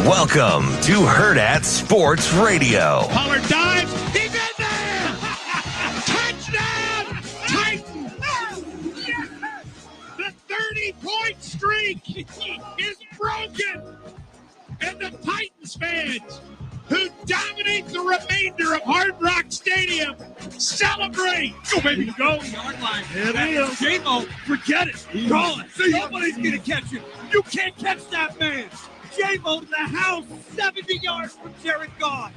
Welcome to Hurrdat Sports Radio. Pollard dives. He's in there. Touchdown, Titans. The 30-point streak is broken. And the Titans fans who dominate the remainder of Hard Rock Stadium celebrate. Go, baby, go. Yard line. It is. J-Mo, forget it. Call it. Nobody's going to catch it. You can't catch that man. J-Mo to the house, 70 yards from Jared Goff.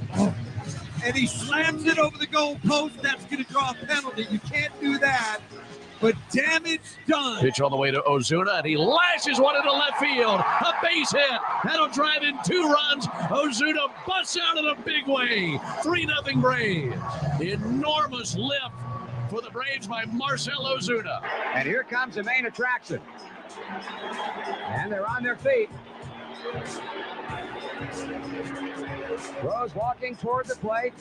And he slams it over the goal post. That's going to draw a penalty. You can't do that. But damage done. Pitch all the way to Ozuna, and he lashes one into left field. A base hit. That'll drive in 2 runs. Ozuna busts out in a big way. 3-0 Braves. Enormous lift for the Braves by Marcell Ozuna. And here comes the main attraction. And they're on their feet. Rose walking toward the plate.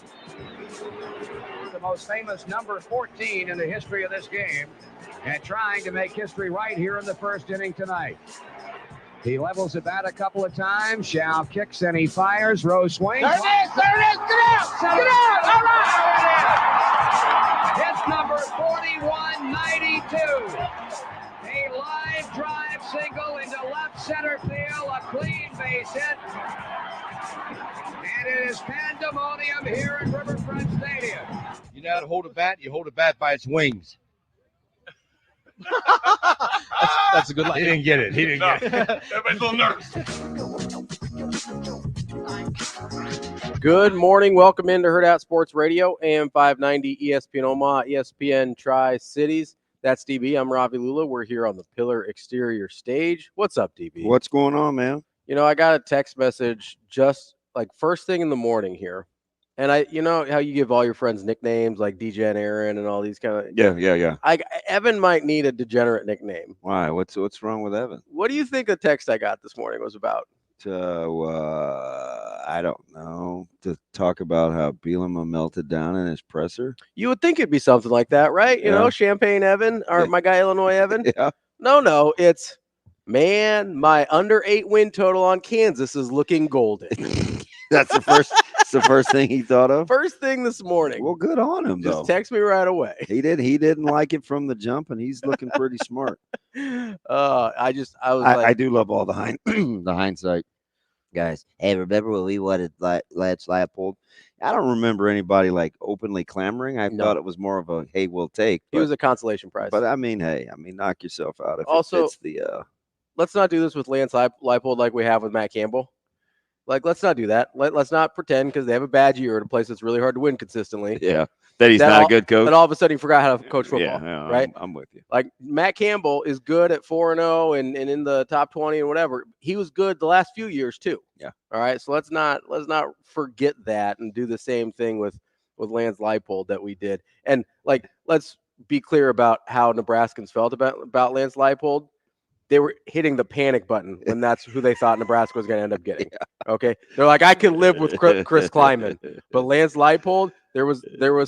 The most famous number 14 in the history of this game, and trying to make history right here in the first inning tonight. He levels the bat a couple of times. Shao kicks and he fires. Rose swings. There it is! There it is! Get out! Get out! All right! Hits number 4192. A live drive single into left center field. A clean base hit. And it is pandemonium here at Riverfront Stadium. You know how to hold a bat? You hold a bat by its wings. That's a good line. He didn't get it. He didn't get it. Everybody's a little nervous. Good morning. Welcome into Hurrdat Sports Radio, AM 590, ESPN Omaha, ESPN Tri-Cities. That's DB. I'm Ravi Lulla. We're here on the Pillar Exterior stage. What's up, DB? What's going on, man? You know, I got a text message just like first thing in the morning here. And you know how you give all your friends nicknames like DJ and Aaron and all these kind of. Yeah. Evan might need a degenerate nickname. Why? What's wrong with Evan? What do you think the text I got this morning was about? I don't know. To talk about how Bielema melted down in his presser. You would think it'd be something like that, right? You know, Champagne Evan or my guy Illinois Evan. Yeah. No, it's man. My under 8 win total on Kansas is looking golden. That's the first. It's the first thing he thought of. First thing this morning. Well, good on him. Just text me right away. He did. He didn't like it from the jump, and he's looking pretty smart. I do love all the the hindsight, guys. Hey, remember when we wanted Lance Leipold? I don't remember anybody like openly clamoring. I thought it was more of a hey, we'll take. He was a consolation prize. But I mean, knock yourself out. If also, it fits the let's not do this with Lance Leipold like we have with Matt Campbell. Like, let's not do that. Let's not pretend because they have a bad year at a place that's really hard to win consistently. Yeah, that he's not a good coach. Then all of a sudden he forgot how to coach football. Yeah, right? I'm with you. Like Matt Campbell is good at 4-0 and in the top 20 and whatever. He was good the last few years too. Yeah. All right. So let's not forget that and do the same thing with Lance Leipold that we did. And like, let's be clear about how Nebraskans felt about Lance Leipold. They were hitting the panic button when that's who they thought Nebraska was going to end up getting. Yeah. Okay, they're like, I can live with Chris Kleiman, but Lance Leipold, there was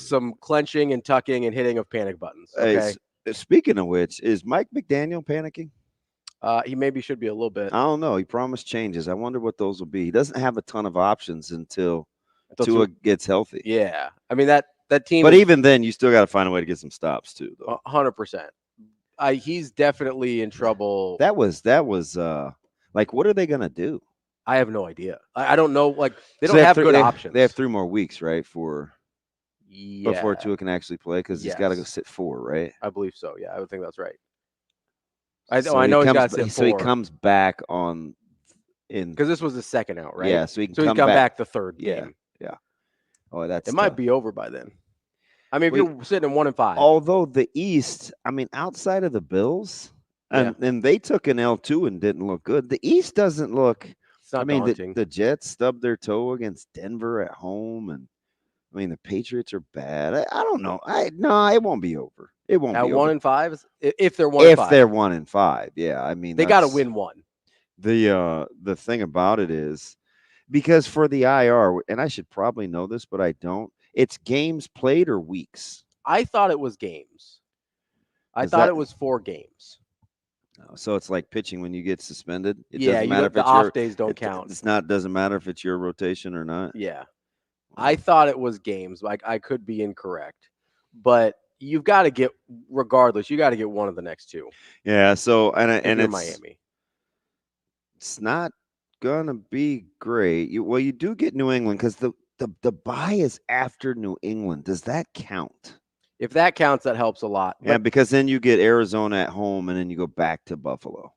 some clenching and tucking and hitting of panic buttons. Okay? Hey, speaking of which, is Mike McDaniel panicking? He maybe should be a little bit. I don't know. He promised changes. I wonder what those will be. He doesn't have a ton of options until Tua gets healthy. Yeah, I mean that team. But even then, you still got to find a way to get some stops too, though. 100%. He's definitely in trouble. That was like, what are they gonna do? I have no idea. I don't know. Like they don't have good options. They have 3 more weeks, right? Before Tua can actually play because he's got to go sit 4, right? I believe so. Yeah, I would think that's right. I know he's got to sit 4. So he comes back because this was the second out, right? Yeah, so he come back the third game. Yeah. Oh, that's it. Might be over by then. I mean, if you're sitting at 1-5. Although the East, I mean, outside of the Bills, and they took an L2 and didn't look good. The East doesn't look. It's not daunting. The Jets stubbed their toe against Denver at home, and I mean the Patriots are bad. I don't know. It won't be over. It won't at be 1-5. If they're 1-5. If they're 1-5, yeah. I mean, they got to win one. The thing about it is because for the IR, and I should probably know this, but I don't. It's games played or weeks? I thought it was games. I thought it was 4 games. No, so it's like pitching when you get suspended. It Yeah, doesn't matter if the it's off days don't count. It's not. Doesn't matter if it's your rotation or not. Yeah. I thought it was games. Like, I could be incorrect. But you've got to get, regardless, you got to get one of the next two. Yeah. So and you're it's Miami. It's not gonna be great. You do get New England because the bye is after New England. Does that count? If that counts, that helps a lot. Yeah, because then you get Arizona at home, and then you go back to Buffalo.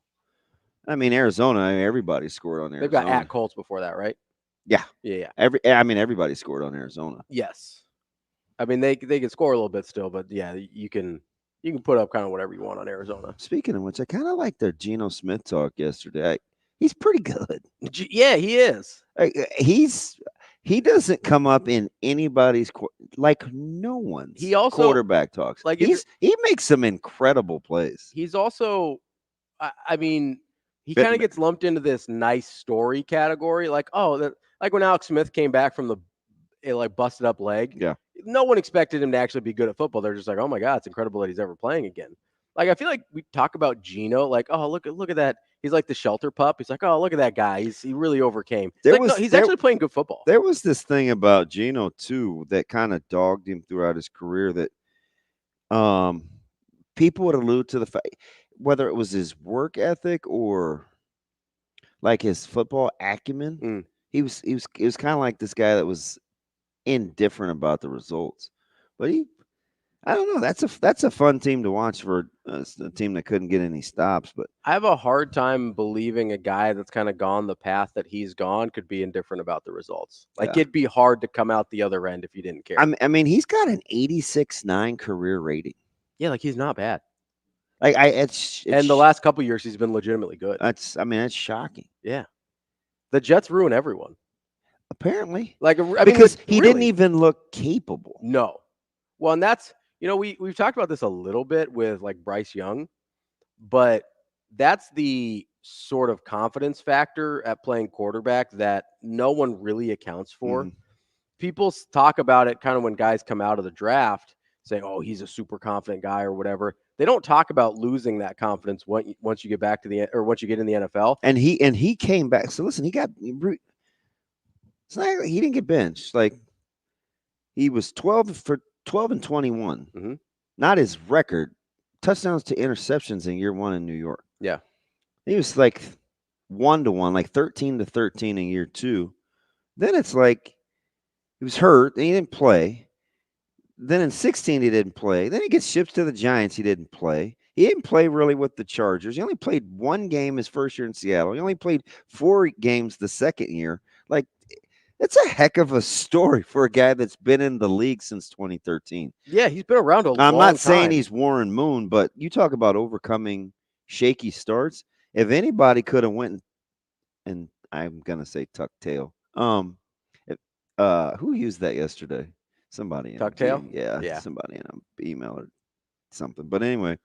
I mean, Arizona. Everybody scored on Arizona. They've got at Colts before that, right? Yeah. Yeah. Everybody scored on Arizona. Yes. I mean, they can score a little bit still, but yeah, you can put up kind of whatever you want on Arizona. Speaking of which, I kind of liked their Geno Smith talk yesterday. He's pretty good. Yeah, he is. He doesn't come up in anybody's like no one's. He also quarterback talks. Like he makes some incredible plays. He's also, I mean, he kind of gets lumped into this nice story category. Like, like when Alex Smith came back from the busted up leg. Yeah. No one expected him to actually be good at football. They're just like, oh my God, it's incredible that he's ever playing again. Like, I feel like we talk about Geno, like, oh, look at that. He's like the shelter pup. He's like, oh, look at that guy. He really overcame. He's actually playing good football. There was this thing about Geno too that kind of dogged him throughout his career that people would allude to the fact, whether it was his work ethic or like his football acumen, he was kind of like this guy that was indifferent about the results. But I don't know. That's a fun team to watch for a team that couldn't get any stops. But I have a hard time believing a guy that's kind of gone the path that he's gone could be indifferent about the results. Like, it'd be hard to come out the other end if you didn't care. I mean, he's got an 86.9 career rating. Yeah, like, he's not bad. Like and the last couple years he's been legitimately good. That's shocking. Yeah, the Jets ruin everyone. Apparently, like because he didn't even look capable. No, well, and that's we've talked about this a little bit with like Bryce Young, but that's the sort of confidence factor at playing quarterback that no one really accounts for. Mm-hmm. People talk about it kind of when guys come out of the draft, say, "Oh, he's a super confident guy" or whatever. They don't talk about losing that confidence once you get back to once you get in the NFL. And he came back. So listen, it's not like he didn't get benched. Like, he was 12 and 21. Mm-hmm. Not his record. Touchdowns to interceptions in year one in New York. Yeah. He was like 1-1, like 13-13 in year two. Then it's like he was hurt and he didn't play. Then in 16, he didn't play. Then he gets shipped to the Giants. He didn't play. He didn't play really with the Chargers. He only played one game his first year in Seattle. He only played 4 games the second year. Like, it's a heck of a story for a guy that's been in the league since 2013. Yeah, he's been around a long time. I'm not saying he's Warren Moon, but you talk about overcoming shaky starts. If anybody could have went and I'm gonna say tuck tail. Who used that yesterday? Somebody in tuck tail? Yeah, somebody in an email or something. But anyway,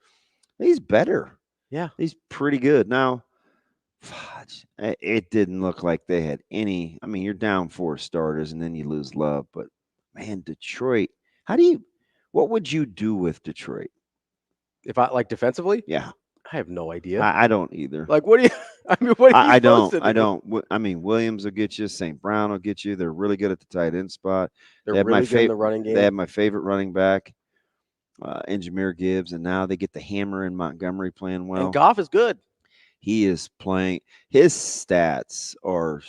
he's better. Yeah, he's pretty good now. Fudge. It didn't look like they had any. I mean, you're down 4 starters and then you lose Love. But, man, Detroit, what would you do with Detroit? If I, like, defensively? Yeah. I have no idea. I don't either. Like, what do you, I mean, what are you supposed to do? I don't. I mean, Williams will get you. St. Brown will get you. They're really good at the tight end spot. They're really good in the running game. They have my favorite running back, Jameer Gibbs, and now they get the hammer in Montgomery playing well. And Goff is good. He is playing. His stats are.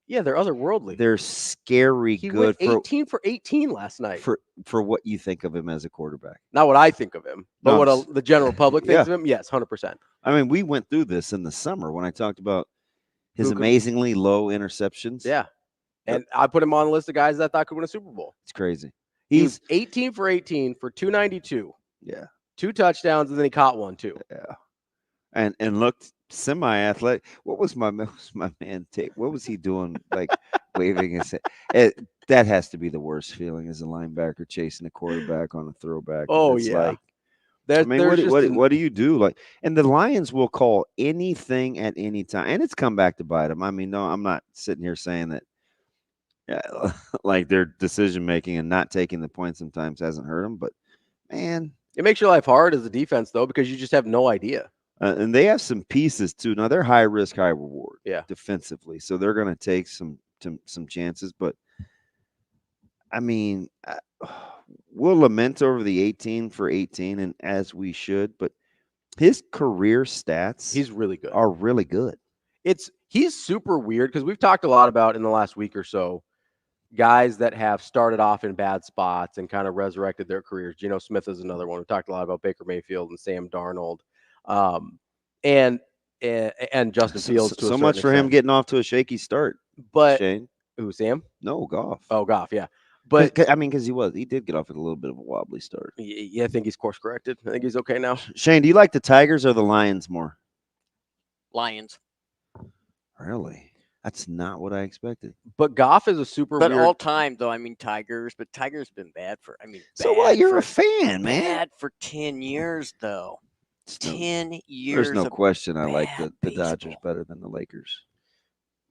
Yeah, they're otherworldly. They're scary he good. Went 18 for 18 last night. For what you think of him as a quarterback. Not what I think of him, but the general public thinks of him. Yes, 100%. I mean, we went through this in the summer when I talked about his amazingly low interceptions. Yeah, and I put him on the list of guys that I thought could win a Super Bowl. It's crazy. He's 18 for 18 for 292. Yeah, 2 touchdowns, and then he caught one too. Yeah. And looked semi-athletic. What was my man take? What was he doing? Like waving his head. That has to be the worst feeling as a linebacker chasing a quarterback on a throwback. Oh yeah. Like, I mean, what do you do? Like, and the Lions will call anything at any time, and it's come back to bite them. I mean, no, I'm not sitting here saying that. Yeah, like their decision making and not taking the points sometimes hasn't hurt them, but man, it makes your life hard as a defense though because you just have no idea. And they have some pieces too. Now they're high risk, high reward. Yeah. Defensively, so they're going to take some chances. But I mean, we'll lament over the 18 for 18, and as we should. But his career stats, He's really good. are really good. He's super weird because we've talked a lot about in the last week or so guys that have started off in bad spots and kind of resurrected their careers. Geno Smith is another one. We talked a lot about Baker Mayfield and Sam Darnold, and Justin Fields. So much for him getting off to a shaky start. But Shane, who, Sam? no, Goff. Oh, Goff, yeah. But I mean, because he did get off at a little bit of a wobbly start. yeah, I think he's course corrected. I think he's okay now. Shane, do you like the Tigers or the Lions more? Lions. Really? That's not what I expected. But Goff is a super But weird. all time, though, I mean, Tigers. But Tigers been bad for, So what? You're a for, fan, man. bad for 10 years, though. No- 10 years. There's no of question I like bad the Dodgers baseball. better than the Lakers.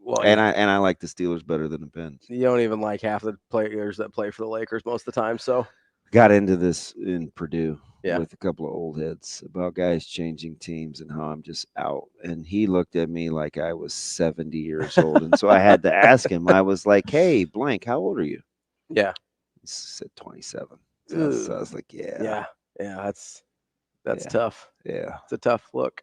Well, And I like the Steelers better than the Pens. you don't even like half the players that play for the Lakers most of the time. So Got into this in Purdue Yeah. with a couple of old heads about guys changing teams and how I'm just out. And he looked at me like I was 70 years old. And so I had to ask him. I was like, "Hey, blank, how old are you?" yeah, He said 27. So I was like, yeah, that's Yeah. tough. yeah. It's a tough look.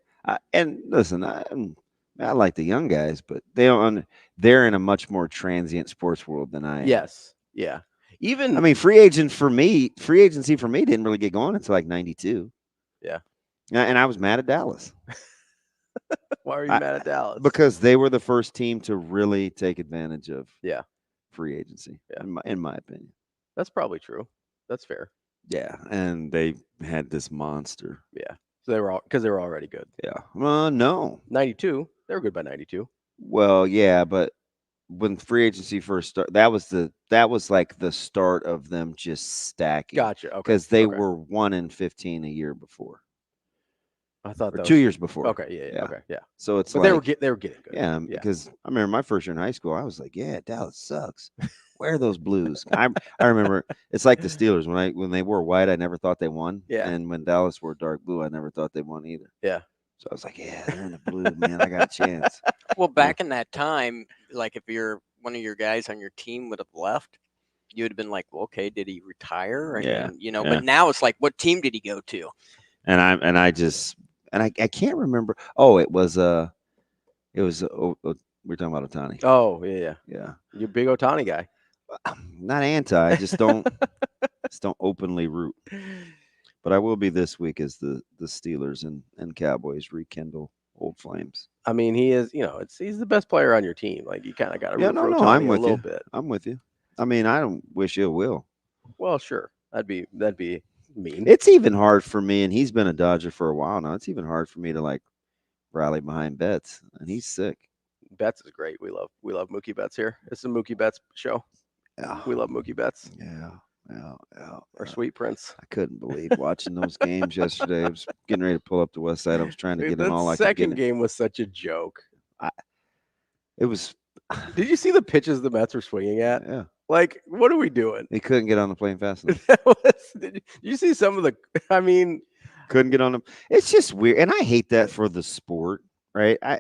And listen, I like the young guys, but they're in a much more transient sports world than I am. Yes, yeah. Even I mean, free agency for me didn't really get going until like 92. Yeah. And I was mad at Dallas why are you mad at Dallas? because they were the first team to really take advantage of Yeah. free agency, Yeah. in my opinion. That's probably true. That's fair. Yeah. And they had this monster. Yeah. So they were already good. Yeah. Well, no. 92. They were good by 92. Well, yeah, but when free agency first started, that was like the start of them just stacking. Gotcha. Okay. Because they Okay. were 1-15 a year before, I thought or that 2 was, years before. Okay. Yeah. Yeah. Okay. Yeah. So it's But like they were getting good. yeah, because I remember my first year in high school, I was like, yeah, Dallas sucks. Where are those Blues? I remember it's like the Steelers when they wore white, I never thought they won. Yeah. And when Dallas wore dark blue, I never thought they won either. Yeah. So I was like, yeah, they're in the blue, man. I got a chance. Well, back in that time, like if one of your guys on your team would have left, you would have been like, well, okay, did he retire? Yeah, And, yeah. yeah. But now it's like, what team did he go to? And I can't remember. Oh, it was we're talking about Ohtani. Oh yeah. Yeah. You're a big Ohtani guy. Not anti, just don't openly root. But I will be this week as the Steelers and Cowboys rekindle old flames. I mean, he is. He's the best player on your team. Like you kind of got to Yeah, root for no, Ohtani I'm a with little you. bit. I'm with you. I mean, I don't wish ill will. Well, sure. That'd be mean. It's even hard for me, and he's been a Dodger for a while now. It's even hard for me to like rally behind Betts, and he's sick. Betts is great. We love Mookie Betts here. It's a Mookie Betts show. Yeah. We love Mookie Betts. Yeah. Our sweet prince. I couldn't believe watching those games yesterday. I was getting ready to pull up the West Side. I was trying to Dude, get them that all I could second get. game was such a joke. It was. Did you see the pitches the Mets were swinging at? Yeah. Like, what are we doing? They couldn't get on the plane fast enough. Did you see some of the? I mean, Couldn't get on them. It's just weird, and I hate that for the sport, right? I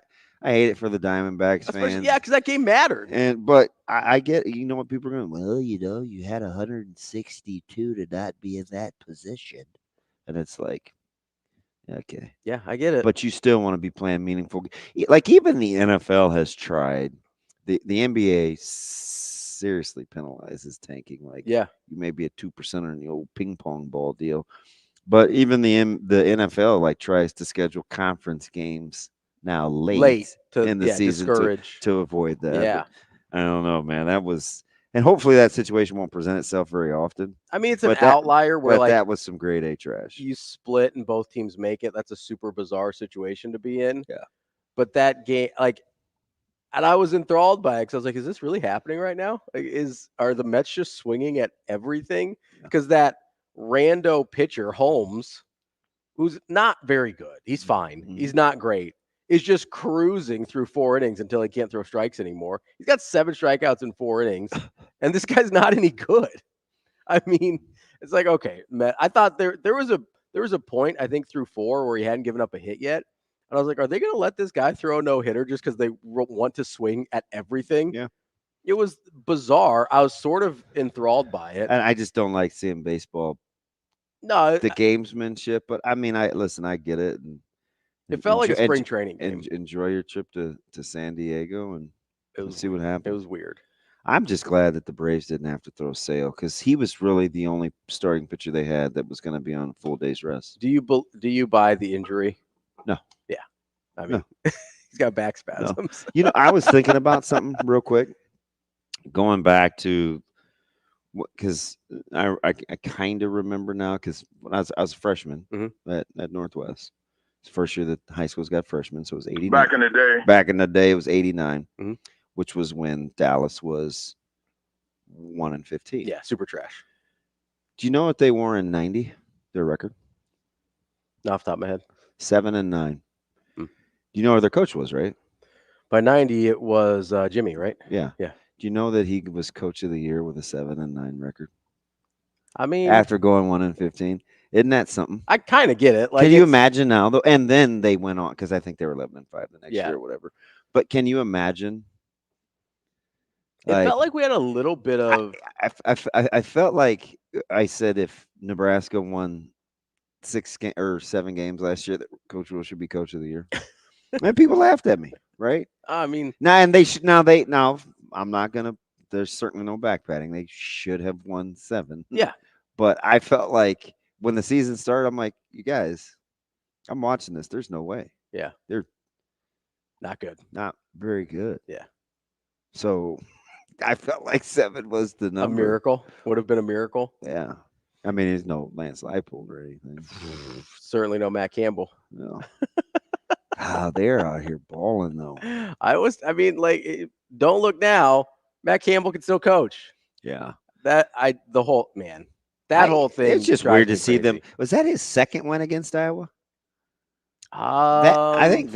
hate it for the Diamondbacks fans. yeah, because that game mattered. But I get, you know what people are going, well, you had 162 to not be in that position. And it's like, okay. Yeah, I get it. But you still want to be playing meaningful. Like even the NFL has tried. The NBA seriously penalizes tanking. Like yeah, you may be a 2% in the old ping pong ball deal. But even the NFL like tries to schedule conference games now late in the season to avoid that. Yeah. But I don't know, man. That was, and hopefully that situation won't present itself very often. I mean, it's an outlier where like that was some grade A trash. You split and both teams make it. That's a super bizarre situation to be in. Yeah. But that game, like, and I was enthralled by it because I was like, is this really happening right now? Like, are the Mets just swinging at everything? Because that rando pitcher, Holmes, who's not very good. He's fine. Mm-hmm. He's not great. Is just cruising through 4 innings until he can't throw strikes anymore. He's got 7 strikeouts in 4 innings, and this guy's not any good. I mean, it's like, okay, Matt, I thought there was a point, I think, through 4 where he hadn't given up a hit yet, And I was like, are they going to let this guy throw a no-hitter just because they want to swing at everything? Yeah. It was bizarre. I was sort of enthralled by it. And I just don't like seeing baseball, No, the gamesmanship. But I mean, I get it. And it felt like a enjoy- spring training game. Enjoy your trip to San Diego and see what happens. It was weird. I'm just glad that the Braves didn't have to throw Sale because he was really the only starting pitcher they had that was going to be on a full day's rest. Do you buy the injury? No. Yeah. I mean, he's got back spasms. You know, I was thinking about something real quick, going back to because I kind of remember now because when I was a freshman at Northwest. It's the first year that high school's got freshmen, so it was 89. Back in the day. Back in the day, it was 89. Which was when Dallas was 1-15. Yeah, super trash. Do you know what they were in 90? Their record? Not off the top of my head. 7-9. You know where their coach was, right? By 90, it was Jimmy, right? Yeah. Yeah. Do you know that he was coach of the year with a 7-9 record? I mean, after going 1-15, isn't that something? I kind of get it. Like, can you imagine now though? And then they went on because I think they were 11-5 the next Yeah. year or whatever. But can you imagine? It felt like we had a little bit of. I felt like I said if Nebraska won 7 games last year, that Coach Will should be coach of the year. And people laughed at me, right? I mean, and they should now. I'm not gonna. There's certainly no backpatting. They should have won 7. Yeah, but I felt like when the season started, I'm like, you guys, I'm watching this. There's no way. Yeah, they're not good. Not very good. Yeah. So I felt like 7 was the number. A miracle. Would have been a miracle. Yeah. I mean, there's no Lance Leipold or anything. Certainly no Matt Campbell. No. They're out here balling though. I mean, like, don't look now. Matt Campbell can still coach. Yeah. That whole thing. It's just weird to see them. Was that his second win against Iowa? I think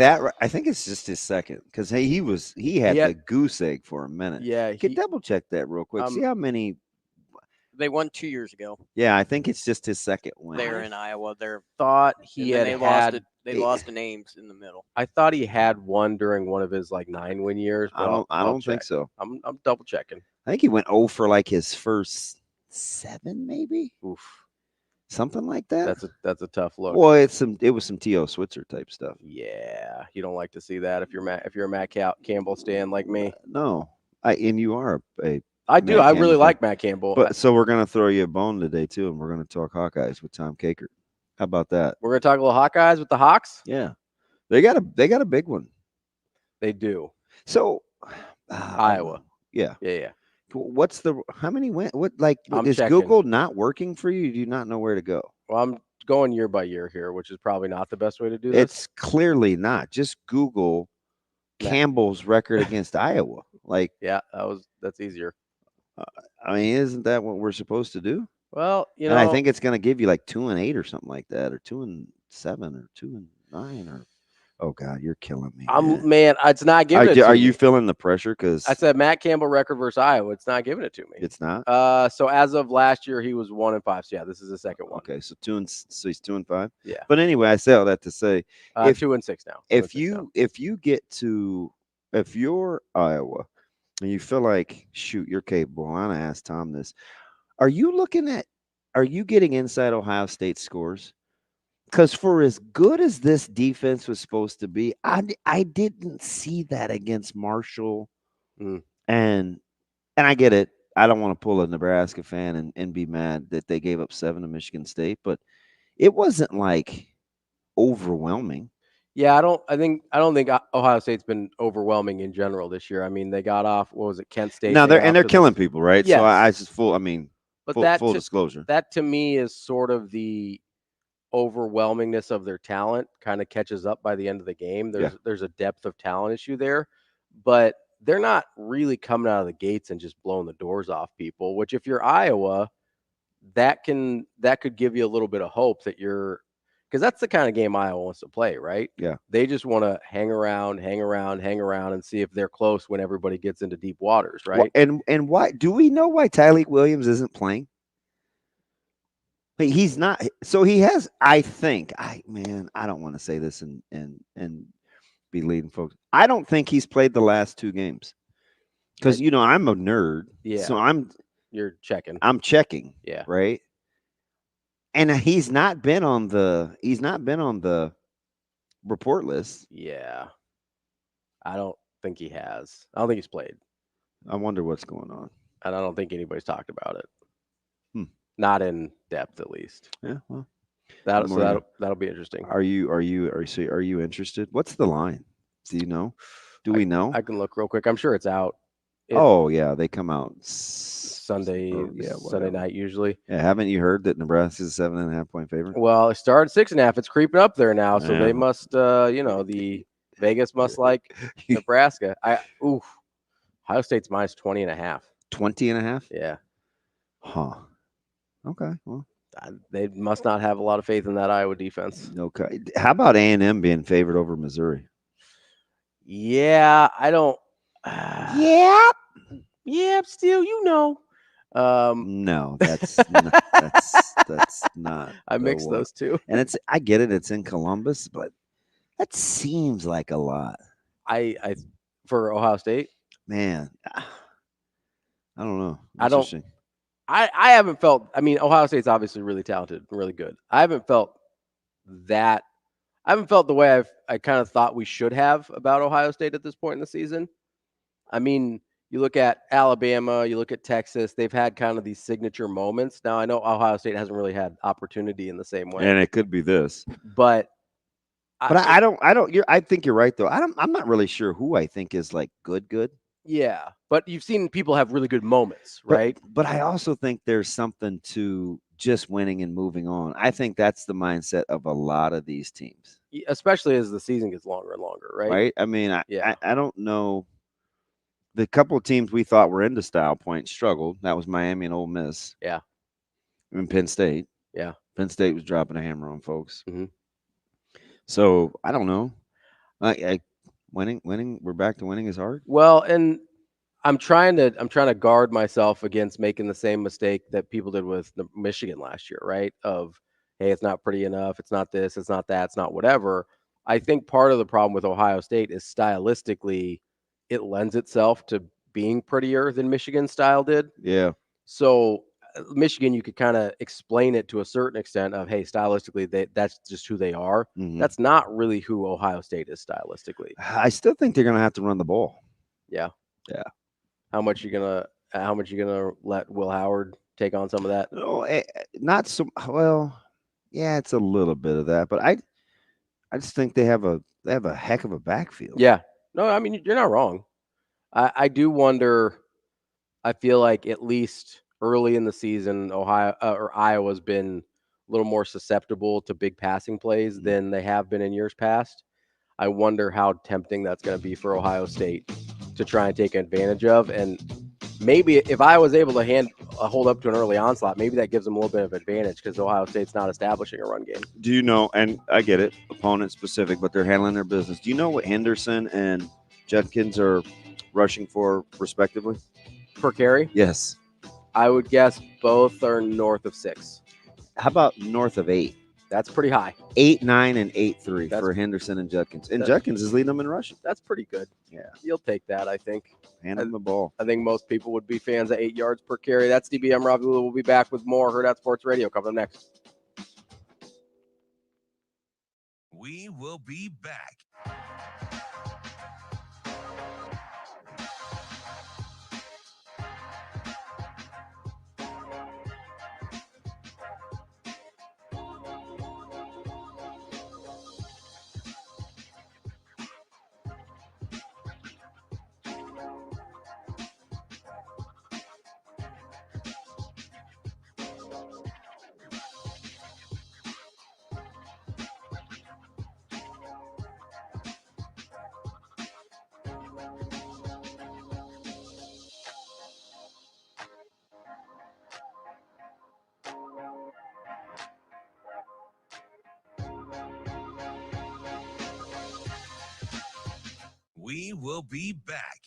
it's just his second because he had the goose egg for a minute. Yeah, you could double check that real quick. See how many. They won 2 years ago. Yeah, I think it's just his second win. They're in Iowa. They lost the names in the middle. I thought he had one during one of his 9-win years. But I don't think so. I'm double checking. I think he went 0 for like his first 7, maybe. Oof. Something like that. That's a tough look. Well, it was some T.O. Switzer type stuff. Yeah, you don't like to see that if you're a Matt Campbell stan like me. No, and you are a. I do. I really like Matt Campbell. But so we're gonna throw you a bone today too, and we're gonna talk Hawkeyes with Tom Kakert. How about that? We're gonna talk a little Hawkeyes with the Hawks. Yeah, they got a big one. They do. So Iowa. Yeah. What's how many went? What is checking. Google not working for you? Do you not know where to go? Well, I'm going year by year here, which is probably not the best way to do this. It's clearly not. Just Google Campbell's record against Iowa. That's easier. I mean, isn't that what we're supposed to do? Well, and I think it's going to give you 2-8 or something like that, or 2-7 or 2-9 or. Oh God, you're killing me. Man, it's not giving it to me. Are you feeling the pressure? Because I said Matt Campbell record versus Iowa. It's not giving it to me. It's not. So as of last year, he was 1-5. So yeah, this is the second one. Okay, so he's 2-5. Yeah. But anyway, I say all that to say, 2-6 now. If you're Iowa and you feel like you're capable, I'm gonna ask Tom this: Are you getting inside Ohio State scores? Because for as good as this defense was supposed to be, I didn't see that against Marshall. And I get it. I don't want to pull a Nebraska fan and be mad that they gave up 7 to Michigan State, but it wasn't overwhelming. Yeah, I don't think Ohio State's been overwhelming in general this year. I mean, they got off. What was it, Kent State? No, they're killing people, right? Yes. So I just full disclosure. That to me is sort of the overwhelmingness of their talent kind of catches up by the end of the game. There's a depth of talent issue there, but they're not really coming out of the gates and just blowing the doors off people, which if you're Iowa, that could give you a little bit of hope that because that's the kind of game Iowa wants to play, right? Yeah. They just want to hang around and see if they're close when everybody gets into deep waters, right? And why do we know why Tyleik Williams isn't playing? But he's not. So he has. I think. I don't want to say this and be leading folks. I don't think he's played the last 2 games because I'm a nerd. Yeah. So You're checking. I'm checking. Yeah. Right. And he's not been on the report list. Yeah. I don't think he has. I don't think he's played. I wonder what's going on. And I don't think anybody's talked about it. Not Not in depth, at least. Yeah. Well, That'll be interesting. are you interested? What's the line? Do you know? Do we know? I can look real quick. I'm sure it's out. Yeah, they come out Sunday Sunday Sunday night usually. Yeah, haven't you heard that Nebraska's a 7.5 point favorite? Well, it started 6.5. It's creeping up there now, so Yeah. they must. The Vegas must like Nebraska. Ohio State's minus 20.5. 20.5? Yeah, Huh. Okay. Well, they must not have a lot of faith in that Iowa defense. okay. How about A&M being favored over Missouri? Yeah, I don't. Yeah. Yeah, still, No, that's that's not. I the mixed one. those two. And I get it. It's in Columbus, but that seems like a lot. I for Ohio State. Man, I don't know. I don't- Interesting. I haven't felt. I mean, Ohio State's obviously really talented, and really good. I haven't felt that. I haven't felt the way I kind of thought we should have about Ohio State at this point in the season. I mean, you look at Alabama, you look at Texas. They've had kind of these signature moments. Now I know Ohio State hasn't really had opportunity in the same way, And it could be this. but I don't. I think you're right though. I'm not really sure who I think is like good. yeah. But you've seen people have really good moments, But- right? But I also think there's something to just winning and moving on. I think that's the mindset of a lot of these teams, Especially as the season gets longer and longer, right? right? I mean, Yeah. I don't know. The couple of teams we thought were into style points struggled. That was Miami and Ole Miss. Yeah. And Penn State. Yeah. Penn State was dropping a hammer on folks. Mhm. So I don't know. Winning. We're back to winning is hard. Well, and I'm trying to guard myself against making the same mistake that people did with Michigan last year, right? Of, hey, it's not pretty enough, it's not this, it's not that, it's not whatever. I think part of the problem with Ohio State is stylistically, it lends itself to being prettier than Michigan style did. Yeah. So Michigan, you could kind of explain it to a certain extent of, hey, stylistically, that's just who they are. Mhm. That's not really who Ohio State is stylistically. I still think they're going to have to run the ball. Yeah. Yeah. How much you gonna let Will Howard take on some of that? No, not so well. Yeah, it's a little bit of that, but I just think they have a heck of a backfield. Yeah. No, I mean, you're not wrong. I do wonder. I feel like at least early in the season, Iowa's been a little more susceptible to big passing plays than they have been in years past. I wonder how tempting that's going to be for Ohio State to try and take advantage of. And maybe if I was able to hold up to an early onslaught, maybe that gives them a little bit of advantage because Ohio State's not establishing a run game. Do you know, and I get it, opponent specific, but they're handling their business. Do you know what Henderson and Judkins are rushing for respectively? Per carry, Yes. I would guess both are north of 6. How about north of 8? That's pretty high. 8, 9, and 8-3 That's- for Henderson and Judkins. And that's- Judkins is leading them in rushing. That's pretty good. Yeah. You'll take that, I think. Hand them the ball. I think most people would be fans of 8 yards per carry. That's DBM Ravi. We'll be back with more Hurrdat Sports Radio coming up next. We will be back. We will be back.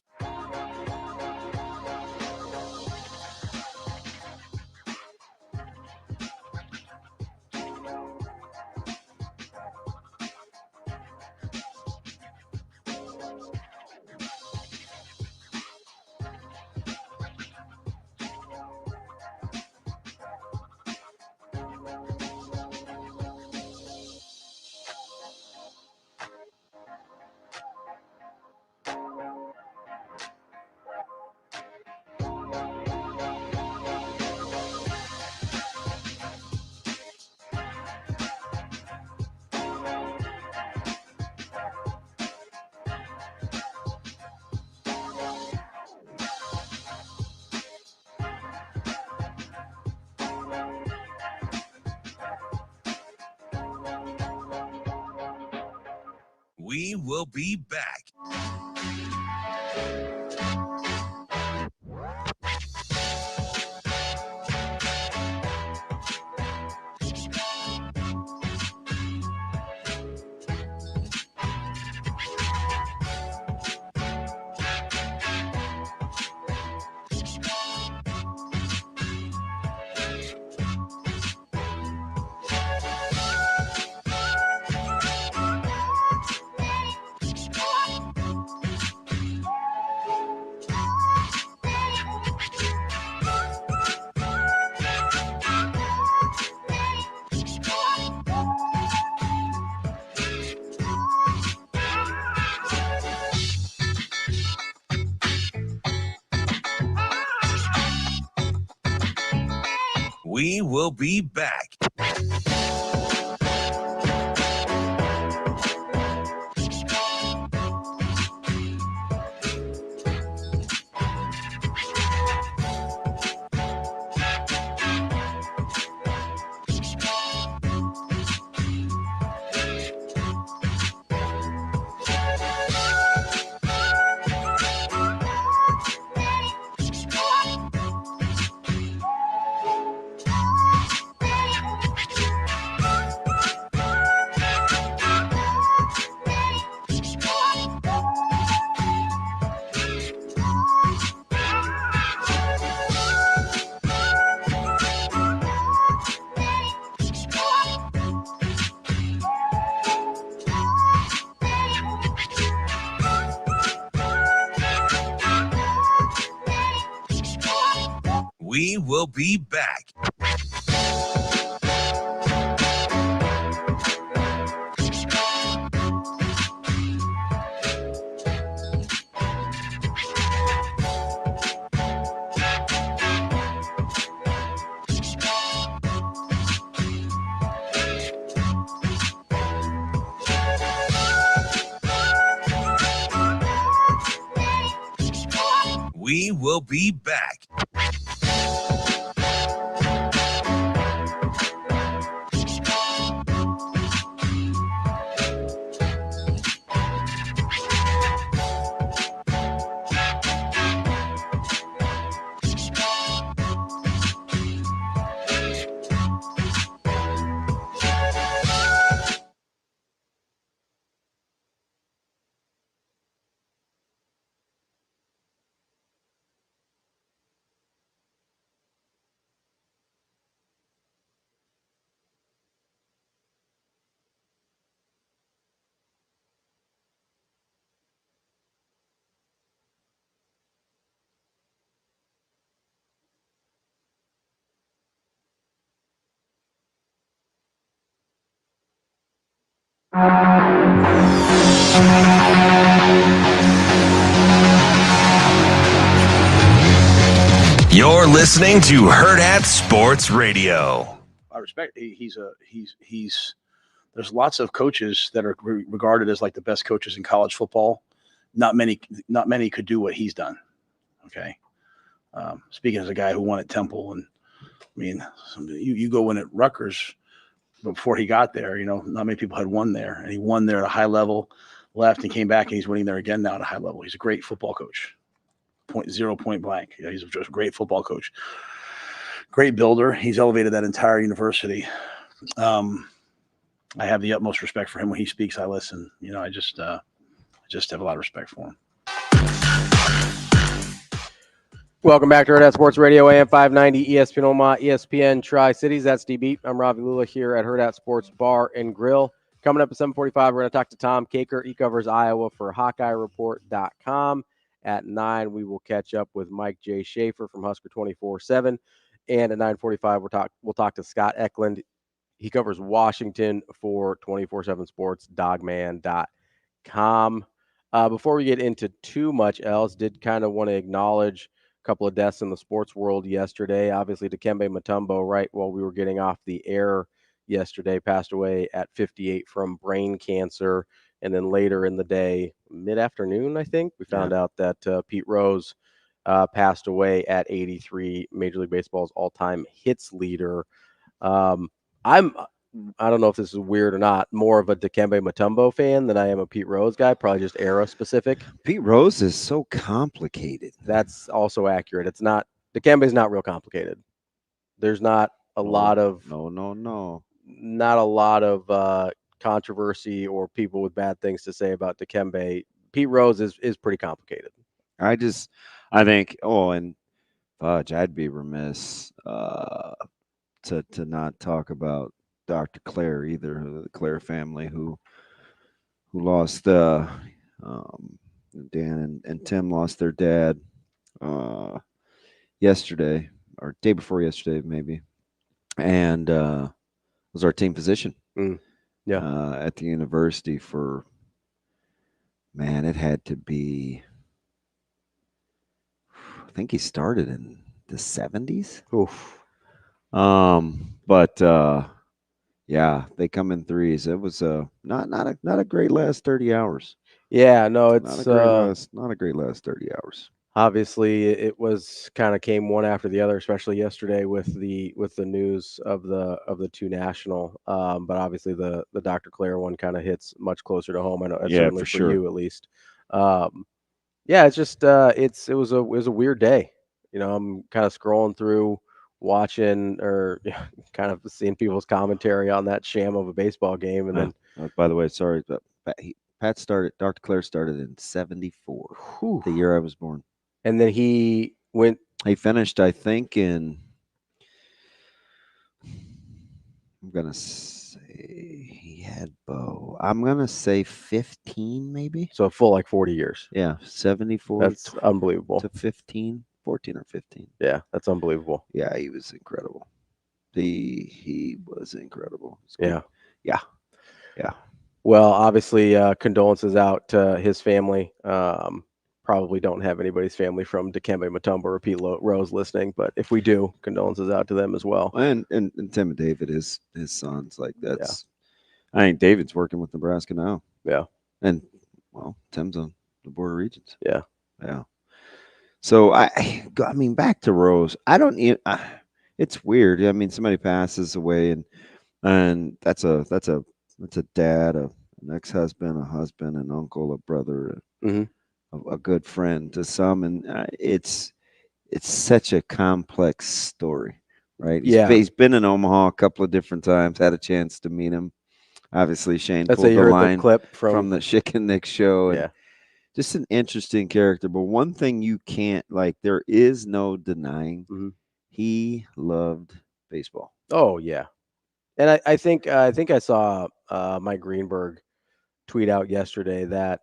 We will be back. We will be back. We will be back. We will be back. You're listening to Hurrdat Sports Radio. I respect. He's there's lots of coaches that are regarded as like the best coaches in college football. Not many could do what he's done. Okay. Speaking as a guy who won at Temple, and I mean, you go in at Rutgers before he got there, not many people had won there, and he won there at a high level, left and came back, and he's winning there again now at a high level. He's a great football coach. Point blank. He's just a great football coach. Great builder. He's elevated that entire university. I have the utmost respect for him. When he speaks, I listen. I just have a lot of respect for him. Welcome back to Hurrdat Sports Radio, AM 590, ESPN Omaha, ESPN Tri-Cities. That's DB. I'm Ravi Lulla here at Hurrdat Sports Bar and Grill. Coming up at 7:45, we're going to talk to Tom Kakert. He covers Iowa for HawkeyeReport.com. At 9, we will catch up with Mike J. Schaefer from Husker 24/7. And at 9:45, we'll talk to Scott Eklund. He covers Washington for 24/7 Sports, dogman.com. Before we get into too much else, did kind of want to acknowledge a couple of deaths in the sports world yesterday. Obviously, Dikembe Mutombo, right while we were getting off the air yesterday, passed away at 58 from brain cancer. And then later in the day, mid-afternoon, I think, we found out that Pete Rose passed away at 83, Major League Baseball's all-time hits leader. I'm I don't know if this is weird or not, more of a Dikembe Mutombo fan than I am a Pete Rose guy, probably just era specific. Pete Rose is so complicated. That's also accurate. It's not, Dikembe's not real complicated. There's not a lot of, not a lot of controversy or people with bad things to say about Dikembe. Pete Rose is pretty complicated. I think, and Fudge, I'd be remiss to not talk about Dr. Claire either, the Claire family who lost Dan and Tim lost their dad yesterday or day before yesterday maybe, and was our team physician at the university for, man, it had to be, I think he started in the 70s. Oof. But yeah, they come in threes. It was not a great last 30 hours. Yeah, no, it's not a great last 30 hours. Obviously, it was kind of came one after the other, especially yesterday with the news of the two national. But obviously, the Dr. Claire one kind of hits much closer to home. I know, certainly for you at least. Yeah, it's just it was a weird day. You know, I'm kind of scrolling through, watching or kind of seeing people's commentary on that sham of a baseball game, and then. By the way, sorry, but Dr. Claire started in 74, the year I was born. And then he finished, I think, in, I'm going to say he had Bo. I'm going to say 15 maybe. So a full like 40 years. Yeah, 74. That's unbelievable. To 15, 14 or 15. Yeah, that's unbelievable. Yeah, he was incredible. He was incredible. Yeah. Yeah. Well, obviously, condolences out to his family. Probably don't have anybody's family from Dikembe Mutombo or Pete Rose listening, but if we do, condolences out to them as well. And Tim and David, his sons, like that's. Yeah. I think David's working with Nebraska now. Yeah. And well, Tim's on the Board of Regents. Yeah. Yeah. So I mean, back to Rose. I don't even. It's weird. I mean, somebody passes away, and that's a dad, an ex-husband, a husband, an uncle, a brother, a good friend to some, and it's such a complex story, right? He's been in Omaha a couple of different times. Had a chance to meet him. Obviously, Shane pulled the line clip from the Schick and Nick show. And yeah, just an interesting character. But one thing you can't, like, there is no denying, he loved baseball. Oh yeah. And I think I saw Mike Greenberg tweet out yesterday that,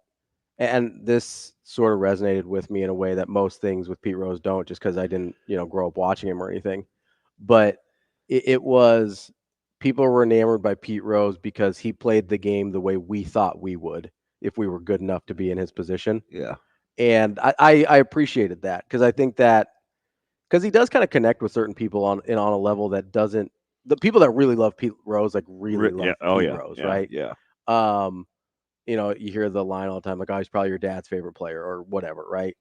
and this sort of resonated with me in a way that most things with Pete Rose don't, just because I didn't, grow up watching him or anything. But it was, people were enamored by Pete Rose because he played the game the way we thought we would if we were good enough to be in his position. Yeah. And I appreciated that, because I think that, because he does kind of connect with certain people on a level that doesn't. The people that really love Pete Rose, like really love Pete Rose, right? Yeah. You hear the line all the time, like, "Oh, he's probably your dad's favorite player," or whatever, right?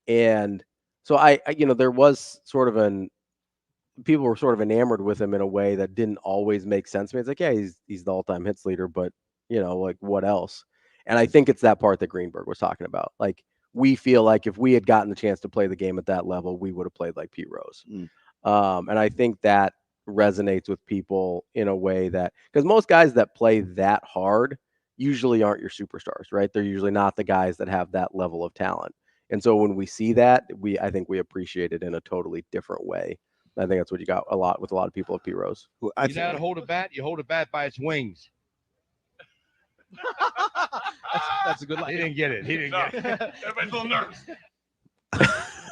And so I there was sort of people were sort of enamored with him in a way that didn't always make sense to me. It's like, yeah, he's the all-time hits leader, but like, what else? And I think it's that part that Greenberg was talking about. Like, we feel like if we had gotten the chance to play the game at that level, we would have played like Pete Rose. And I think that resonates with people in a way that, because most guys that play that hard usually aren't your superstars, right? They're usually not the guys that have that level of talent. And so when we see that, I think we appreciate it in a totally different way. I think that's what you got a lot with a lot of people at Pete Rose. You know how to hold a bat? You hold a bat by its wings. That's a good line. He didn't get it. Everybody's a little nervous.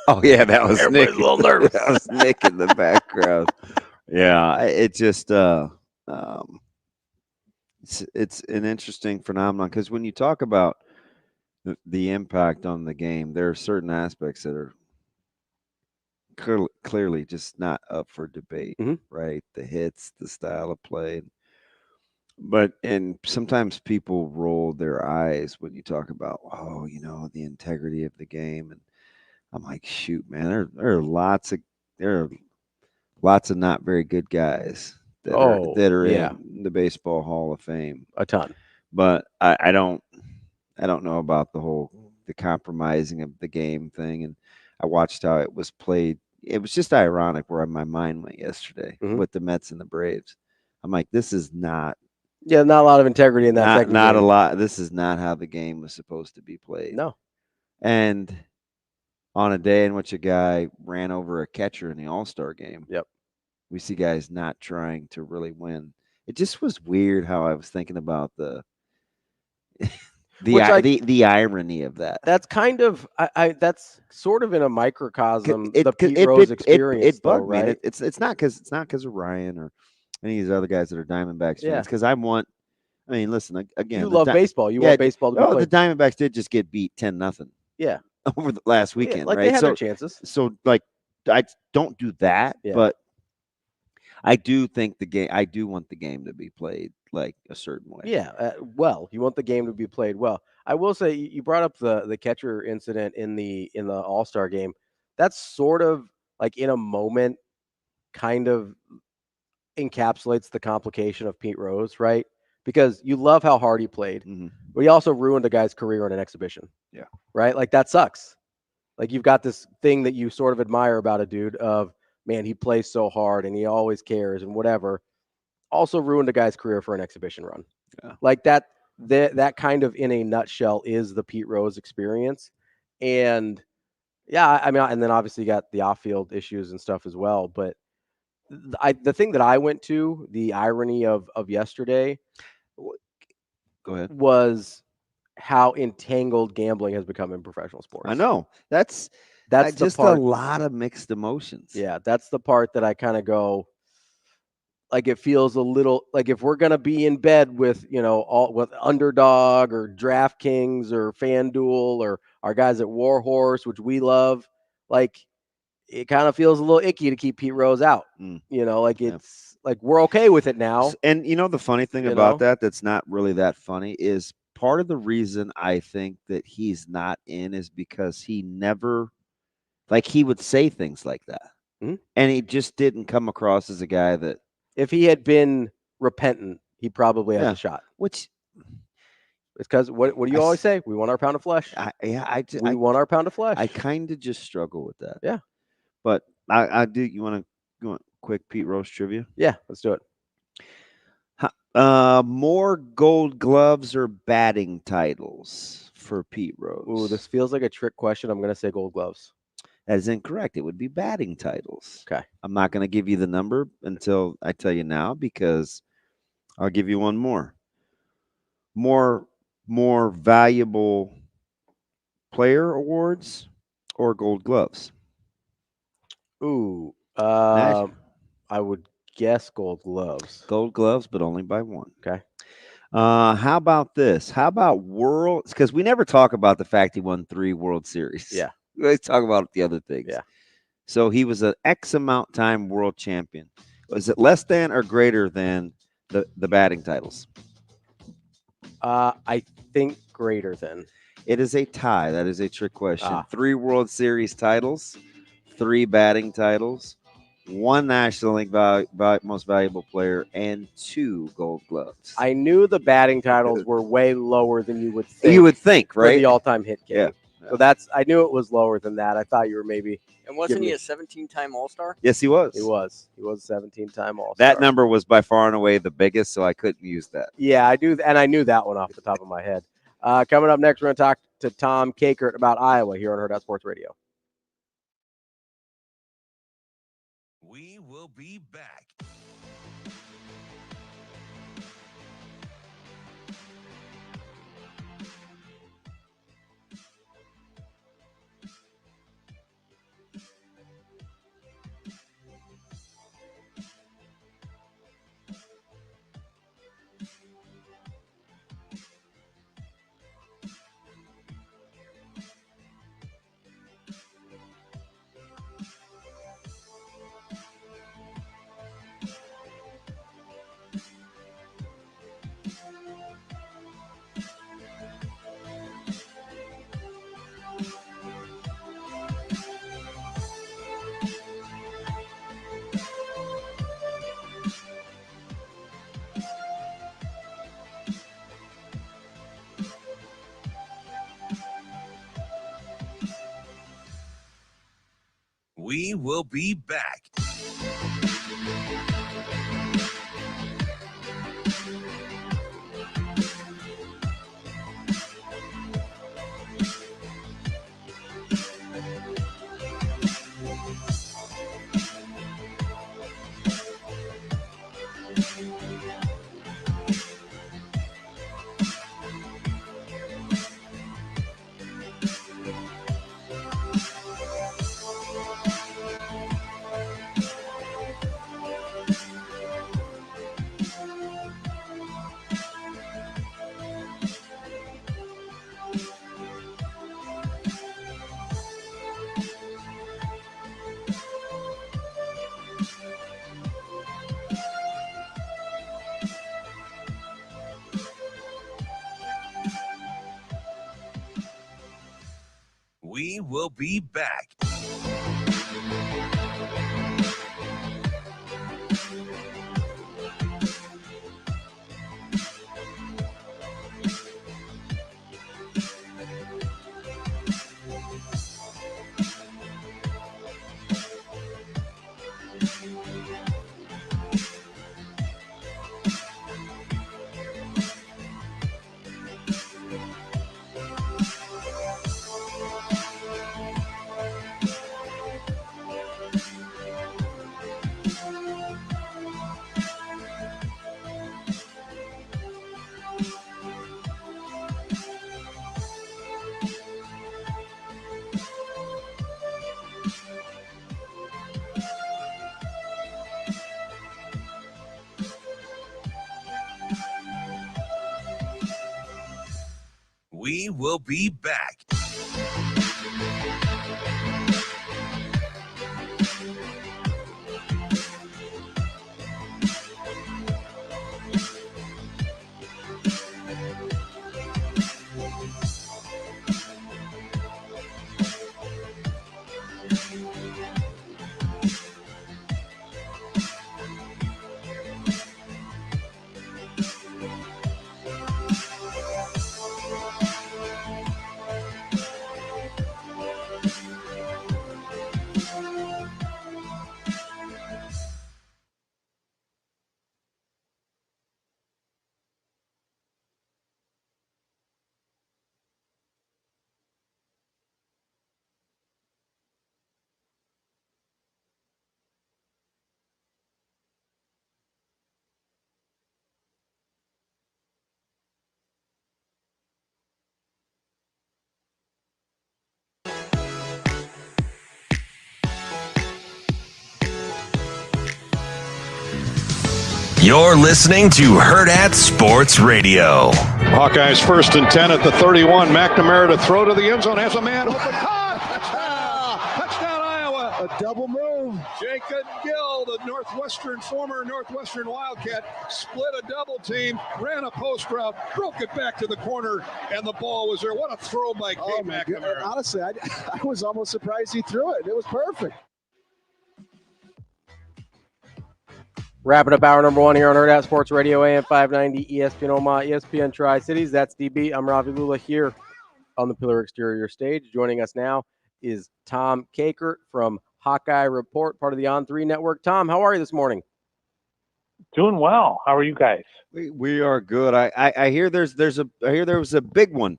Oh yeah, that was Nick. A little nervous. That was Nick in the background. Yeah, it just it's an interesting phenomenon, because when you talk about the impact on the game, there are certain aspects that are clearly just not up for debate, right? The hits, the style of play, and sometimes people roll their eyes when you talk about, the integrity of the game, and I'm like, shoot, man, there are lots of not very good guys that are yeah. in the Baseball Hall of Fame. A ton. But I don't know about the compromising of the game thing. And I watched how it was played. It was just ironic where my mind went yesterday with the Mets and the Braves. I'm like, this is not. Yeah, not a lot of integrity in that second Not game. a lot. This is not how the game was supposed to be played. No. And on a day in which a guy ran over a catcher in the All-Star game, yep, we see guys not trying to really win. It just was weird how I was thinking about the irony of that. That's kind of that's sort of in a microcosm the Pete Rose experience. It bugged me. Right? It's not because of Ryan or any of these other guys that are Diamondbacks fans. Yeah. It's because I mean, listen again. You love baseball. You want baseball to be played. The Diamondbacks did just get beat 10-0. Yeah. Over the last weekend, like right? They had their chances. So like, I don't do that, but I do think I do want the game to be played like a certain way. Yeah. Well, you want the game to be played well. I will say you brought up the catcher incident in the All-Star game. That's sort of like in a moment, kind of encapsulates the complication of Pete Rose, right? Because you love how hard he played, but he also ruined a guy's career in an exhibition. Yeah. Right? Like that sucks. Like you've got this thing that you sort of admire about a dude of, man, he plays so hard and he always cares and whatever. Also ruined a guy's career for an exhibition run. Yeah. Like that kind of in a nutshell is the Pete Rose experience. And yeah, I mean, and then obviously you got the off-field issues and stuff as well. But the thing that I went to, the irony of yesterday, go ahead, was how entangled gambling has become in professional sports. I know. That's just a lot of mixed emotions. Yeah, that's the part that I kind of go, like, it feels a little like if we're gonna be in bed with, with Underdog or DraftKings or FanDuel or our guys at Warhorse, which we love, like it kind of feels a little icky to keep Pete Rose out. It's like we're okay with it now. And the funny thing about that's not really that funny is part of the reason I think that he's not in is because he never, like, he would say things like that. Mm-hmm. And he just didn't come across as a guy that, if he had been repentant, he probably has a shot. Which it's because what do you always say? We want our pound of flesh. We want our pound of flesh. I kind of just struggle with that. Yeah. But I do. You want quick Pete Rose trivia? Yeah, let's do it. More Gold Gloves or batting titles for Pete Rose? Ooh, this feels like a trick question. I'm going to say Gold Gloves. That is incorrect. It would be batting titles. Okay. I'm not going to give you the number until I tell you now because I'll give you one more. More valuable player awards or Gold Gloves? Ooh, I would guess Gold Gloves. Gold Gloves, but only by one. Okay. How about this? How about World? Because we never talk about the fact he won 3 World Series. Yeah. We always talk about the other things. Yeah. So he was an X amount time world champion. Was it less than or greater than the batting titles? I think greater than. It is a tie. That is a trick question. 3 World Series titles, 3 batting titles, 1 National League most valuable player, and 2 Gold Gloves. I knew the batting titles were way lower than you would think. You would think, right? For the all-time hit king. Yeah. So I knew it was lower than that. I thought you were maybe. And wasn't he a 17-time All-Star? Yes, he was. He was. He was a 17-time All-Star. That number was by far and away the biggest, so I couldn't use that. Yeah, I do, and I knew that one off the top of my head. Coming up next, we're going to talk to Tom Kakert about Iowa here on Hurrdat Sports Radio. We will be back. We will be back. We will be back. We will be back. You're listening to Hurrdat Sports Radio. Hawkeyes 1st and 10 at the 31. McNamara to throw to the end zone. Has a man open. Caught! Touchdown, Iowa. A double move. Jacob Gill, the former Northwestern Wildcat, split a double team, ran a post route, broke it back to the corner, and the ball was there. What a throw by Kate McNamara. Honestly, I was almost surprised he threw it. It was perfect. Wrapping up hour number one here on Hurrdat Sports Radio, AM 590, ESPN Omaha, ESPN Tri-Cities. That's DB. I'm Ravi Lulla here on the Pillar Exterior stage. Joining us now is Tom Kakert from Hawkeye Report, part of the On3 Network. Tom, how are you this morning? Doing well. How are you guys? We are good. I hear there was a big one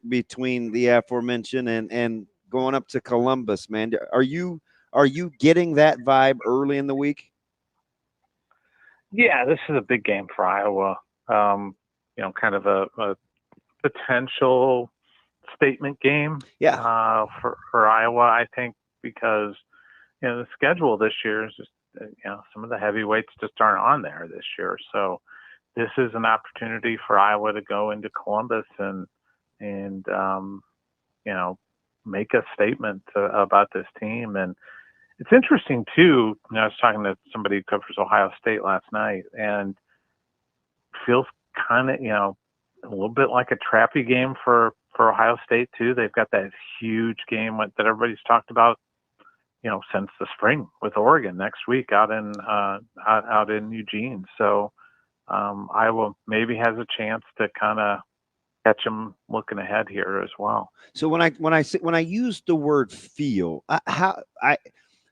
between the aforementioned and going up to Columbus, man. Are you getting that vibe early in the week? Yeah, this is a big game for Iowa. Kind of a potential statement game. Yeah. For Iowa, I think, because the schedule this year is just some of the heavyweights just aren't on there this year. So this is an opportunity for Iowa to go into Columbus and make a statement about this team. And it's interesting too. I was talking to somebody who covers Ohio State last night, and feels kind of a little bit like a trappy game for Ohio State too. They've got that huge game that everybody's talked about, since the spring with Oregon next week out in Eugene. So Iowa maybe has a chance to kind of catch them looking ahead here as well. So when I use the word feel,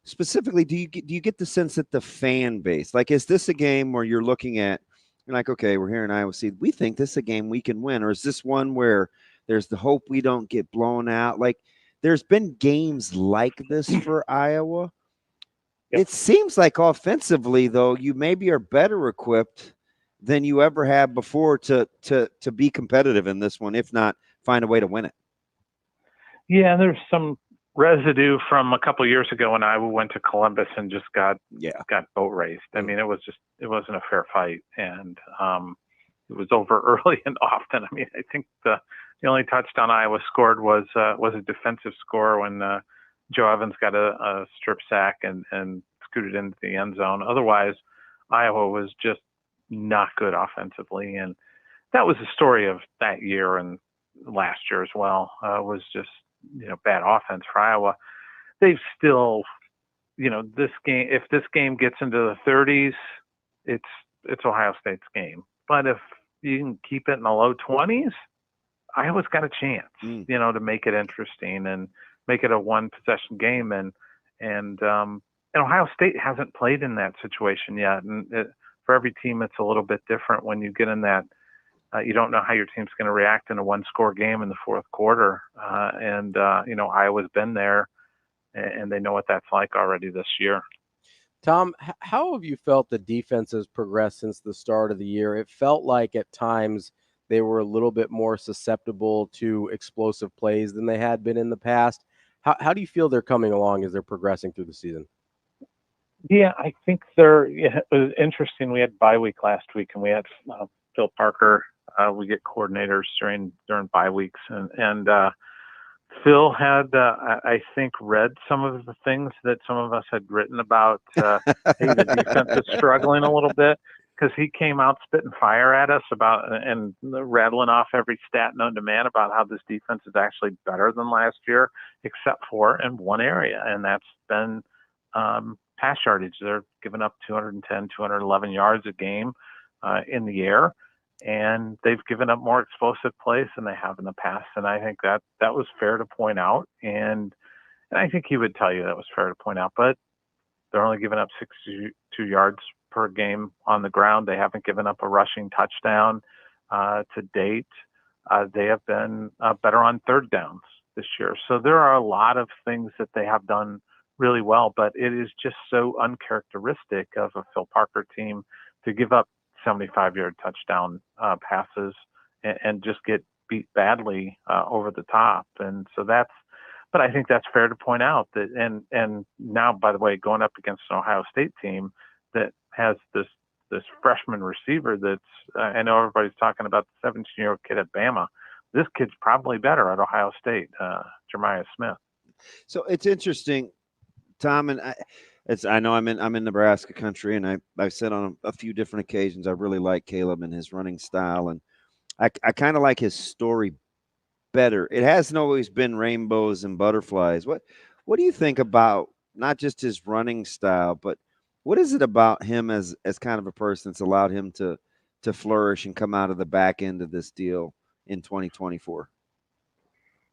specifically, do you get the sense that the fan base, like, is this a game where you're looking at, you're like, okay, we're here in Iowa City, we think this is a game we can win, or is this one where there's the hope we don't get blown out? Like, there's been games like this for Iowa. Yep. It seems like offensively, though, you maybe are better equipped than you ever have before to be competitive in this one, if not find a way to win it. Yeah, there's some residue from a couple of years ago when Iowa went to Columbus and just got boat raced. I mean, it wasn't a fair fight, and it was over early and often. I mean, I think the only touchdown Iowa scored was a defensive score when Joe Evans got a strip sack and scooted into the end zone. Otherwise, Iowa was just not good offensively, and that was the story of that year and last year as well. Was just bad offense for Iowa. They've still, this game. If this game gets into the 30s, it's Ohio State's game. But if you can keep it in the low 20s, Iowa's got a chance, to make it interesting and make it a one possession game. And Ohio State hasn't played in that situation yet. And for every team, it's a little bit different when you get in that. You don't know how your team's going to react in a one-score game in the fourth quarter. Iowa's been there, and they know what that's like already this year. Tom, how have you felt the defense has progressed since the start of the year? It felt like at times they were a little bit more susceptible to explosive plays than they had been in the past. How do you feel they're coming along as they're progressing through the season? Yeah, I think it was interesting. We had bye week last week, and we had Phil Parker. We get coordinators during bye weeks, and Phil had, I think, read some of the things that some of us had written about. Hey, the defense is struggling a little bit, because he came out spitting fire at us about and rattling off every stat known to man about how this defense is actually better than last year, except for in one area, and that's been pass yardage. They're giving up 210, 211 yards a game in the air. And they've given up more explosive plays than they have in the past. And I think that was fair to point out. And I think he would tell you that was fair to point out. But they're only giving up 62 yards per game on the ground. They haven't given up a rushing touchdown to date. They have been better on third downs this year. So there are a lot of things that they have done really well. But it is just so uncharacteristic of a Phil Parker team to give up 75-yard touchdown passes and just get beat badly over the top. And so but I think that's fair to point out that, and now, by the way, going up against an Ohio State team that has this freshman receiver that's, I know everybody's talking about the 17-year-old kid at Bama. This kid's probably better at Ohio State, Jeremiah Smith. So it's interesting, Tom, and I know I'm in Nebraska country, and I've said on a few different occasions I really like Caleb and his running style, and I kind of like his story better. It hasn't always been rainbows and butterflies. What do you think about not just his running style, but what is it about him as kind of a person that's allowed him to flourish and come out of the back end of this deal in 2024?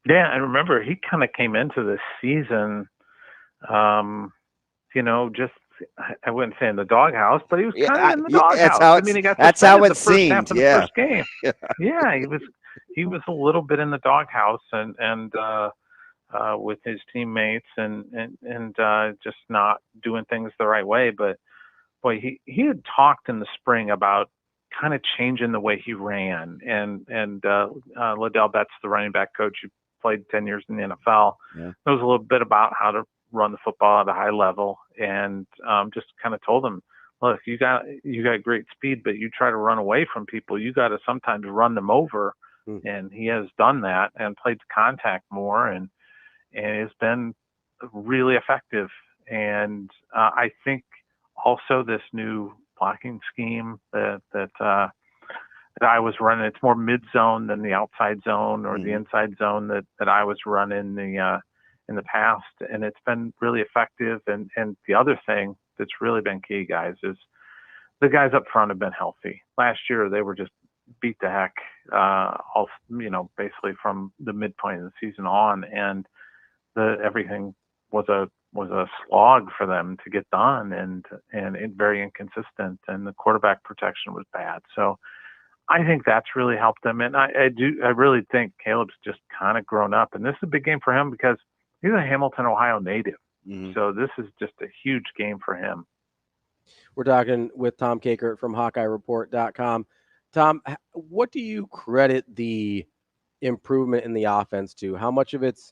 Yeah, I remember he kind of came into this season just, I wouldn't say in the doghouse, but he was kind of in the doghouse. He got that's how it the first seemed. Half of the first game. Yeah, he was a little bit in the doghouse and with his teammates and just not doing things the right way. But boy, he had talked in the spring about kind of changing the way he ran. And Liddell Betts, the running back coach who played 10 years in the NFL, knows a little bit about how to run the football at a high level, and just kind of told him, look, you got great speed, but you try to run away from people, you got to sometimes run them over. And he has done that and played contact more, and has been really effective. And I think also this new blocking scheme that I was running, it's more mid zone than the outside zone or the inside zone that I was running in the past, and it's been really effective. And the other thing that's really been key, guys, is the guys up front have been healthy. Last year they were just beat the heck all basically from the midpoint of the season on, and everything was a slog for them to get done, and it very inconsistent, and the quarterback protection was bad. So I think that's really helped them, and I really think Caleb's just kind of grown up, and this is a big game for him because he's a Hamilton, Ohio native. Mm-hmm. So this is just a huge game for him. We're talking with Tom Kakert from HawkeyeReport.com. Tom, what do you credit the improvement in the offense to? How much of it's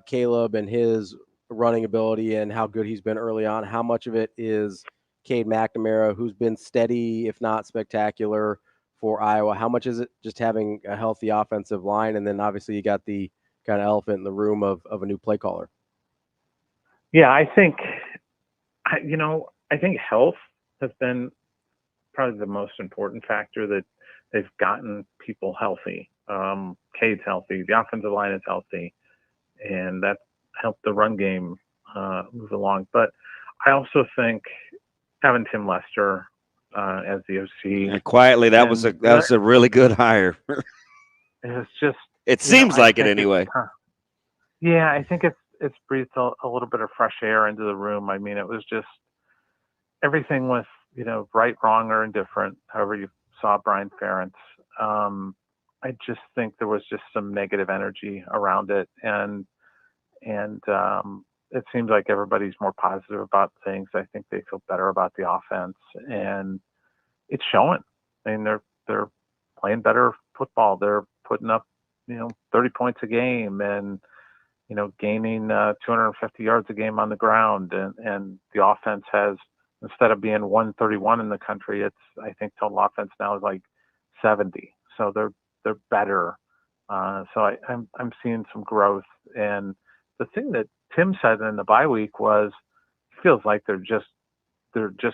Caleb and his running ability and how good he's been early on? How much of it is Cade McNamara, who's been steady, if not spectacular, for Iowa? How much is it just having a healthy offensive line? And then obviously you got the kind of elephant in the room of a new play caller. Yeah, I think health has been probably the most important factor, that they've gotten people healthy. Cade's healthy, the offensive line is healthy, and that helped the run game move along. But I also think having Tim Lester as the OC, and quietly, that was a really good hire. It's just, it seems like it anyway. Yeah, I think it's breathed a little bit of fresh air into the room. I mean, it was just, everything was, right, wrong, or indifferent, however you saw Brian Ferentz. I just think there was just some negative energy around it, and it seems like everybody's more positive about things. I think they feel better about the offense, and it's showing. I mean, they're playing better football. They're putting up, 30 points a game, and gaining 250 yards a game on the ground, and the offense has, instead of being 131 in the country, it's, I think total offense now is like 70. So they're better. So I'm seeing some growth. And the thing that Tim said in the bye week was, it feels like they're just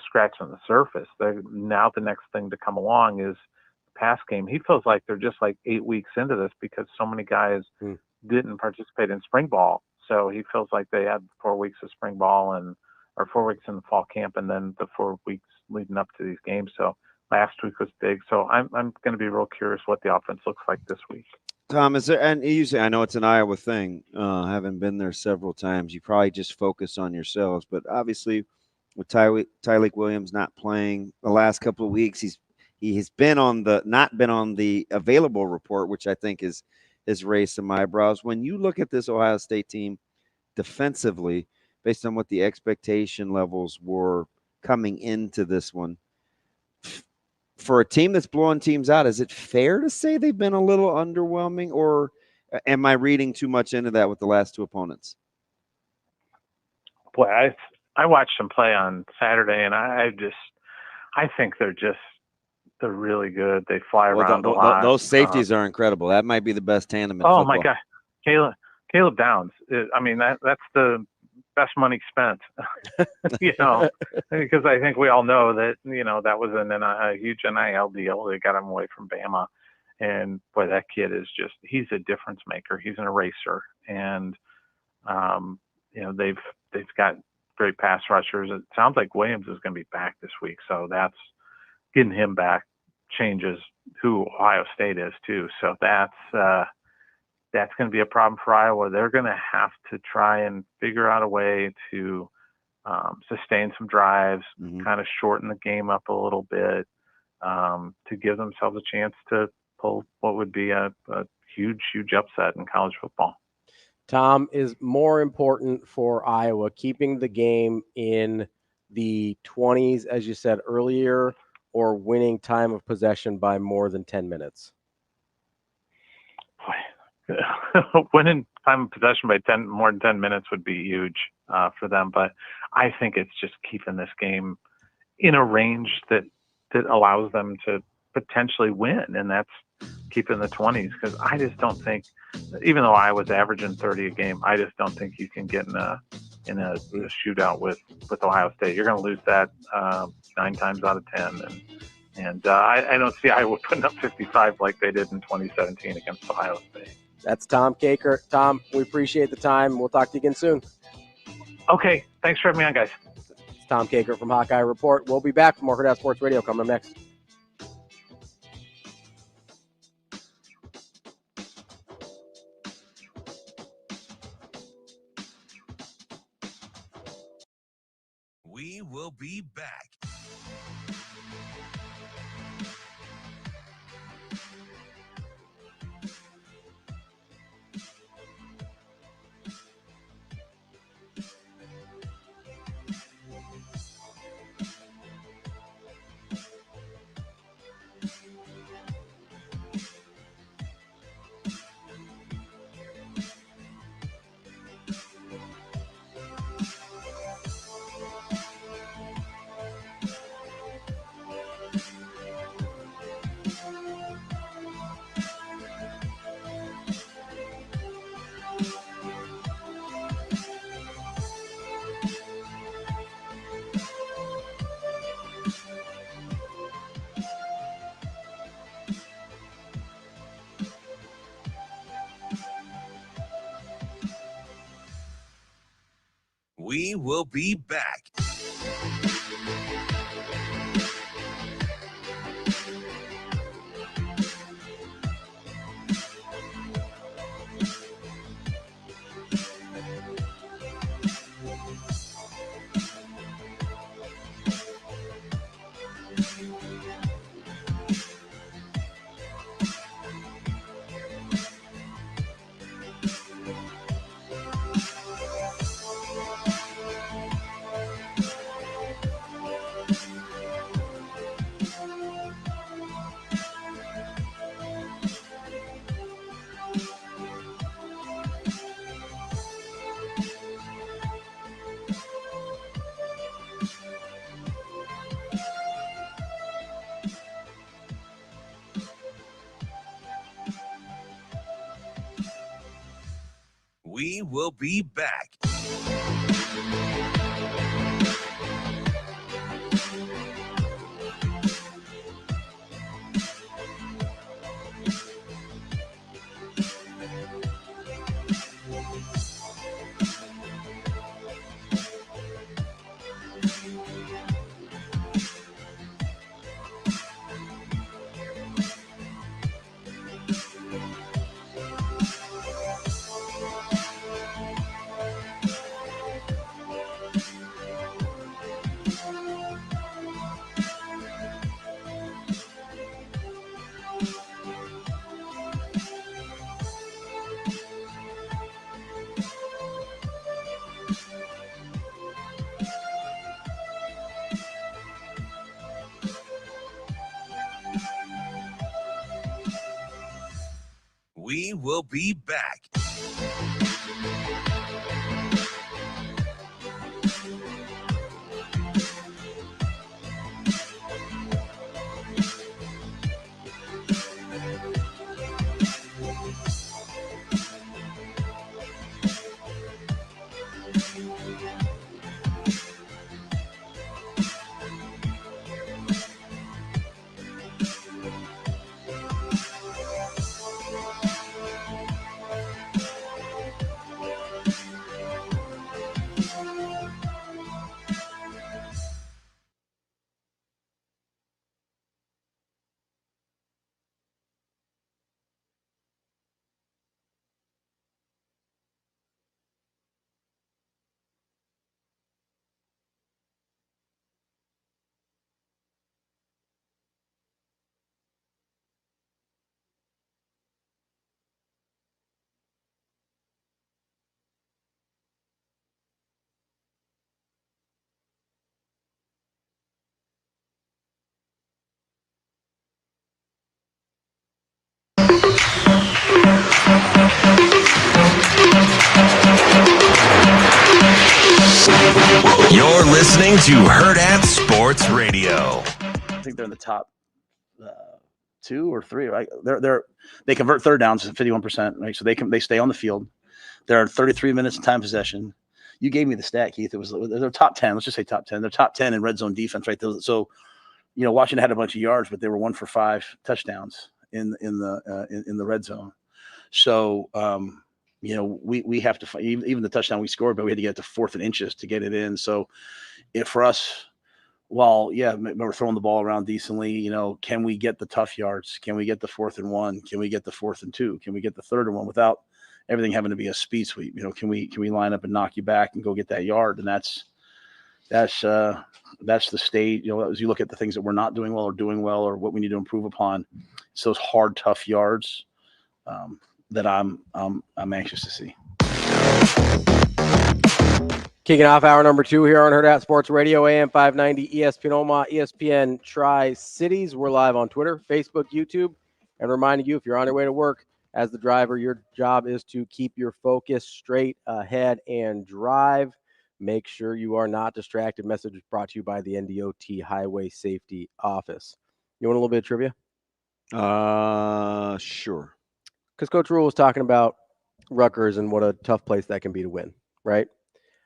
scratching the surface. Now the next thing to come along is the pass game. He feels like they're just like 8 weeks into this because so many guys didn't participate in spring ball. So he feels like they had 4 weeks of spring ball or 4 weeks in the fall camp, and then the 4 weeks leading up to these games. So last week was big. So I'm going to be real curious what the offense looks like this week. Tom, is there, and usually I know it's an Iowa thing, having been there several times, you probably just focus on yourselves, but obviously with Tyleik Williams not playing the last couple of weeks, he has been not been on the available report, which I think has raised some eyebrows. When you look at this Ohio State team defensively, based on what the expectation levels were coming into this one, for a team that's blowing teams out, is it fair to say they've been a little underwhelming, or am I reading too much into that with the last two opponents? Boy, I watched them play on Saturday, and I think they're really good. They fly around a lot. Those safeties are incredible. That might be the best tandem in football. Oh my God, Caleb Downs. I mean, that's the best money spent, because I think we all know that, that was a huge NIL deal. They got him away from Bama, and boy, that kid is he's a difference maker. He's an eraser, and they've got great pass rushers. It sounds like Williams is going to be back this week, so that's getting him back changes who Ohio State is too. So that's going to be a problem for Iowa. They're going to have to try and figure out a way to sustain some drives, kind of shorten the game up a little bit, to give themselves a chance to pull what would be a huge, huge upset in college football. Tom, is more important for Iowa keeping the game in the 20s, as you said earlier, or winning time of possession by more than 10 minutes? Winning time of possession by more than 10 minutes would be huge for them. But I think it's just keeping this game in a range that allows them to potentially win, and that's keeping the 20s. Because I just don't think, even though I was averaging 30 a game, I just don't think you can get in a shootout with Ohio State. You're going to lose that 9 times out of 10. And I don't see Iowa putting up 55 like they did in 2017 against Ohio State. That's Tom Kakert. Tom, we appreciate the time. We'll talk to you again soon. Okay. Thanks for having me on, guys. It's Tom Kakert from Hawkeye Report. We'll be back for more Hurrdat Sports Radio coming up next. We will be back. We will be back. We will be back. We will be back. You're listening to Hurrdat Sports Radio. I think they're in the top 2 or 3. Right? They convert third downs at 51%. Right, so they stay on the field. They're 33 minutes of time possession. You gave me the stat, Keith. They're top 10. Let's just say top 10. They're top 10 in red zone defense, right? So, Washington had a bunch of yards, but they were 1 for 5 touchdowns in the red zone. So, we have to fight. Even the touchdown we scored, but we had to get to 4th and inches to get it in. So, for us, we're throwing the ball around decently. Can we get the tough yards? Can we get the 4th and 1? Can we get the 4th and 2? Can we get the 3rd and 1 without everything having to be a speed sweep? Can we line up and knock you back and go get that yard? And that's that's the state. As you look at the things that we're not doing well or doing well or what we need to improve upon, it's those hard, tough yards that I'm anxious to see. Kicking off hour number 2 here on Hurrdat Sports Radio, AM 590, ESPN Omaha, ESPN Tri-Cities. We're live on Twitter, Facebook, YouTube, and reminding you, if you're on your way to work as the driver, your job is to keep your focus straight ahead and drive. Make sure you are not distracted. Message is brought to you by the NDOT Highway Safety Office. You want a little bit of trivia? Sure. Because Coach Rule was talking about Rutgers and what a tough place that can be to win, right?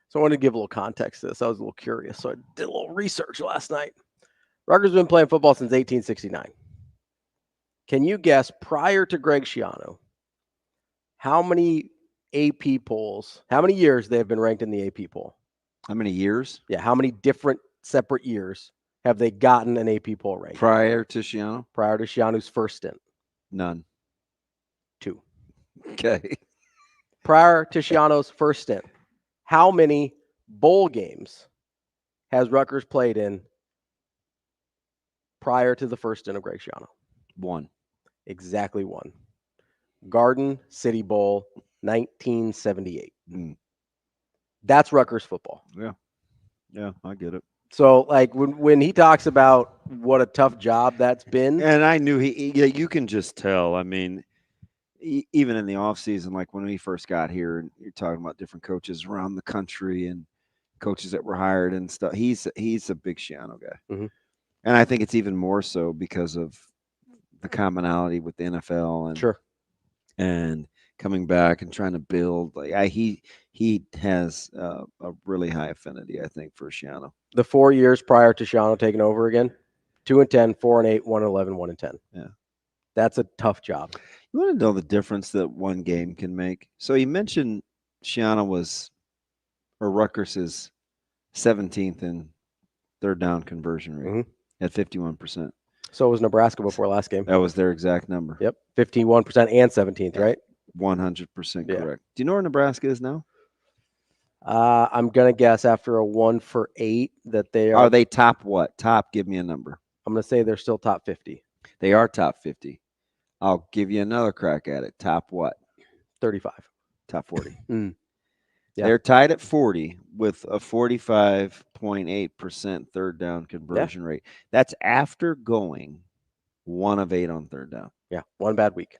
So I wanted to give a little context to this. I was a little curious, so I did a little research last night. Rutgers has been playing football since 1869. Can you guess, prior to Greg Schiano, how many AP polls, how many years they have been ranked in the AP poll? How many years? Yeah, how many different separate years have they gotten an AP poll rank? Prior to Schiano? Prior to Schiano's first stint? None. 2. Okay. Prior to Schiano's first stint, how many bowl games has Rutgers played in prior to the first stint of Greg Schiano? 1. Exactly 1. Garden City Bowl, 1978. That's Rutgers football. Yeah, I get it. So, like, when he talks about what a tough job that's been. And I knew you can just tell. I mean, even in the offseason, like when we first got here, and you're talking about different coaches around the country and coaches that were hired and stuff. He's a big Schiano guy. Mm-hmm. And I think it's even more so because of the commonality with the NFL and sure. And coming back and trying to build. Like he has a really high affinity, I think, for Schiano. The 4 years prior to Schiano taking over again, 2-10, 4-8, 1-11, 1-10. Yeah. That's a tough job. You want to know the difference that one game can make? So you mentioned Schiano Rutgers is 17th in third down conversion rate at 51%. So was Nebraska before last game. That was their exact number. Yep, 51% and 17th, right? 100% Yeah. correct. Do you know where Nebraska is now? I'm going to guess after a 1 for 8 that they are. Are they top what? Top, give me a number. I'm going to say they're still top 50. They are top 50. I'll give you another crack at it. Top what? 35. Top 40. Yeah. They're tied at 40 with a 45.8% third down conversion rate. That's after going 1 of 8 on third down. Yeah, one bad week.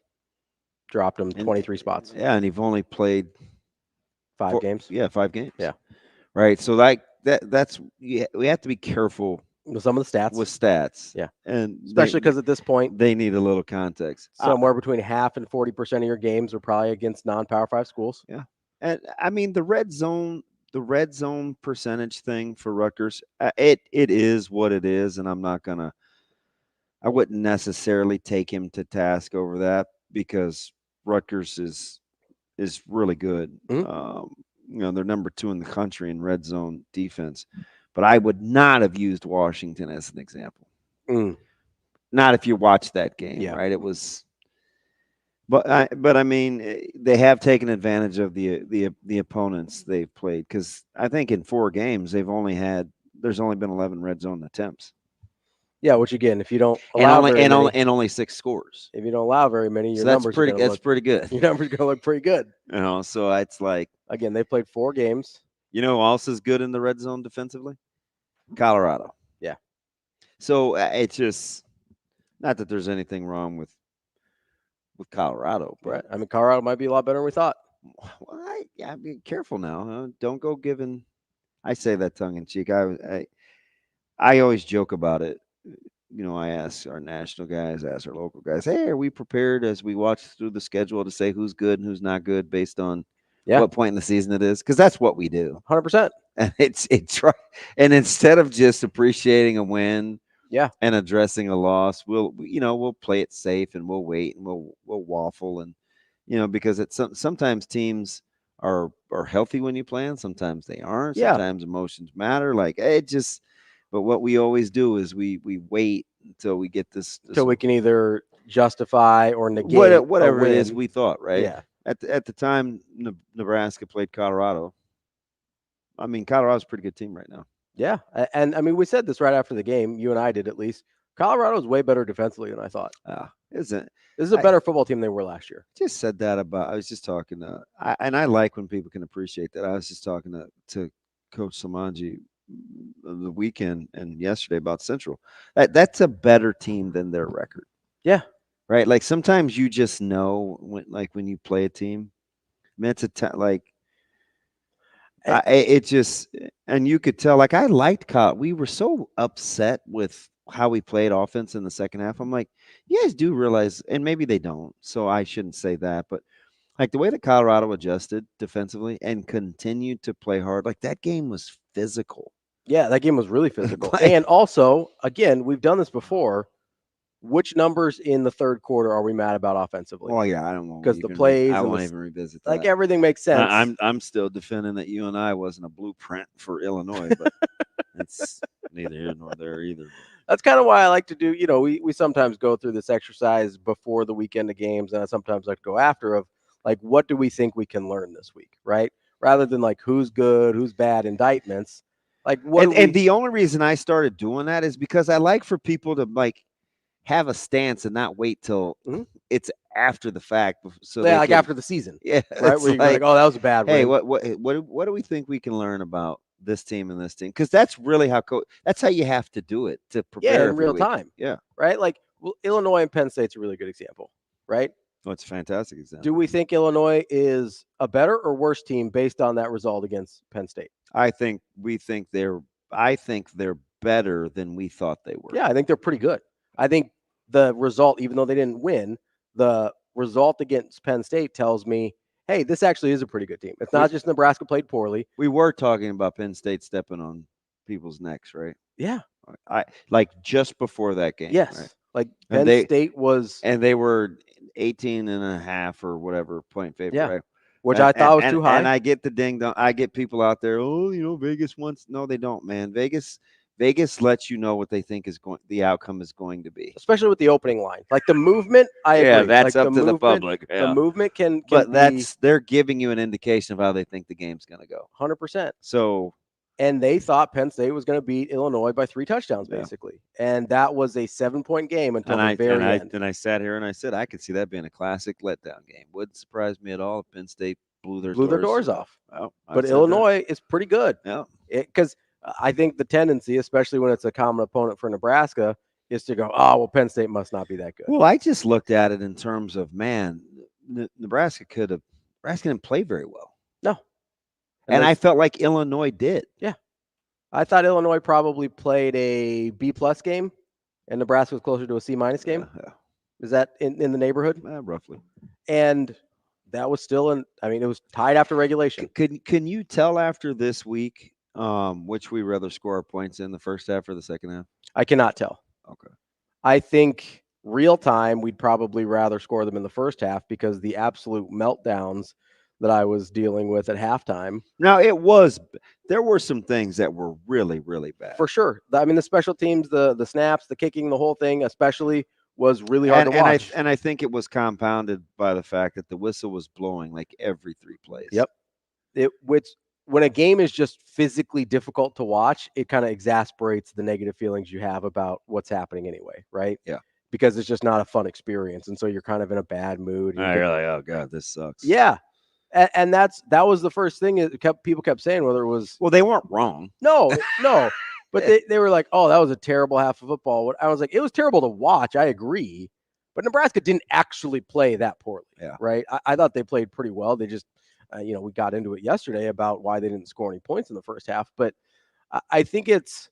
Dropped them 23 spots. Yeah, and you've only played 5 games. Yeah, 5 games. Yeah. Right. So that's we have to be careful with some of the stats. With stats. Yeah. And especially because at this point they need a little context. Somewhere between half and 40% of your games are probably against non-Power 5 schools. Yeah. And I mean the red zone percentage thing for Rutgers, it is what it is, and I wouldn't necessarily take him to task over that because Rutgers is really good. They're number 2 in the country in red zone defense. But I would not have used Washington as an example. Not if you watch that game, right? It was, but I mean, they have taken advantage of the opponents they've played because I think in 4 games there's only been 11 red zone attempts. Yeah, which again, if you don't allow only 6 scores. If you don't allow very many, your that's numbers pretty. Are That's pretty good. Your numbers are going to look pretty good. So it's like again, they played 4 games. You know who else is good in the red zone defensively? Colorado. Yeah. So it's just not that there's anything wrong with Colorado, but right. I mean, Colorado might be a lot better than we thought. Well, I be careful now. Don't go giving. I say that tongue in cheek. I always joke about it. I ask our national guys, ask our local guys, hey, are we prepared as we watch through the schedule to say who's good and who's not good based on what point in the season it is? Because that's what we do. 100%. And it's right. And instead of just appreciating a win, and addressing a loss, we'll play it safe and we'll wait and we'll waffle and because sometimes teams are healthy when you play and sometimes they aren't. Sometimes emotions matter. But what we always do is we wait until we get this until we can either justify or negate whatever it is we thought, right? Yeah. At the time Nebraska played Colorado. I mean, Colorado's a pretty good team right now. Yeah, and I mean, we said this right after the game. You and I did, at least. Colorado is way better defensively than I thought. Isn't This is a better football team than they were last year. Just said that about. I was just talking to, and I like when people can appreciate that. I was just talking to Coach Samanji the weekend and yesterday about Central. That's a better team than their record. Yeah. Right. Like sometimes you just know when you play a team. I mean, it's it just, and you could tell. Like I liked Kyle. We were so upset with how we played offense in the second half. I'm like, you guys do realize, and maybe they don't, so I shouldn't say that, but like the way that Colorado adjusted defensively and continued to play hard, like that game was physical. Yeah, that game was really physical. And also, again, we've done this before. Which numbers in the third quarter are we mad about offensively? Oh yeah, I don't know, because the plays. I won't even revisit that. Like everything makes sense. I'm still defending that UNI wasn't a blueprint for Illinois, but it's neither here nor there either. That's kind of why I like to do. We sometimes go through this exercise before the weekend of games, and I sometimes like to go after of like, what do we think we can learn this week, right? Rather than like who's good, who's bad indictments. Like what? And the only reason I started doing that is because I like for people to like have a stance and not wait till it's after the fact. So like after the season. Yeah. Right. Where you're like, oh, that was a bad win. Hey, what do we think we can learn about this team and this team? Because that's really that's how you have to do it to prepare in real time. Yeah. Right. Like Illinois and Penn State's a really good example. Right. Oh, it's a fantastic example. Do we think Illinois is a better or worse team based on that result against Penn State? I think they're better than we thought they were. Yeah, I think they're pretty good. I think the result, even though they didn't win, the result against Penn State tells me, hey, this actually is a pretty good team. It's not just Nebraska played poorly. We were talking about Penn State stepping on people's necks, right? Yeah. I like just before that game. Yes. Right? Like Penn State was. And they were 18.5 or whatever point favorite, right? Which I thought was too high. And I get the ding dong. I get people out there, Vegas wants. No, they don't, man. Vegas lets you know what they think the outcome is going to be. Especially with the opening line. Like the movement, I agree. Yeah, that's like up to the public. Yeah. The movement can but they're giving you an indication of how they think the game's going to go. 100%. So. And they thought Penn State was going to beat Illinois by 3 touchdowns, basically. And that was a 7-point game until the very end. And I sat here and I said, I could see that being a classic letdown game. Wouldn't surprise me at all if Penn State blew their doors off. Oh, but Illinois is pretty good. Yeah. Because I think the tendency, especially when it's a common opponent for Nebraska, is to go, oh, well, Penn State must not be that good. Well, I just looked at it in terms of, man, Nebraska didn't play very well. No. And I felt like Illinois did. Yeah. I thought Illinois probably played a B+ game, and Nebraska was closer to a C- game. Yeah. Is that in the neighborhood? Roughly. And that was still it was tied after regulation. Can you tell after this week which we rather score our points in the first half or the second half? I cannot tell. Okay. I think real time, we'd probably rather score them in the first half because the absolute meltdowns that I was dealing with at halftime. Now, there were some things that were really, really bad. For sure. I mean, the special teams, the snaps, the kicking, the whole thing, especially was really hard to watch. And I think it was compounded by the fact that the whistle was blowing like every 3 plays. Yep. Which when a game is just physically difficult to watch, it kind of exasperates the negative feelings you have about what's happening anyway, right? Yeah. Because it's just not a fun experience. And so you're kind of in a bad mood. You're like, oh, God, this sucks. Yeah. And that was the first thing people kept saying, whether it was. Well, they weren't wrong. No. But they were like, oh, that was a terrible half of football. I was like, it was terrible to watch. I agree. But Nebraska didn't actually play that poorly. Yeah. Right. I thought they played pretty well. They just, we got into it yesterday about why they didn't score any points in the first half. But I think if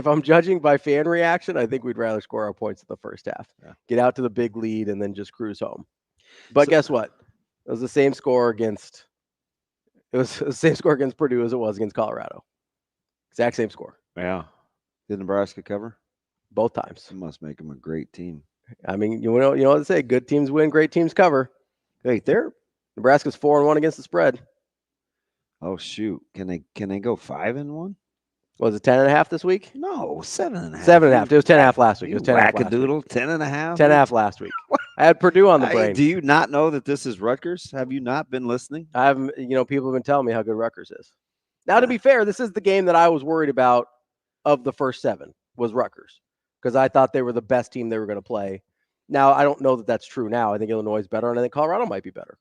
I'm judging by fan reaction, I think we'd rather score our points in the first half, get out to the big lead, and then just cruise home. But guess what? It was the same score against Purdue as it was against Colorado. Exact same score. Yeah. Did Nebraska cover? Both times. It must make them a great team. I mean, you know what they say, good teams win, great teams cover. Hey, Nebraska's 4-1 against the spread. Oh shoot. Can they go 5-1? Was it 10.5 this week? No, 7.5. 7.5. It was 10.5 last week. It was 10.5 wackadoodle, 10.5. 10.5 last week. I had Purdue on the brain. Do you not know that this is Rutgers? Have you not been listening? I haven't. People have been telling me how good Rutgers is. Now, to be fair, this is the game that I was worried about of the first 7 was Rutgers, because I thought they were the best team they were going to play. Now, I don't know that that's true now. I think Illinois is better, and I think Colorado might be better.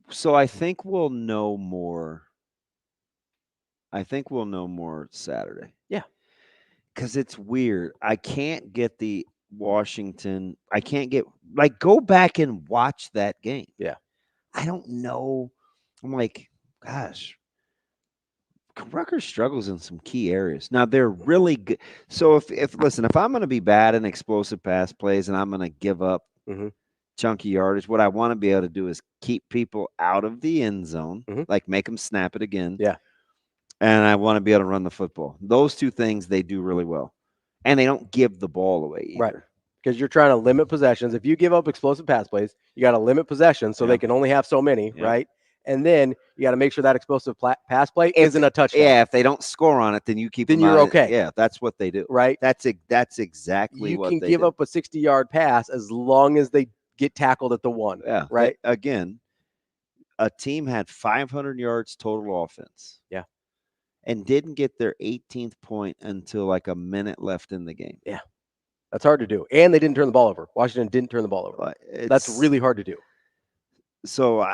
So I think we'll know more. I think we'll know more Saturday. Yeah. Because it's weird. I can't get the Washington. I can't get, like, go back and watch that game. Yeah. I don't know. I'm like, gosh, Rutgers struggles in some key areas. Now, they're really good. So if listen, if I'm going to be bad in explosive pass plays and I'm going to give up chunky yardage, what I want to be able to do is keep people out of the end zone, like make them snap it again. Yeah. And I want to be able to run the football. Those 2 things they do really well. And they don't give the ball away either. Right. Because you're trying to limit possessions. If you give up explosive pass plays, you got to limit possessions so they can only have so many, right? And then you got to make sure that explosive pass play isn't a touchdown. Yeah, if they don't score on it, then you keep them you're out. okay. Yeah, that's what they do. Right? That's exactly what they do. You can give up a 60-yard pass as long as they get tackled at the 1. Yeah. Right? Again, a team had 500 yards total offense. Yeah. And didn't get their 18th point until like a minute left in the game. Yeah. That's hard to do. And they didn't turn the ball over. Washington didn't turn the ball over. That's really hard to do. So,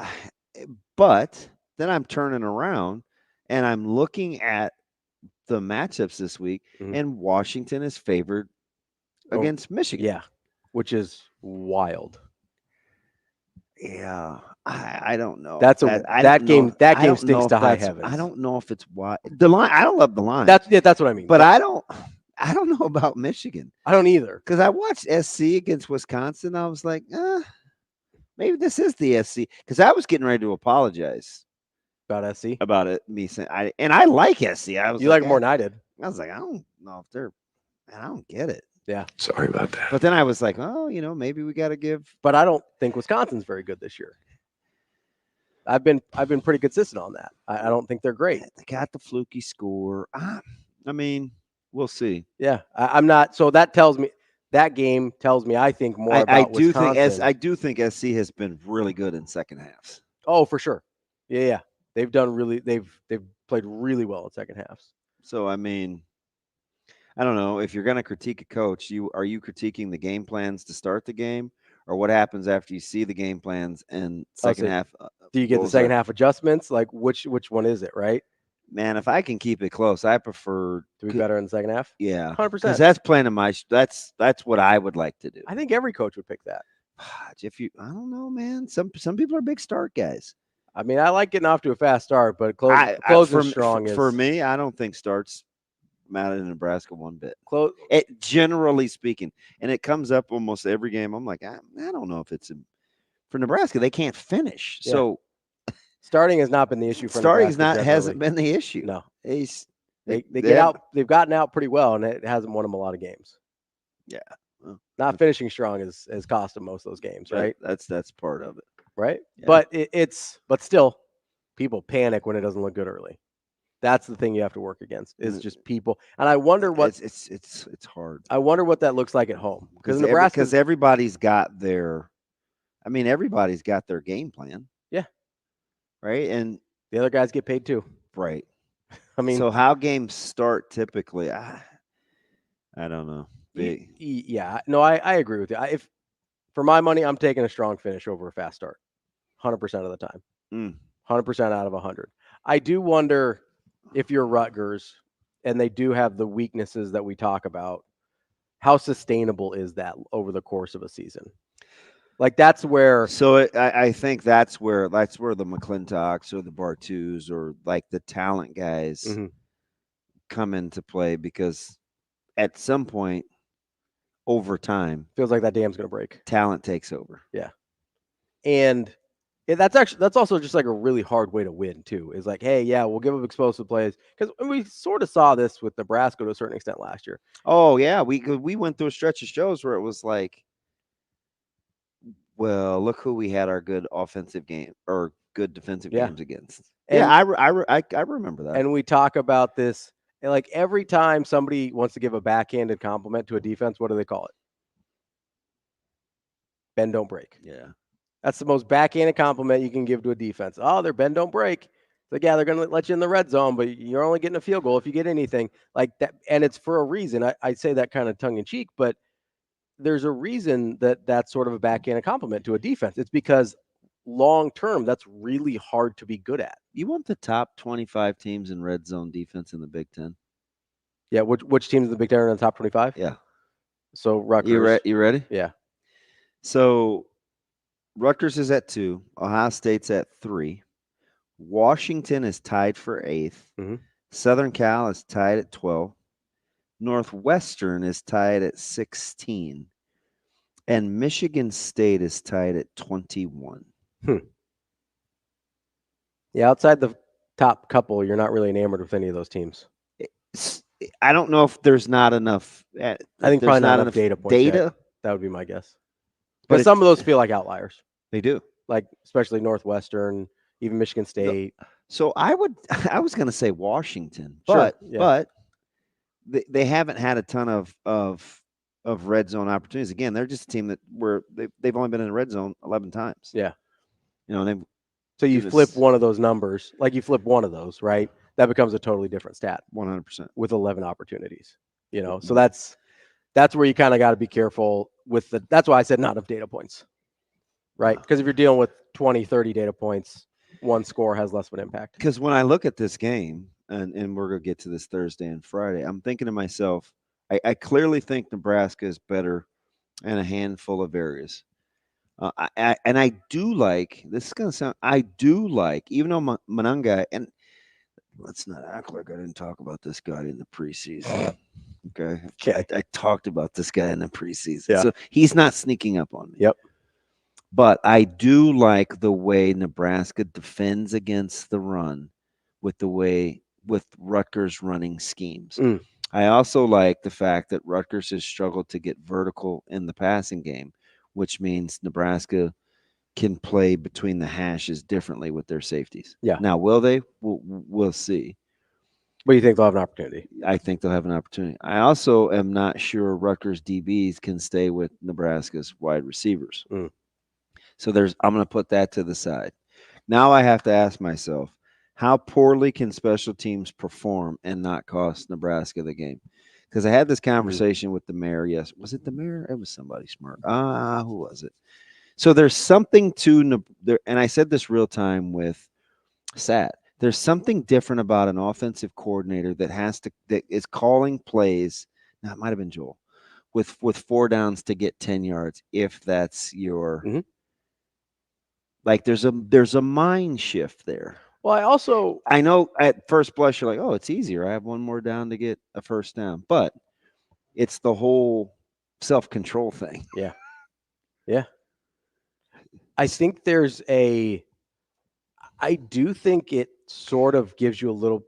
but then I'm turning around and I'm looking at the matchups this week, and Washington is favored against Michigan. Yeah, which is wild. Yeah, I don't know. That game stinks to high heavens. I don't know if it's why the line. I don't love the line. That's what I mean. But I don't know about Michigan. I don't either. Because I watched SC against Wisconsin. I was like, maybe this is the SC. Because I was getting ready to apologize about SC. About it, me saying I like SC. I was you like more than I did. I was like, I don't know if they're. I don't get it. Yeah. Sorry about that. But then I was like, oh, maybe we got to give. But I don't think Wisconsin's very good this year. I've been pretty consistent on that. I don't think they're great. They got the fluky score. I mean, we'll see. Yeah, I'm not. So that game tells me I think more about Wisconsin. I do think SC has been really good in second halves. Oh, for sure. Yeah. They've played really well in second halves. So I mean, I don't know if you're going to critique a coach. Are you critiquing the game plans to start the game, or what happens after you see the game plans and second half? Do you get the second half adjustments? Like which one is it? Right, man. If I can keep it close, I prefer to be better in the second half. Yeah, 100%. Because that's playing in my. That's what I would like to do. I think every coach would pick that. I don't know, man. Some people are big start guys. I mean, I like getting off to a fast start, but closing strong for me. I don't think starts matter in Nebraska one bit. Generally speaking, and it comes up almost every game. I'm like, I don't know if it's for Nebraska. They can't finish, so starting has not been the issue. For Nebraska hasn't been the issue. No, they get out. They've gotten out pretty well, and it hasn't won them a lot of games. Yeah, well, not finishing strong has cost them most of those games, right? That's part of it, right? Yeah. But still, people panic when it doesn't look good early. That's the thing you have to work against is just people. And I wonder what it's hard. I wonder what that looks like at home because Nebraska, because everybody's got their game plan. Yeah. Right. And the other guys get paid too. Right. I mean, so how games start typically? I don't know. Yeah. No, I agree with you. If for my money, I'm taking a strong finish over a fast start 100% of the time. 100% out of 100. I do wonder if you're Rutgers and they do have the weaknesses that we talk about, how sustainable is that over the course of a season? Like that's where. So I think that's where the McClintocks or the Bartus or like the talent guys come into play, because at some point over time, feels like that dam's going to break. Talent takes over. Yeah. And that's also just like a really hard way to win too. Is like, hey, yeah, we'll give up explosive plays, because we sort of saw this with Nebraska to a certain extent last year. Oh yeah, we went through a stretch of shows where it was like, well, look who we had our good offensive game or good defensive games against. And I remember that. And we talk about this, and like every time somebody wants to give a backhanded compliment to a defense, what do they call it? Bend don't break. Yeah. That's the most backhanded compliment you can give to a defense. Oh, they're bend don't break. It's Like, yeah, they're going to let you in the red zone, but you're only getting a field goal if you get anything like that. And it's for a reason. I say that kind of tongue in cheek, but there's a reason that that's sort of a backhanded compliment to a defense. It's because long term, that's really hard to be good at. You want the top 25 teams in red zone defense in the Big Ten? Yeah, which teams in the Big Ten are in the top 25? Yeah. So Rutgers. You ready? Yeah. So Rutgers is at 2. Ohio State's at 3. Washington is tied for 8th. Mm-hmm. Southern Cal is tied at 12. Northwestern is tied at 16. And Michigan State is tied at 21. Yeah, outside the top couple, you're not really enamored with any of those teams. I don't know if there's not enough. I think probably not enough data points. Data? That would be my guess. But some of those feel like outliers. They do. Like, especially Northwestern, even Michigan State. So I was going to say Washington, but they haven't had a ton of red zone opportunities. Again, they're just a team that they've only been in the red zone 11 times. Yeah. So you flip one of those numbers, like you flip one of those, right? That becomes a totally different stat. 100%. With 11 opportunities, So that's where you kind of got to be careful with that's why I said not enough data points, right? Because if you're dealing with 20, 30 data points, one score has less of an impact. Because when I look at this game, and we're going to get to this Thursday and Friday, I'm thinking to myself, I clearly think Nebraska is better in a handful of areas. I do like, this is going to sound, I do like, even though Monangai, and let's not act like I didn't talk about this guy in the preseason. Okay. I talked about this guy in the preseason. Yeah. So he's not sneaking up on me. Yep. But I do like the way Nebraska defends against the run with Rutgers running schemes. I also like the fact that Rutgers has struggled to get vertical in the passing game, which means Nebraska can play between the hashes differently with their safeties. Yeah. Now, will they? We'll see. But you think they'll have an opportunity? I think they'll have an opportunity. I also am not sure Rutgers DBs can stay with Nebraska's wide receivers. So I'm going to put that to the side. Now I have to ask myself, how poorly can special teams perform and not cost Nebraska the game? Because I had this conversation with the mayor. Yes. Was it the mayor? It was somebody smart. Who was it? So there's something to there, and I said this real time with Sat. There's something different about an offensive coordinator that is calling plays. Now it might have been Joel with 4 downs to get 10 yards. If that's your like, there's a mind shift there. Well, I know at first blush you're like, oh, it's easier. I have 1 more down to get a first down, but it's the whole self-control thing. Yeah. Yeah. I think I do think it sort of gives you a little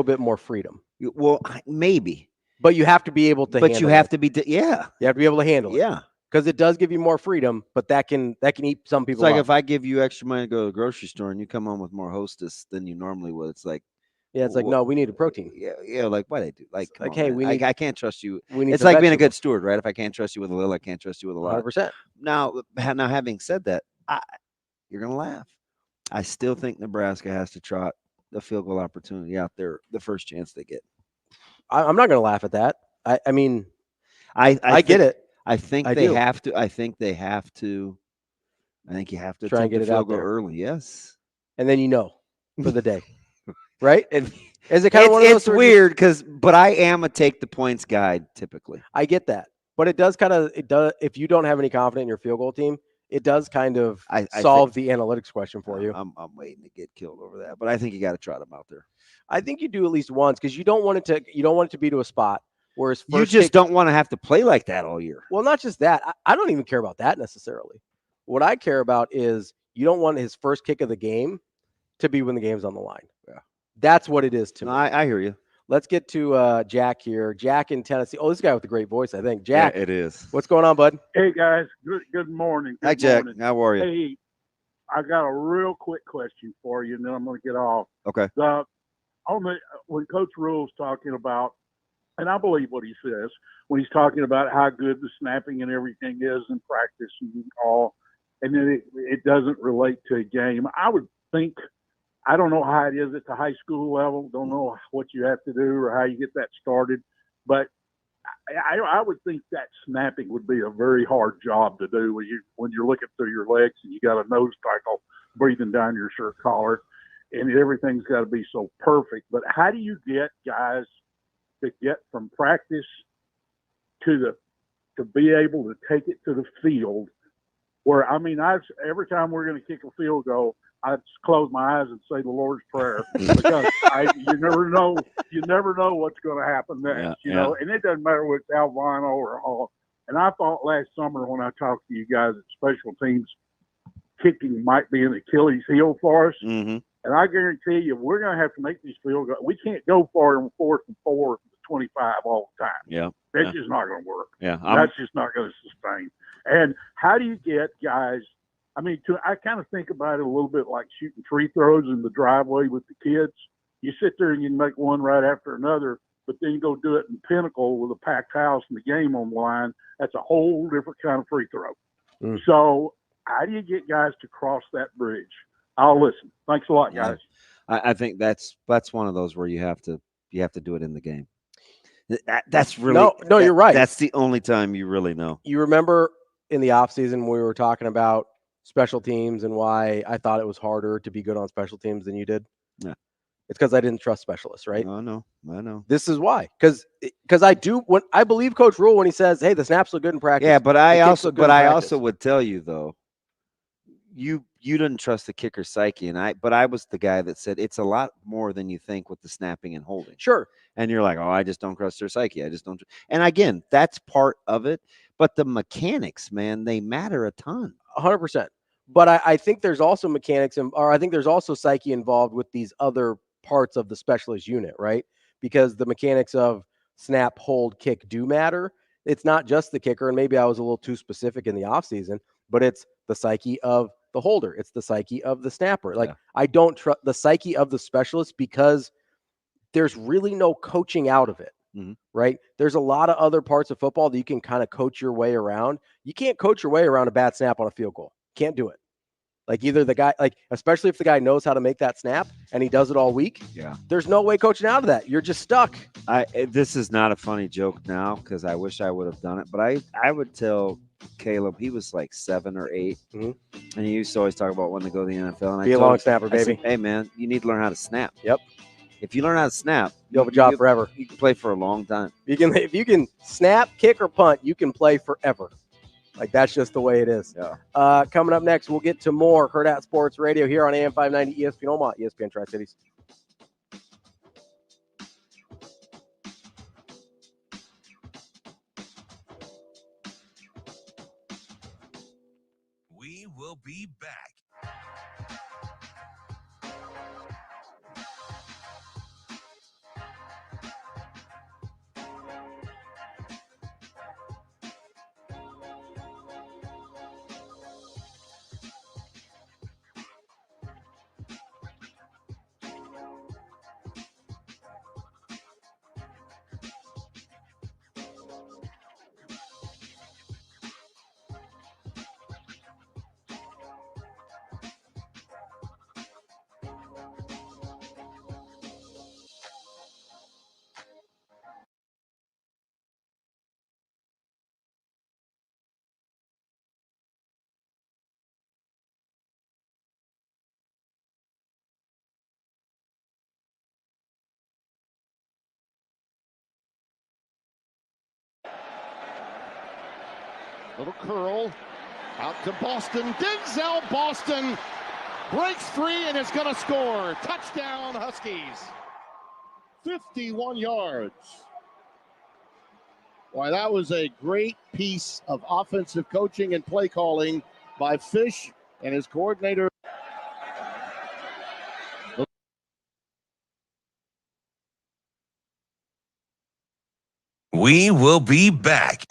bit more freedom. Well, maybe. But you have to be able to you have to be You have to be able to handle it. Yeah. Because it does give you more freedom, but that can eat some people It's like up. if I give you extra money to go to the grocery store and you come home with more Hostess than you normally would, it's like, no, we need a protein. Yeah, like what I do. Like, hey, I can't trust you. It's like being a good steward, right? If I can't trust you with a little, I can't trust you with a lot. 100%. Now, having said that, you're gonna laugh. I still think Nebraska has to trot the field goal opportunity out there the first chance they get. I'm not gonna laugh at that. I mean, I get it. I think they have to. I think you have to try and get it out there there early. Yes, and then for the day, right? And is it kind of one of those? It's weird but I am a take the points guide typically. I get that, but it does. If you don't have any confidence in your field goal team, it does kind of solve the analytics question for you. I'm waiting to get killed over that, but I think you got to trot them out there. I think you do at least once because you don't want it to be to a spot. Whereas you just don't want to have to play like that all year. Well, not just that. I don't even care about that necessarily. What I care about is you don't want his first kick of the game to be when the game's on the line. Yeah. That's what it is to me. I hear you. Let's get to Jack here. Jack in Tennessee. Oh, this guy with a great voice, I think. Jack. Yeah, it is. What's going on, bud? Hey, guys. Good morning. Hi, Jack. How are you? Hey, I got a real quick question for you, and then I'm going to get off. Okay. When Coach Rule's talking about, and I believe what he says, when he's talking about how good the snapping and everything is in practice and all, and then it doesn't relate to a game, I would think I don't know how it is at the high school level. Don't know what you have to do or how you get that started. But I would think that snapping would be a very hard job to do when you're looking through your legs and you got a nose tackle breathing down your shirt collar, and everything's got to be so perfect. But how do you get guys to get from practice to be able to take it to the field? Where every time we're going to kick a field goal, I just close my eyes and say the Lord's Prayer because you never know what's going to happen next, you know. And it doesn't matter whether it's Albino or Hall. And I thought last summer when I talked to you guys at special teams, kicking might be an Achilles heel for us. Mm-hmm. And I guarantee you, we're going to have to make these field goals. We can't go for it on 4th and 4 to 25 all the time. Yeah, that's just not going to work. Yeah, that's just not going to sustain. And how do you get guys? I mean, I kind of think about it a little bit like shooting free throws in the driveway with the kids. You sit there and you make one right after another, but then you go do it in Pinnacle with a packed house and the game on the line. That's a whole different kind of free throw. So how do you get guys to cross that bridge? I'll listen. Thanks a lot, guys. I think that's one of those where you have to do it in the game. That's really no. You're right. That's the only time you really know. You remember in the offseason we were talking about special teams and why I thought it was harder to be good on special teams than you did? Yeah. It's because I didn't trust specialists, right? I know. This is why. Because I believe Coach Rule when he says, hey, the snaps look good in practice. Yeah, but I also would tell you though, you didn't trust the kicker psyche, but I was the guy that said it's a lot more than you think with the snapping and holding. Sure. And you're like, oh, I just don't trust their psyche. I just don't. And again, that's part of it. But the mechanics, man, they matter a ton. 100%. But I think there's also mechanics, or I think there's also psyche involved with these other parts of the specialist unit, right? Because the mechanics of snap, hold, kick do matter. It's not just the kicker, and maybe I was a little too specific in the offseason, but it's the psyche of the holder. It's the psyche of the snapper. Like, I don't trust the psyche of the specialist because there's really no coaching out of it, right? There's a lot of other parts of football that you can kind of coach your way around. You can't coach your way around a bad snap on a field goal. Can't do it. Like either the guy, especially if the guy knows how to make that snap and he does it all week. Yeah. There's no way coaching out of that. You're just stuck. This is not a funny joke now because I wish I would have done it, but I would tell Caleb, he was like 7 or 8, and he used to always talk about wanting to go to the NFL. And Be a long snapper, baby. Said, hey man, you need to learn how to snap. Yep. If you learn how to snap, you'll have a job forever. You can play for a long time. If you can snap, kick, or punt, you can play forever. Like, that's just the way it is. Yeah. Coming up next, we'll get to more Hurrdat Sports Radio here on AM 590 ESPN Omaha, ESPN Tri-Cities. We will be back. Little curl out to Boston. Denzel Boston breaks free and is going to score. Touchdown, Huskies. 51 yards. Why, that was a great piece of offensive coaching and play calling by Fish and his coordinator. We will be back.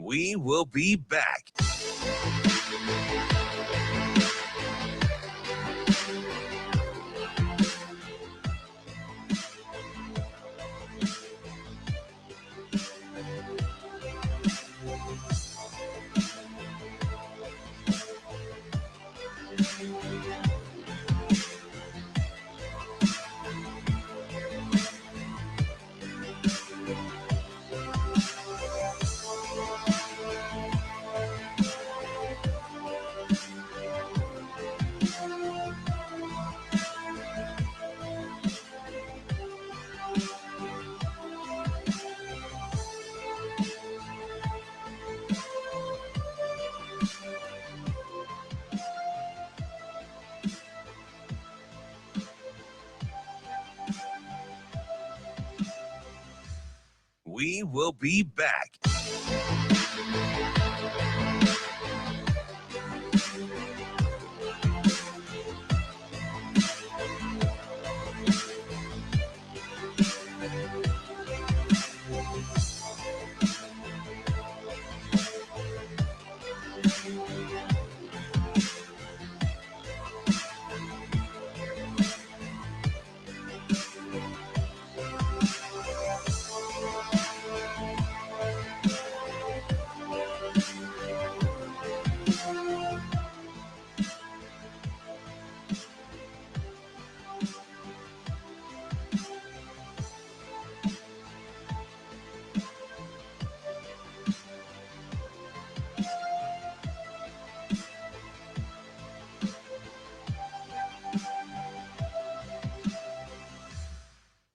We will be back. We will be back.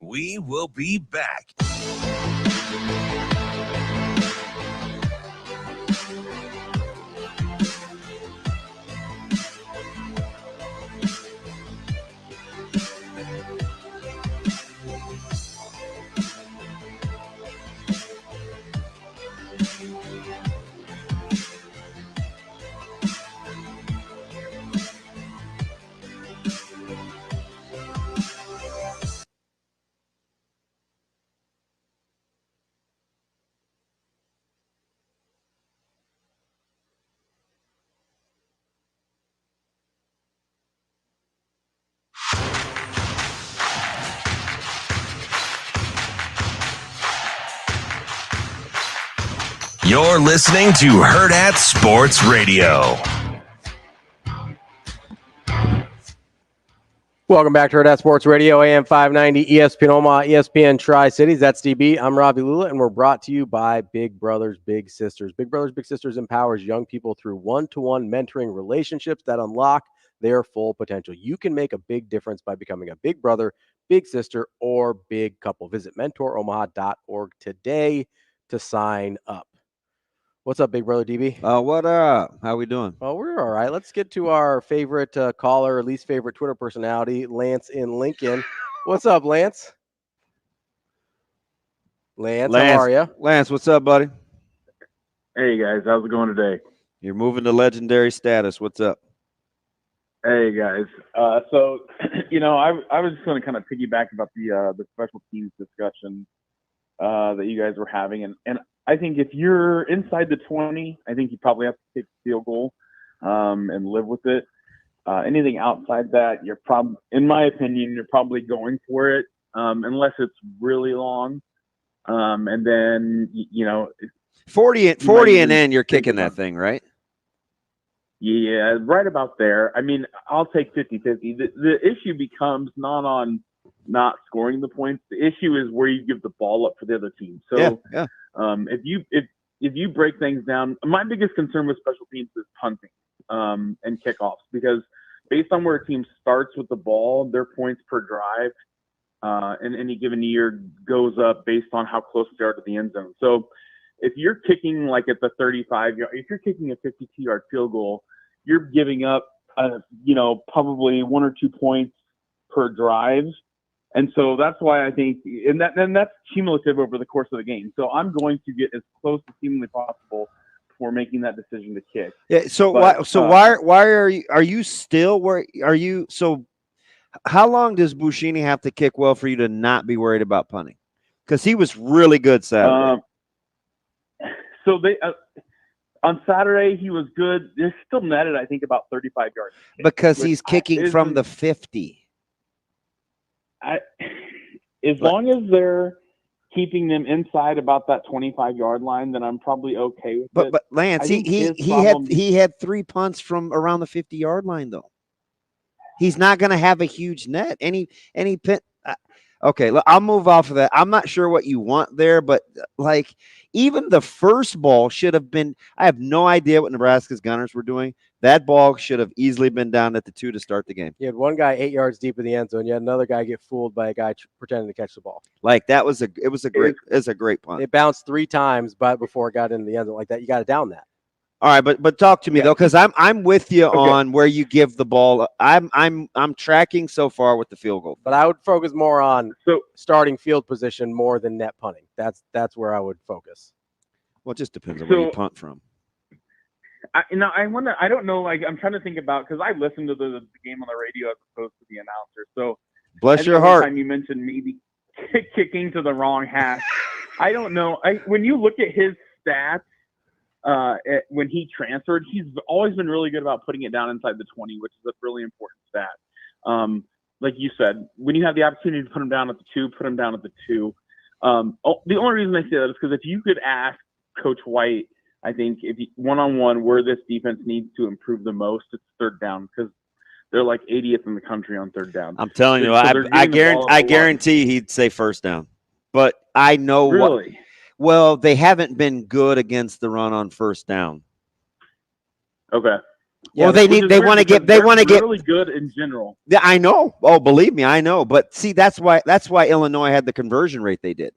We will be back. You're listening to Hurrdat Sports Radio. Welcome back to Hurrdat Sports Radio, AM 590, ESPN Omaha, ESPN Tri-Cities. That's DB. I'm Ravi Lulla, and we're brought to you by Big Brothers Big Sisters. Big Brothers Big Sisters empowers young people through one-to-one mentoring relationships that unlock their full potential. You can make a big difference by becoming a big brother, big sister, or big couple. Visit mentoromaha.org today to sign up. What's up, Big Brother DB? What up? How we doing? Well, we're all right. Let's get to our favorite caller, least favorite Twitter personality, Lance in Lincoln. What's up, Lance? Lance, how are you? Lance, what's up, buddy? Hey, guys. How's it going today? You're moving to legendary status. What's up? Hey, guys. So, I was just going to kind of piggyback about the special teams discussion that you guys were having. And I think if you're inside the 20, I think you probably have to take the field goal and live with it. Anything outside that, you're probably, in my opinion, you're probably going for it unless it's really long. And then, 40 and in, you're kicking that thing, right? Yeah, right about there. I mean, I'll take 50-50. The issue becomes not on not scoring the points. The issue is where you give the ball up for the other team. So yeah. If you break things down, my biggest concern with special teams is punting and kickoffs, because based on where a team starts with the ball, their points per drive in any given year goes up based on how close they are to the end zone. So if you're kicking like at the 35-yard, if you're kicking a 52-yard field goal, you're giving up probably 1 or 2 points per drive. And so that's why I think, and that's cumulative over the course of the game. So I'm going to get as close as humanly possible before making that decision to kick. Yeah. So why are you still where are you? So how long does Bushini have to kick well for you to not be worried about punting? Because he was really good Saturday. So they on Saturday he was good. They still netted, I think, about 35 yards. Because he's kicking from the 50. As long as they're keeping them inside about that 25-yard line, then I'm probably okay with it. But Lance, he had 3 punts from around the 50-yard line though. He's not going to have a huge net. Any pin. Okay, I'll move off of that. I'm not sure what you want there, but like even the first ball should have been. I have no idea what Nebraska's gunners were doing. That ball should have easily been down at the 2 to start the game. You had one guy 8 yards deep in the end zone. You had another guy get fooled by a guy pretending to catch the ball. Like that was a great punt. It bounced 3 times, but before it got into the end zone like that, you got to down that. All right, but talk to me though, because I'm with you on where you give the ball. I'm tracking so far with the field goal, but I would focus more on starting field position more than net punting. That's where I would focus. Well, it just depends on where you punt from. I wonder. I don't know. Like I'm trying to think about because I listened to the game on the radio as opposed to the announcer. So bless your heart. Time you mentioned maybe kicking to the wrong hash. I don't know. When you look at his stats. When he transferred, he's always been really good about putting it down inside the 20, which is a really important stat. Like you said, when you have the opportunity to put him down at the 2, put him down at the 2. The only reason I say that is because if you could ask Coach White, I think if one-on-one where this defense needs to improve the most, it's third down because they're like 80th in the country on third down. I'm telling you, I guarantee he'd say first down, but I know really. Well, they haven't been good against the run on first down. Okay. Yeah, well, they want to get really good in general. Yeah, I know. Oh, believe me, I know. But see, that's why Illinois had the conversion rate they did,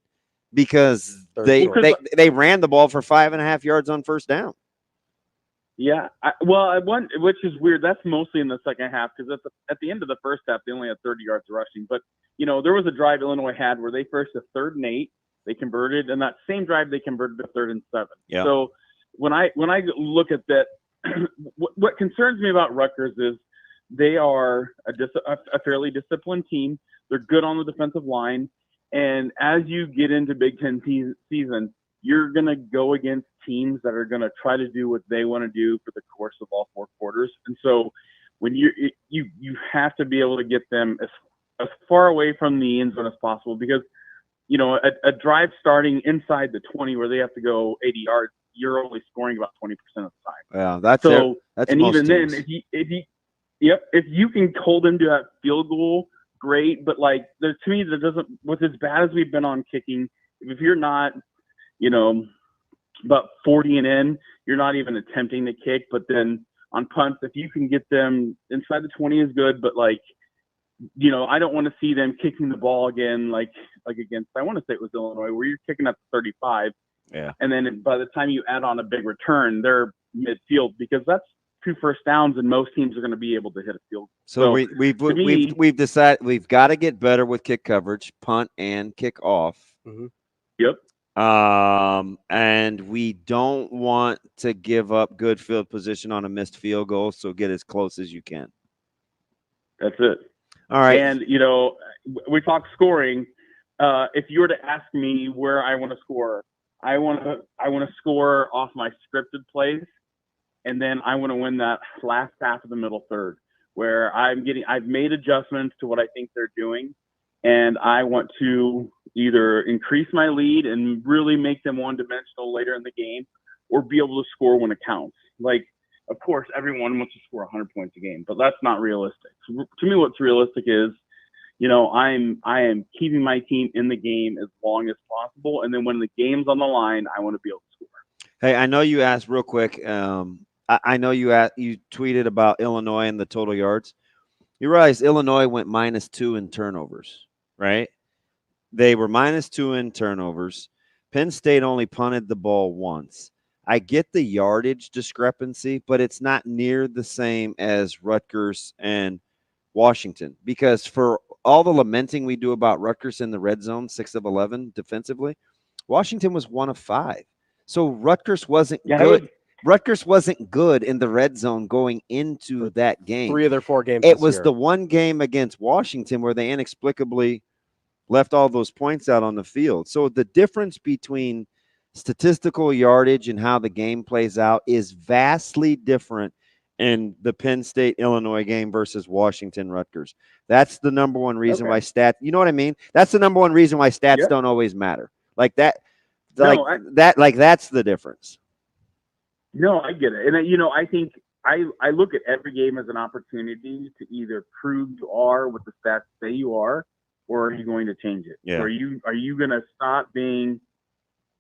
because they ran the ball for 5.5 yards on first down. Yeah, which is weird. That's mostly in the second half because at the end of the first half they only had 30 yards rushing. But there was a drive Illinois had where they first a 3rd and 8. They converted, and that same drive they converted to 3rd and 7. Yeah. So when I look at that, what concerns me about Rutgers is they are a fairly disciplined team. They're good on the defensive line, and as you get into Big Ten season, you're going to go against teams that are going to try to do what they want to do for the course of all 4 quarters. And so when you have to be able to get them as far away from the end zone as possible because a drive starting inside the 20 where they have to go 80 yards, you're only scoring about 20% of the time. Yeah, that's and most even teams. then, if you can hold them to that field goal, great. But like, to me, that doesn't. With as bad as we've been on kicking, if you're not, about 40 and in, you're not even attempting to kick. But then on punts, if you can get them inside the 20 is good. But like. I don't want to see them kicking the ball again, like against, I want to say it was Illinois, where you're kicking at the 35. Yeah. And then by the time you add on a big return, they're midfield because that's 2 first downs and most teams are going to be able to hit a field. So we've decided we've got to get better with kick coverage, punt and kick off. Mm-hmm. Yep. And we don't want to give up good field position on a missed field goal. So get as close as you can. That's it. All right. And, we talk scoring. If you were to ask me where I want to score, I want to score off my scripted plays. And then I want to win that last half of the middle third where I've made adjustments to what I think they're doing. And I want to either increase my lead and really make them one-dimensional later in the game or be able to score when it counts. Like, of course, everyone wants to score 100 points a game, but that's not realistic. So to me, what's realistic is, I am keeping my team in the game as long as possible, and then when the game's on the line, I want to be able to score. Hey, I know you asked real quick. I know you tweeted about Illinois and the total yards. You realize Illinois went -2 in turnovers, right? They were -2 in turnovers. Penn State only punted the ball once. I get the yardage discrepancy, but it's not near the same as Rutgers and Washington because for all the lamenting we do about Rutgers in the red zone, 6 of 11 defensively, Washington was 1 of 5. So Rutgers wasn't good. Rutgers wasn't good in the red zone going into that game. 3 of their 4 games. It was the one game against Washington where they inexplicably left all those points out on the field. So the difference between statistical yardage and how the game plays out is vastly different in the Penn State-Illinois game versus Washington-Rutgers. That's the number one reason why you know what I mean? That's the number one reason why stats don't always matter. Like that, that's the difference. No, I get it. And, I think I look at every game as an opportunity to either prove you are what the stats say you are, or are you going to change it? Yeah. So are you going to stop being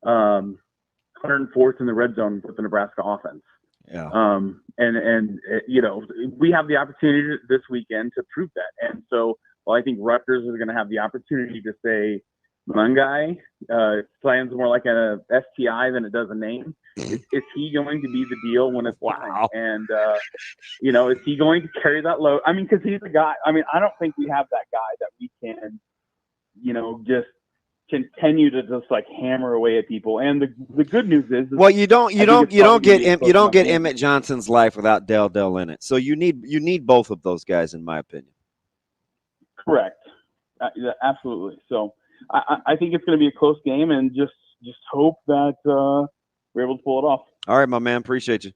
104th in the red zone with the Nebraska offense? Yeah. We have the opportunity this weekend to prove that. And so, I think Rutgers is going to have the opportunity to say, Mungai sounds more like a STI than it does a name. Is he going to be the deal when it's time? And, is he going to carry that load? I mean, because he's a guy. I mean, I don't think we have that guy that we can, just continue to just like hammer away at people. And the good news is, you don't get Emmett Johnson's life without Dell in it. So you need both of those guys, in my opinion. Correct. Absolutely. So I think it's going to be a close game, and just hope that we're able to pull it off. All right, my man. Appreciate you.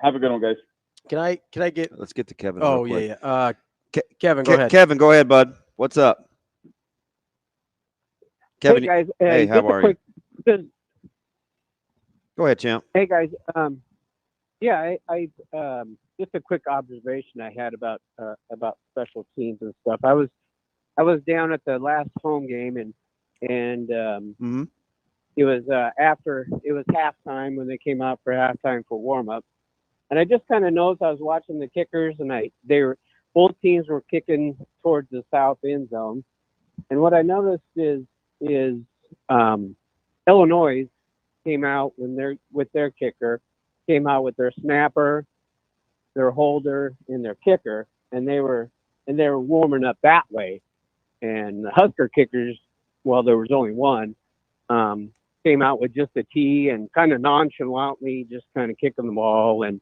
Have a good one, guys. Can I get? Let's get to Kevin. Oh, real yeah, quick. yeah. Kevin, go ahead. Kevin, go ahead, bud. What's up? Kevin, hey guys. Hey, how are you? Go ahead, champ. Hey guys. I just a quick observation I had about special teams and stuff. I was down at the last home game, and it was halftime when they came out for halftime for warm up, and I just kind of noticed I was watching the kickers, and both teams were kicking towards the south end zone, and what I noticed is Illinois came out with their kicker, came out with their snapper, their holder, and their kicker, and they were warming up that way. And the Husker kickers, well, there was only one, came out with just a tee and kind of nonchalantly just kind of kicking the ball and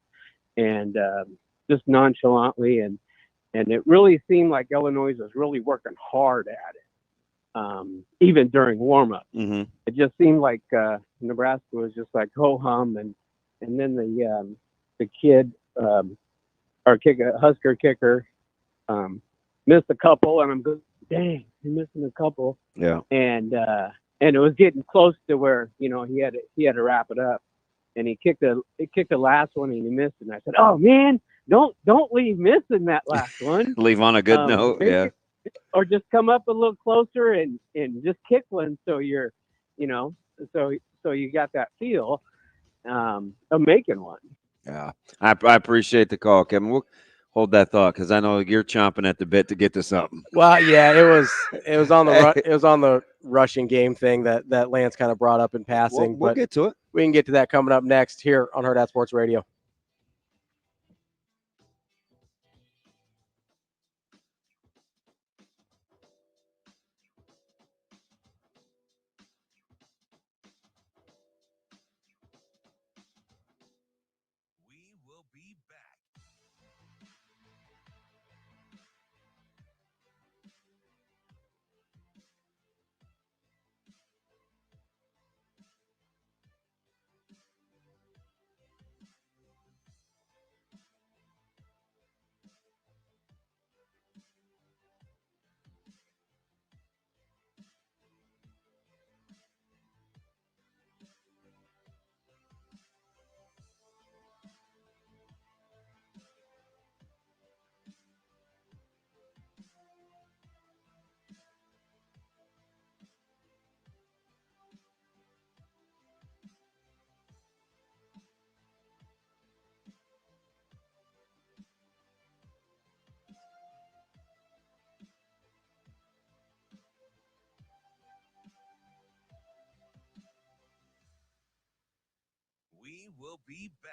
just nonchalantly, and it really seemed like Illinois was really working hard at it. Even during warm-up, it just seemed like Nebraska was just like ho hum, and then the kid, our Husker kicker, missed a couple, and I'm going, dang, he's missing a couple. Yeah. And it was getting close to where he had to wrap it up, and he kicked the last one and he missed it. And I said, oh man, don't leave missing that last one. Leave on a good note. Yeah. Or just come up a little closer and just kick one, so you're, so you got that feel of making one. Yeah, I appreciate the call, Kevin. We'll hold that thought because I know you're chomping at the bit to get to something. Well, yeah, it was on the rushing game thing that Lance kind of brought up in passing. We'll get to it. We can get to that coming up next here on Hurrdat Sports Radio. We will be back.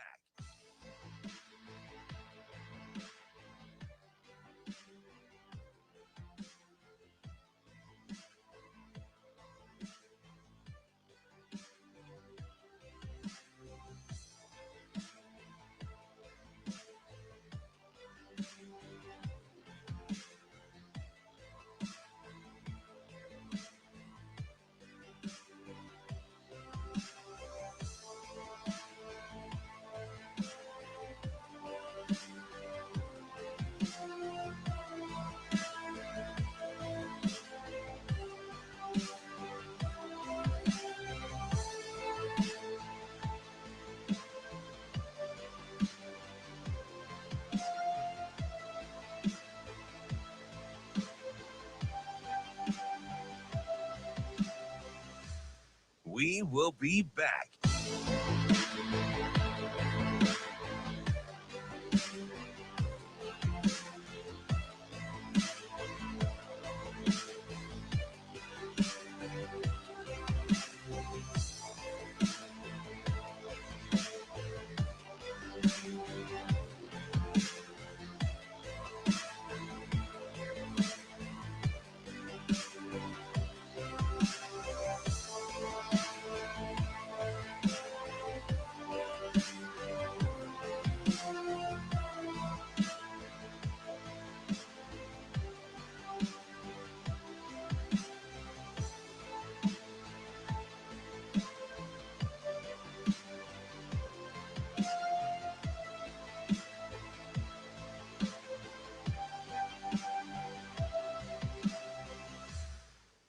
We will be back.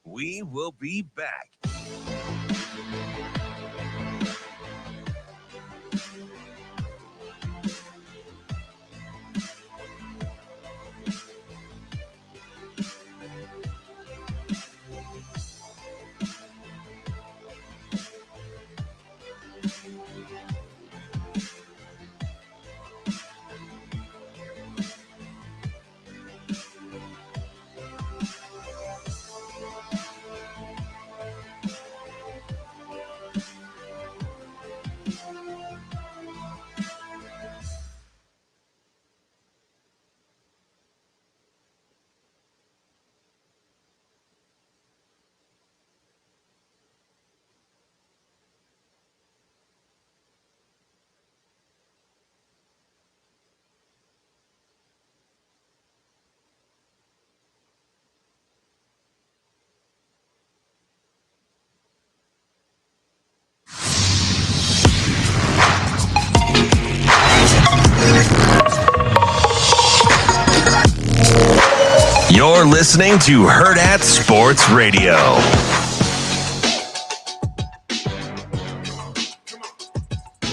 We will be back. You're listening to Hurrdat Sports Radio.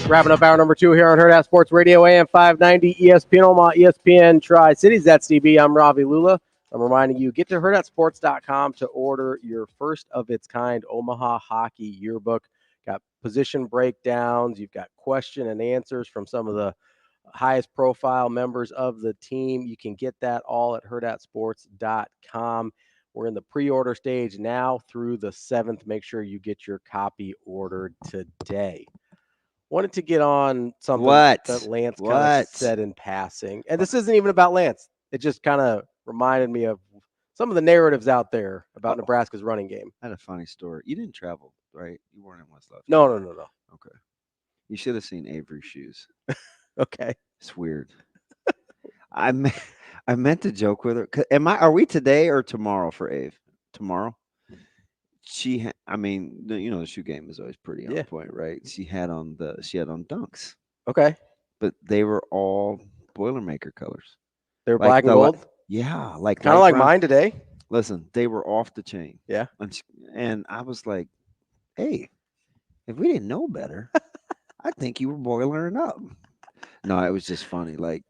Wrapping up hour number 2 here on Hurrdat Sports Radio, AM 590, ESPN Omaha, ESPN Tri-Cities. That's DB. I'm Ravi Lulla. I'm reminding you, get to hurrdatsports.com to order your first of its kind Omaha hockey yearbook. Got position breakdowns. You've got question and answers from some of the highest profile members of the team. You can get that all at hurrdatsports.com. We're in the pre-order stage now through the 7th. Make sure you get your copy ordered today. Wanted to get on something that Lance kind of said in passing. And this isn't even about Lance. It just kind of reminded me of some of the narratives out there about Nebraska's running game. I had a funny story. You didn't travel, right? You weren't in West Lafayette. No. Okay. You should have seen Avery's shoes. Okay. It's weird. I meant to joke with her. Are we today or tomorrow for Ave? Tomorrow? The shoe game is always pretty on point, right? She had on Dunks. Okay. But they were all Boilermaker colors. They were black and gold? Yeah, like kind of like mine today. Listen, they were off the chain. Yeah. And I was like, hey, if we didn't know better, I think you were boilering up. No, it was just funny. Like,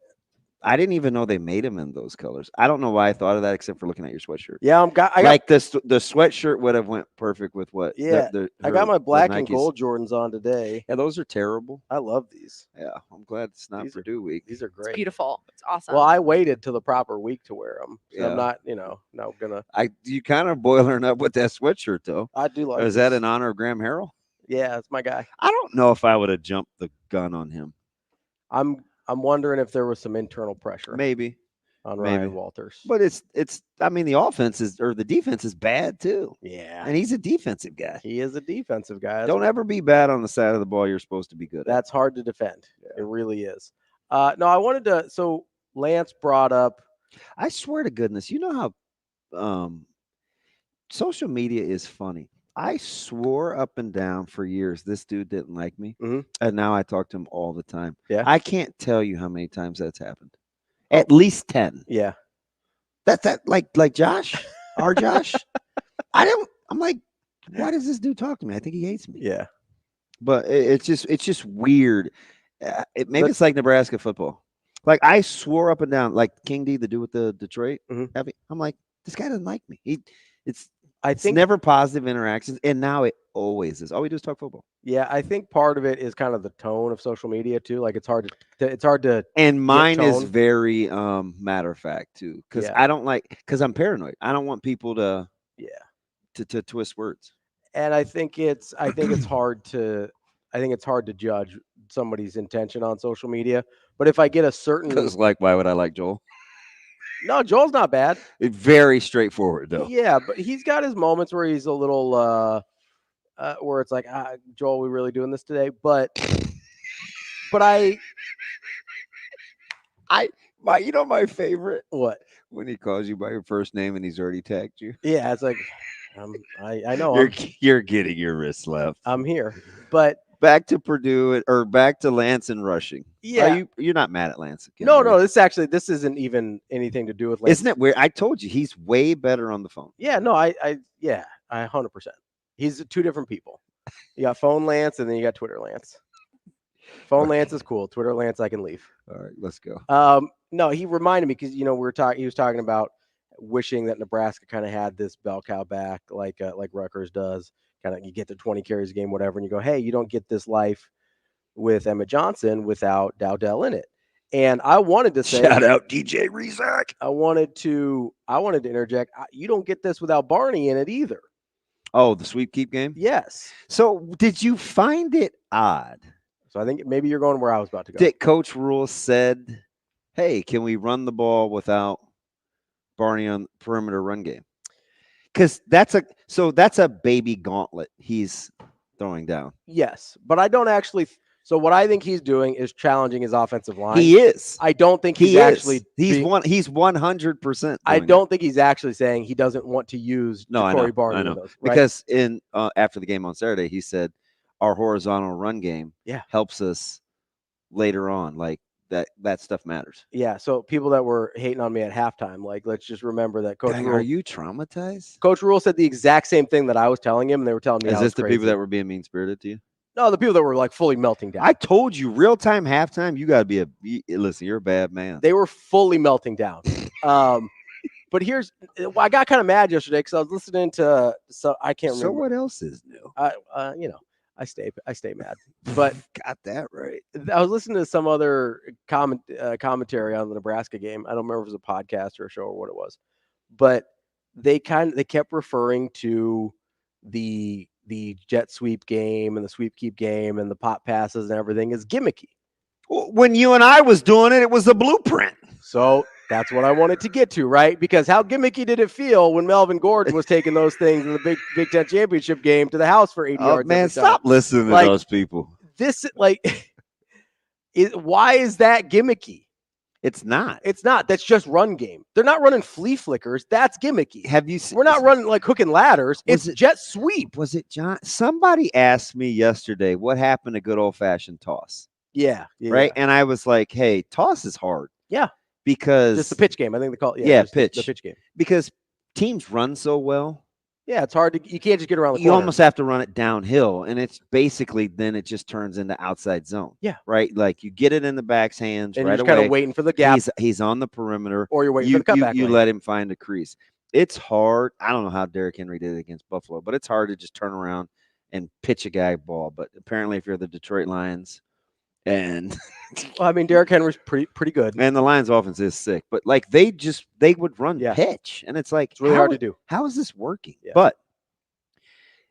I didn't even know they made them in those colors. I don't know why I thought of that except for looking at your sweatshirt. Yeah, the sweatshirt would have went perfect with what. Yeah, I got my black and gold Jordans on today. Yeah, those are terrible. I love these. Yeah, I'm glad it's not Purdue week. These are great. It's beautiful. It's awesome. Well, I waited till the proper week to wear them. So Yeah. I'm not, now gonna. You kind of boiling up with that sweatshirt though. I do like. Is that in honor of Graham Harrell? Yeah, that's my guy. I don't know if I would have jumped the gun on him. I'm wondering if there was some internal pressure. Maybe on Ryan Walters. But the offense the defense is bad too. Yeah. And he's a defensive guy. He is a defensive guy. Don't ever be bad on the side of the ball you're supposed to be good at. That's hard to defend. Yeah. It really is. No, I wanted to. So Lance brought up. I swear to goodness, you know how social media is funny. I swore up and down for years this dude didn't like me, and now I talk to him all the time. Yeah, I can't tell you how many times that's happened. At least 10. Yeah, that's like Josh, our Josh. I'm like, why does this dude talk to me? I think he hates me. Yeah, but it's just weird. It's like Nebraska football. Like I swore up and down, like King D, the dude with the Detroit. I'm like, this guy doesn't like me. It's never positive interactions, and now it always is. All we do is talk football. Yeah, I think part of it is kind of the tone of social media too. Like it's hard to And mine is tone. very matter of fact too, because Yeah. I don't because I'm paranoid. I don't want people to to twist words. And I think it's hard to judge somebody's intention on social media. But if I get a certain Because why would I like Joel? No, Joel's not bad. It's very straightforward though. Yeah, but he's got his moments where he's a little where it's like, Joel, we really doing this today? But my favorite what? When he calls you by your first name and he's already tagged you. Yeah, it's like I know You're getting your wrist slapped. I'm here. But back to Purdue or back to Lance and rushing. Yeah. You're not mad at Lance again. No, this isn't even anything to do with Lance. Isn't it weird? I told you he's way better on the phone. Yeah, no, I 100%. He's two different people. You got phone Lance and then you got Twitter Lance. Phone Lance is cool. Twitter Lance, I can leave. All right, let's go. No, he reminded me because he was talking about wishing that Nebraska kind of had this bell cow back like Rutgers does. Kind of you get to 20 carries a game, whatever, and you go, hey, you don't get this life with Emmett Johnson without Dowdell in it. And I wanted to say, shout out DJ Rezac. I wanted to interject. You don't get this without Barney in it either. Oh, the sweep keep game? Yes. So did you find it odd? So I think maybe you're going where I was about to go. That Coach Rule said, hey, can we run the ball without Barney on perimeter run game? Because that's a baby gauntlet he's throwing down. Yes, but I don't actually. So what I think he's doing is challenging his offensive line. He is. I don't think he's actually. He's 100%. I don't think he's actually saying he doesn't want to use Corey Barney. I know. Those, right? Because in after the game on Saturday, he said our horizontal run game helps us later on. Like that stuff matters. Yeah. So people that were hating on me at halftime, like let's just remember that Coach Rule. Are you traumatized? Coach Rule said the exact same thing that I was telling him, and they were telling me. Is this the people that were being mean spirited to you? No, the people that were like fully melting down. I told you, real time halftime, you got to listen. You're a bad man. They were fully melting down. But I got kind of mad yesterday because I was listening to. So I can't remember. So what else is new? I stay mad, but got that right. I was listening to some other commentary on the Nebraska game. I don't remember if it was a podcast or a show or what it was, but they kept referring to the jet sweep game and the sweep keep game and the pop passes and everything as gimmicky. When you and I was doing it, it was a blueprint. So that's what I wanted to get to, right? Because how gimmicky did it feel when Melvin Gordon was taking those things in the Big Ten championship game to the house for 80 yards? Man, stop listening to those people. Why is that gimmicky? It's not. It's not. That's just run game. They're not running flea flickers. That's gimmicky. Have you seen? We're not running like hook and ladders. It's jet sweep. Was it John? Somebody asked me yesterday what happened to good old fashioned toss. Yeah. Right. And I was like, hey, toss is hard. Yeah. Because just the pitch game. I think they call it. Yeah, pitch. The pitch game. Because teams run so well. Yeah, it's hard to. You can't just get around the corner. You almost have to run it downhill, and it's basically then it just turns into outside zone. Yeah, right. Like you get it in the back's hands and right you're just away. kind of waiting for the gap. He's on the perimeter, or you're waiting for the cutback. You let him find a crease. It's hard. I don't know how Derrick Henry did it against Buffalo, but it's hard to just turn around and pitch a guy ball. But apparently, if you're the Detroit Lions, and well, I mean, Derrick Henry's pretty good, and the Lions' offense is sick. But like they would run pitch, and it's like it's really hard to do. How is this working? Yeah. But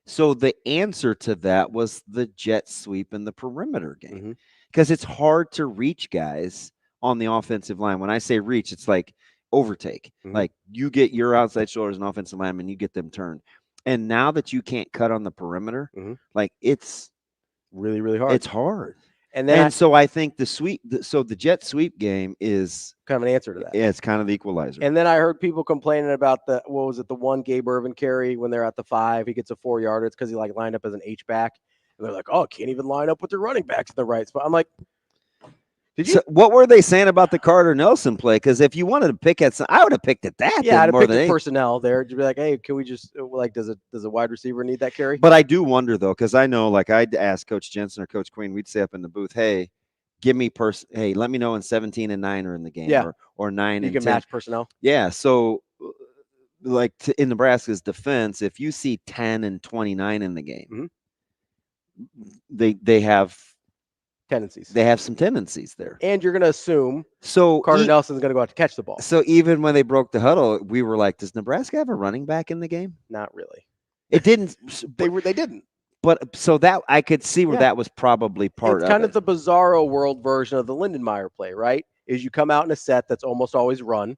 so the answer to that was the jet sweep in the perimeter game because it's hard to reach guys on the offensive line. When I say reach, it's like overtake. Like you get your outside shoulders and offensive lineman, you get them turned. And now that you can't cut on the perimeter, like it's really, really hard. It's hard. And so I think the jet sweep game is kind of an answer to that. Yeah, it's kind of the equalizer. And then I heard people complaining about the one Gabe Irvin carry when they're at the 5, he gets a 4-yarder. It's because he like lined up as an H-back. And they're like, oh, can't even line up with the running backs in the right spot. I'm like, So what were they saying about the Carter Nelson play? Because if you wanted to pick at some, I would have picked at that. Yeah, I'd have picked the anything. personnel there to be like, hey, can we just like, does a wide receiver need that carry? But I do wonder though, because I know, like I'd ask Coach Jensen or Coach Queen, we'd say up in the booth, hey, give me hey, let me know when 17 and 9 are in the game, or 9 you and can 10. match personnel. Yeah, so like in Nebraska's defense, if you see 10 and 29 in the game, they have tendencies. They have some tendencies there. And you're going to assume so Carter Nelson's going to go out to catch the ball. So even when they broke the huddle, we were like, does Nebraska have a running back in the game? Not really. It didn't. They didn't. But so that I could see where that was probably part of it. It's kind of the bizarro world version of the Lindenmeyer play, right? Is you come out in a set that's almost always run,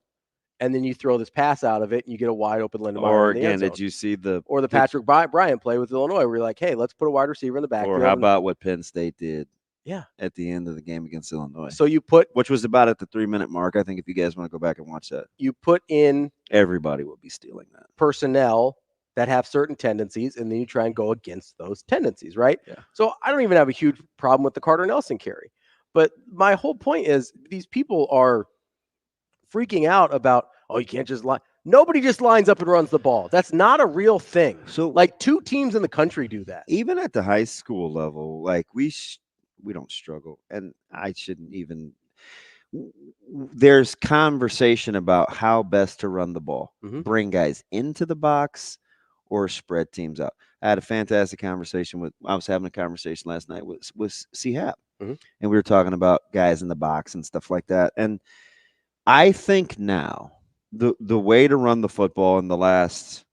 and then you throw this pass out of it, and you get a wide open Lindenmeyer. Or again, did you see the Patrick Bryant play with Illinois, where you're like, hey, let's put a wide receiver in the backfield. Or how about what Penn State did? Yeah, at the end of the game against Illinois. So you put, which was about at the 3-minute mark. I think if you guys want to go back and watch that, you put in everybody will be stealing that personnel that have certain tendencies, and then you try and go against those tendencies, right? Yeah. So I don't even have a huge problem with the Carter Nelson carry, but my whole point is these people are freaking out about, oh, you can't just line. Nobody just lines up and runs the ball. That's not a real thing. So like 2 teams in the country do that. Even at the high school level, like we don't struggle, and I shouldn't even. There's conversation about how best to run the ball, bring guys into the box, or spread teams out. I had a fantastic conversation I was having a conversation last night with C-Hap, and we were talking about guys in the box and stuff like that. And I think now the way to run the football in the last,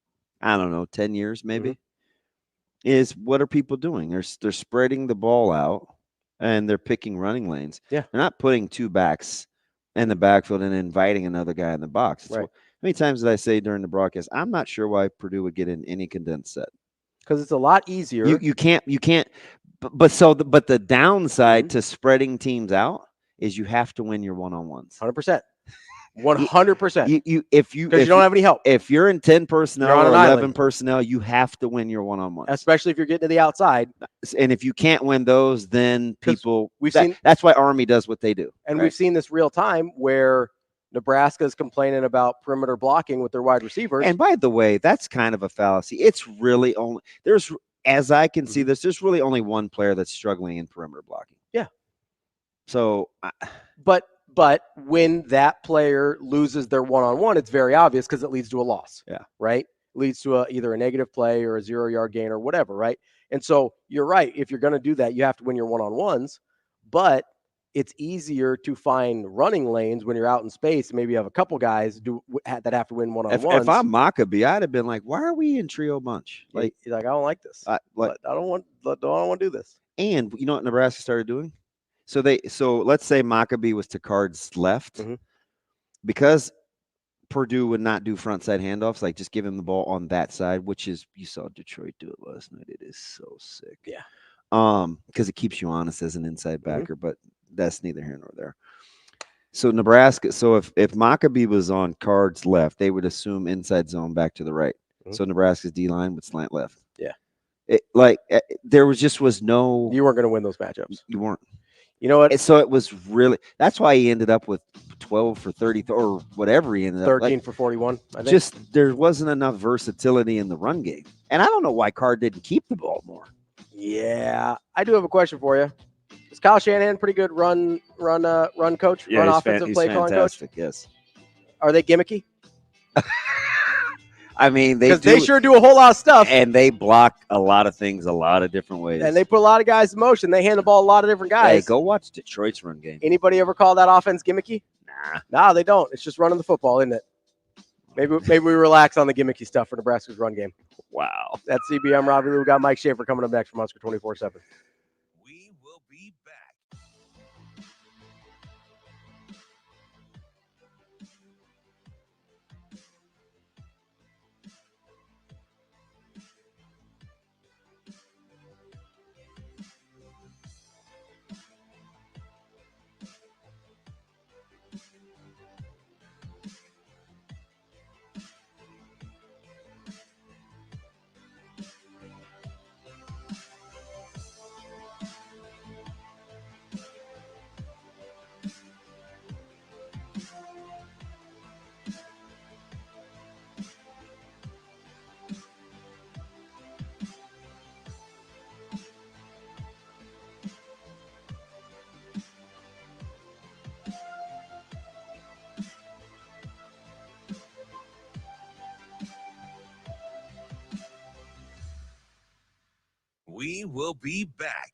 I don't know, 10 years maybe, is what are people doing? They're spreading the ball out, and they're picking running lanes. Yeah. They're not putting 2 backs in the backfield and inviting another guy in the box. Right. How many times did I say during the broadcast, I'm not sure why Purdue would get in any condensed set? Because it's a lot easier. You can't, but the downside to spreading teams out is you have to win your one-on-ones. 100%. 100%. If you don't have any help. If you're in 10 personnel or 11 island. personnel, you have to win your one-on-ones. Especially if you're getting to the outside. And if you can't win those, then people seen that's why Army does what they do. And right? we've seen this real time where Nebraska is complaining about perimeter blocking with their wide receivers. And by the way, that's kind of a fallacy. It's really only as I can see this, there's really only one player that's struggling in perimeter blocking. Yeah. So, but when that player loses their one-on-one, it's very obvious because it leads to a loss. Yeah. Right? It leads to either a negative play or a 0-yard gain or whatever, right? And so you're right. If you're going to do that, you have to win your one-on-ones, but it's easier to find running lanes when you're out in space. Maybe you have a couple guys that have to win one-on-ones. If I'm Maccabee, I'd have been like, why are we in trio bunch? Like, I don't like this. I don't want to do this. And you know what Nebraska started doing? So let's say Maccabee was to Card's left, because Purdue would not do front side handoffs, like just give him the ball on that side, which is, you saw Detroit do it last night. It is so sick. Yeah. Because it keeps you honest as an inside backer, but that's neither here nor there. So Nebraska, if Maccabee was on Card's left, they would assume inside zone back to the right. So Nebraska's D line would slant left. Yeah. There was no. You weren't going to win those matchups. You weren't. You know what? So it was really. That's why he ended up with 12 for 30 or whatever he ended up. 13 for 41. I think. Just there wasn't enough versatility in the run game, and I don't know why Card didn't keep the ball more. Yeah, I do have a question for you. Is Kyle Shanahan pretty good run coach? Yeah, run he's offensive play calling coach? Yes. Are they gimmicky? I mean, they sure do a whole lot of stuff, and they block a lot of things a lot of different ways, and they put a lot of guys in motion. They hand the ball a lot of different guys. Hey, go watch Detroit's run game. Anybody ever call that offense gimmicky? Nah, they don't. It's just running the football, isn't it? Maybe we relax on the gimmicky stuff for Nebraska's run game. Wow. That's CB. I'm Ravi. We got Mike Schaefer coming up next from Husker 24/7. We will be back. We will be back.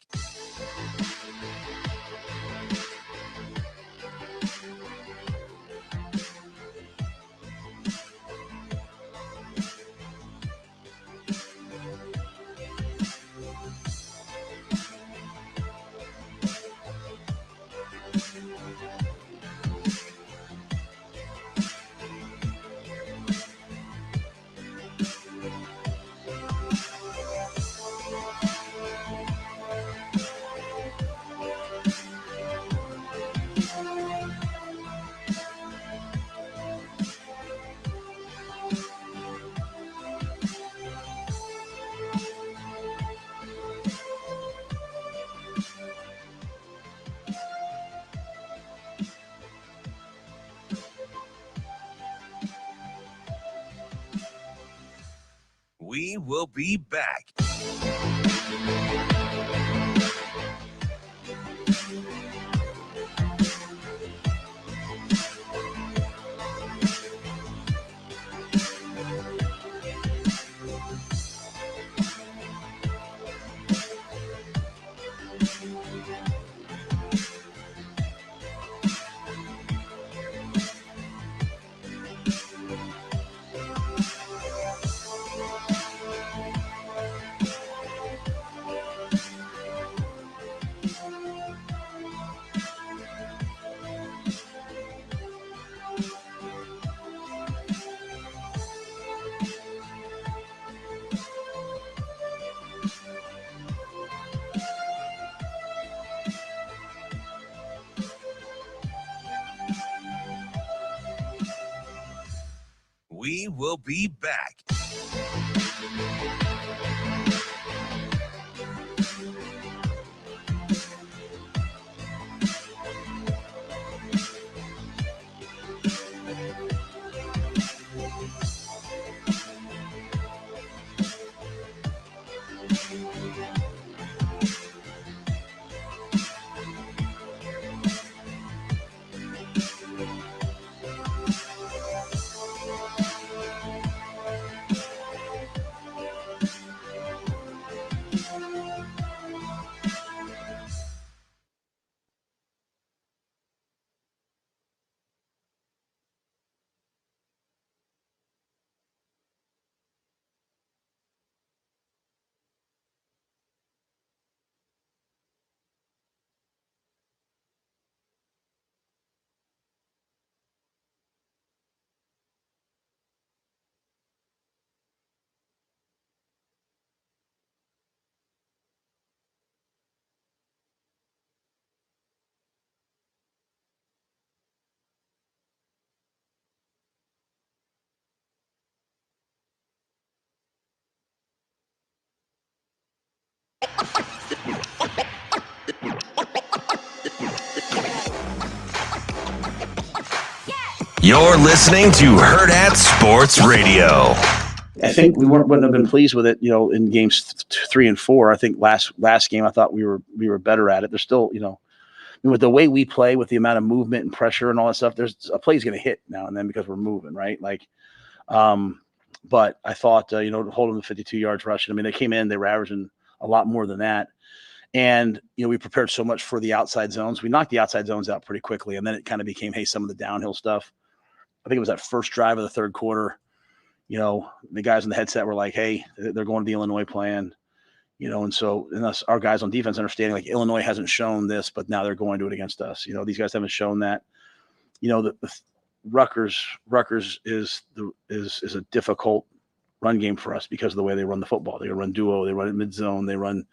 We will be back. We will be back. You're listening to Hurrdat Sports Radio. I think we wouldn't have been pleased with it, in games 3 and 4. I think last game, I thought we were better at it. There's still, with the way we play, with the amount of movement and pressure and all that stuff, there's a play's going to hit now and then because we're moving, right? But I thought, hold them to 52 yards rushing. I mean, they came in, they were averaging a lot more than that. And, we prepared so much for the outside zones. We knocked the outside zones out pretty quickly. And then it kind of became, hey, some of the downhill stuff. I think it was that first drive of the third quarter. The guys in the headset were like, hey, they're going to the Illinois plan, and so our guys on defense understanding like Illinois hasn't shown this, but now they're going to do it against us. These guys haven't shown that. The Rutgers is a difficult run game for us because of the way they run the football. They run duo, they run it mid zone, they run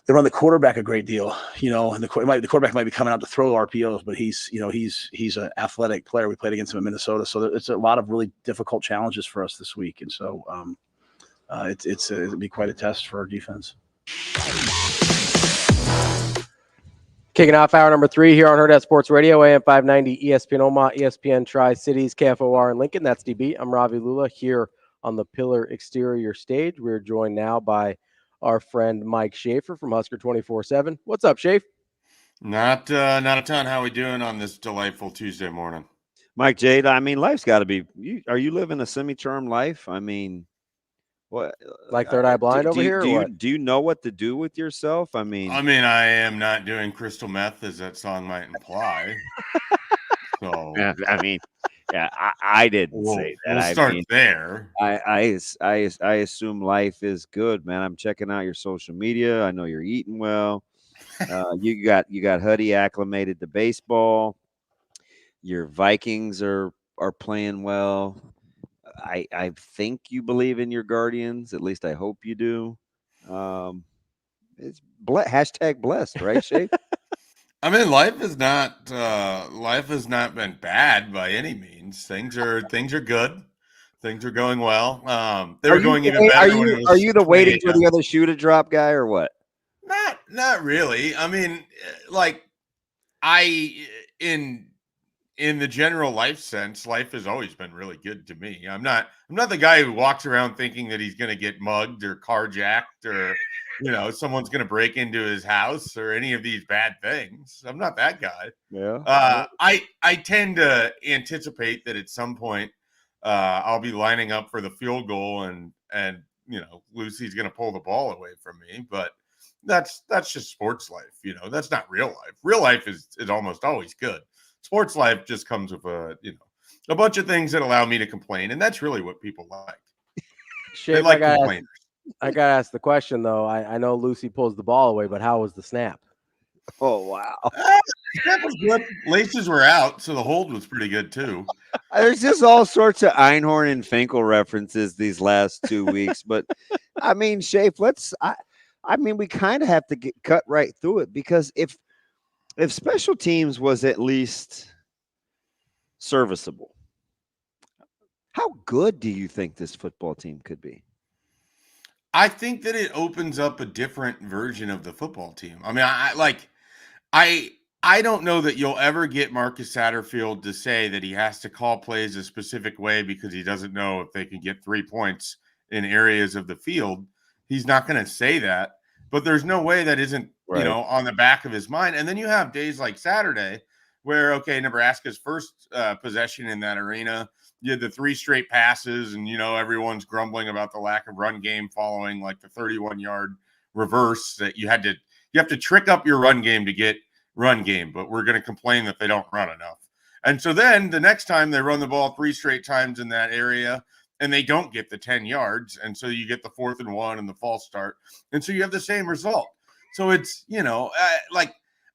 the quarterback a great deal, and the quarterback might be coming out to throw RPOs, but he's an athletic player. We played against him in Minnesota. So it's a lot of really difficult challenges for us this week. And so it'll be quite a test for our defense. Kicking off hour number 3 here on Hurrdat Sports Radio, AM 590, ESPN Omaha, ESPN Tri-Cities, KFOR in Lincoln. That's DB. I'm Ravi Lulla here on the Pillar Exterior stage. We're joined now by our friend Mike Schaefer from Husker 24/7. What's up, Schaefer? Not a ton. How we doing on this delightful Tuesday morning? Mike Jade, I mean, life's got to be. Are you living a semi-term life? I mean, What, Like third eye blind over here? Do you know what to do with yourself? I mean, I am not doing crystal meth, as that song might imply. So, I mean, yeah, I didn't say that. We'll start there. I assume life is good, man. I'm checking out your social media. I know you're eating well. You got Huddy acclimated to baseball. Your Vikings are playing well. I think you believe in your Guardians. At least I hope you do. It's hashtag blessed, right, Schaefer? I mean, life has not been bad by any means. Things are good. Things are going well. They were going even better. Are you the waiting for the other shoe to drop guy or what? Not really. I mean, like in the general life sense, life has always been really good to me. I'm not the guy who walks around thinking that he's going to get mugged or carjacked or someone's going to break into his house or any of these bad things. I'm not that guy. Yeah. I tend to anticipate that at some point I'll be lining up for the field goal and Lucy's going to pull the ball away from me, but that's just sports life. That's not real life. Real life is almost always good. Sports life just comes with a bunch of things that allow me to complain, and that's really what people like. They like complainers. I gotta ask the question though. I know Lucy pulls the ball away, but how was the snap? Oh wow, snap was good. Laces were out, so the hold was pretty good too. There's just all sorts of Einhorn and Finkel references these last 2 weeks, but I mean, Schaefer, I mean, we kind of have to cut right through it because if special teams was at least serviceable, how good do you think this football team could be? I think that it opens up a different version of the football team. I mean, I don't know that you'll ever get Marcus Satterfield to say that he has to call plays a specific way because he doesn't know if they can get 3 points in areas of the field. He's not going to say that, but there's no way that isn't, on the back of his mind. And then you have days like Saturday where, okay, Nebraska's first possession in that arena, you had the 3 straight passes and, everyone's grumbling about the lack of run game following like the 31-yard reverse that you have to trick up your run game to get run game, but we're going to complain that they don't run enough. And so then the next time they run the ball 3 straight times in that area and they don't get the 10 yards. And so you get the 4th and 1 and the false start. And so you have the same result. So it's,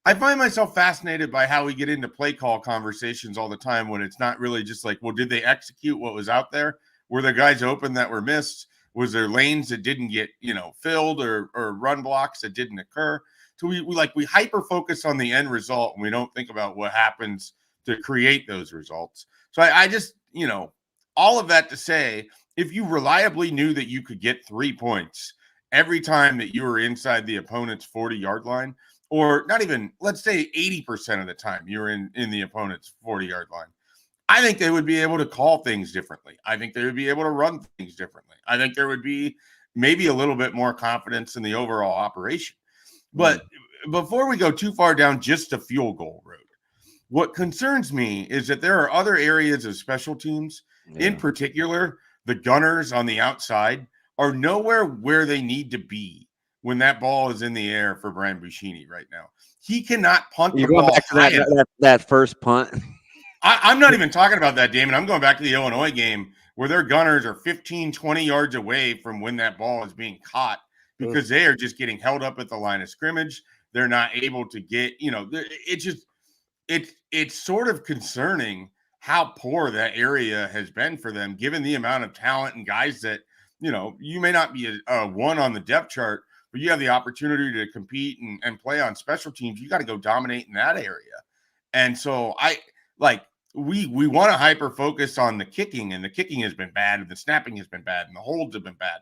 I find myself fascinated by how we get into play call conversations all the time when it's not really just like, well, did they execute what was out there? Were there guys open that were missed? Was there lanes that didn't get, filled or run blocks that didn't occur? So we hyper focus on the end result and we don't think about what happens to create those results. So I just, all of that to say, if you reliably knew that you could get 3 points every time that you were inside the opponent's 40-yard line, or not even, let's say 80% of the time you're in the opponent's 40-yard line, I think they would be able to call things differently. I think they would be able to run things differently. I think there would be maybe a little bit more confidence in the overall operation. But before we go too far down just the field goal road, what concerns me is that there are other areas of special teams, in particular, the gunners on the outside are nowhere where they need to be when that ball is in the air for Brian Buschini right now. He cannot punt the ball. Back to that first punt. I'm not even talking about that, Damon. I'm going back to the Illinois game where their gunners are 15, 20 yards away from when that ball is being caught because they are just getting held up at the line of scrimmage. They're not able to get, it's sort of concerning how poor that area has been for them, given the amount of talent and guys that, you may not be a one on the depth chart, but you have the opportunity to compete and play on special teams. You got to go dominate in that area. And so we want to hyper focus on the kicking, and the kicking has been bad, and the snapping has been bad, and the holds have been bad.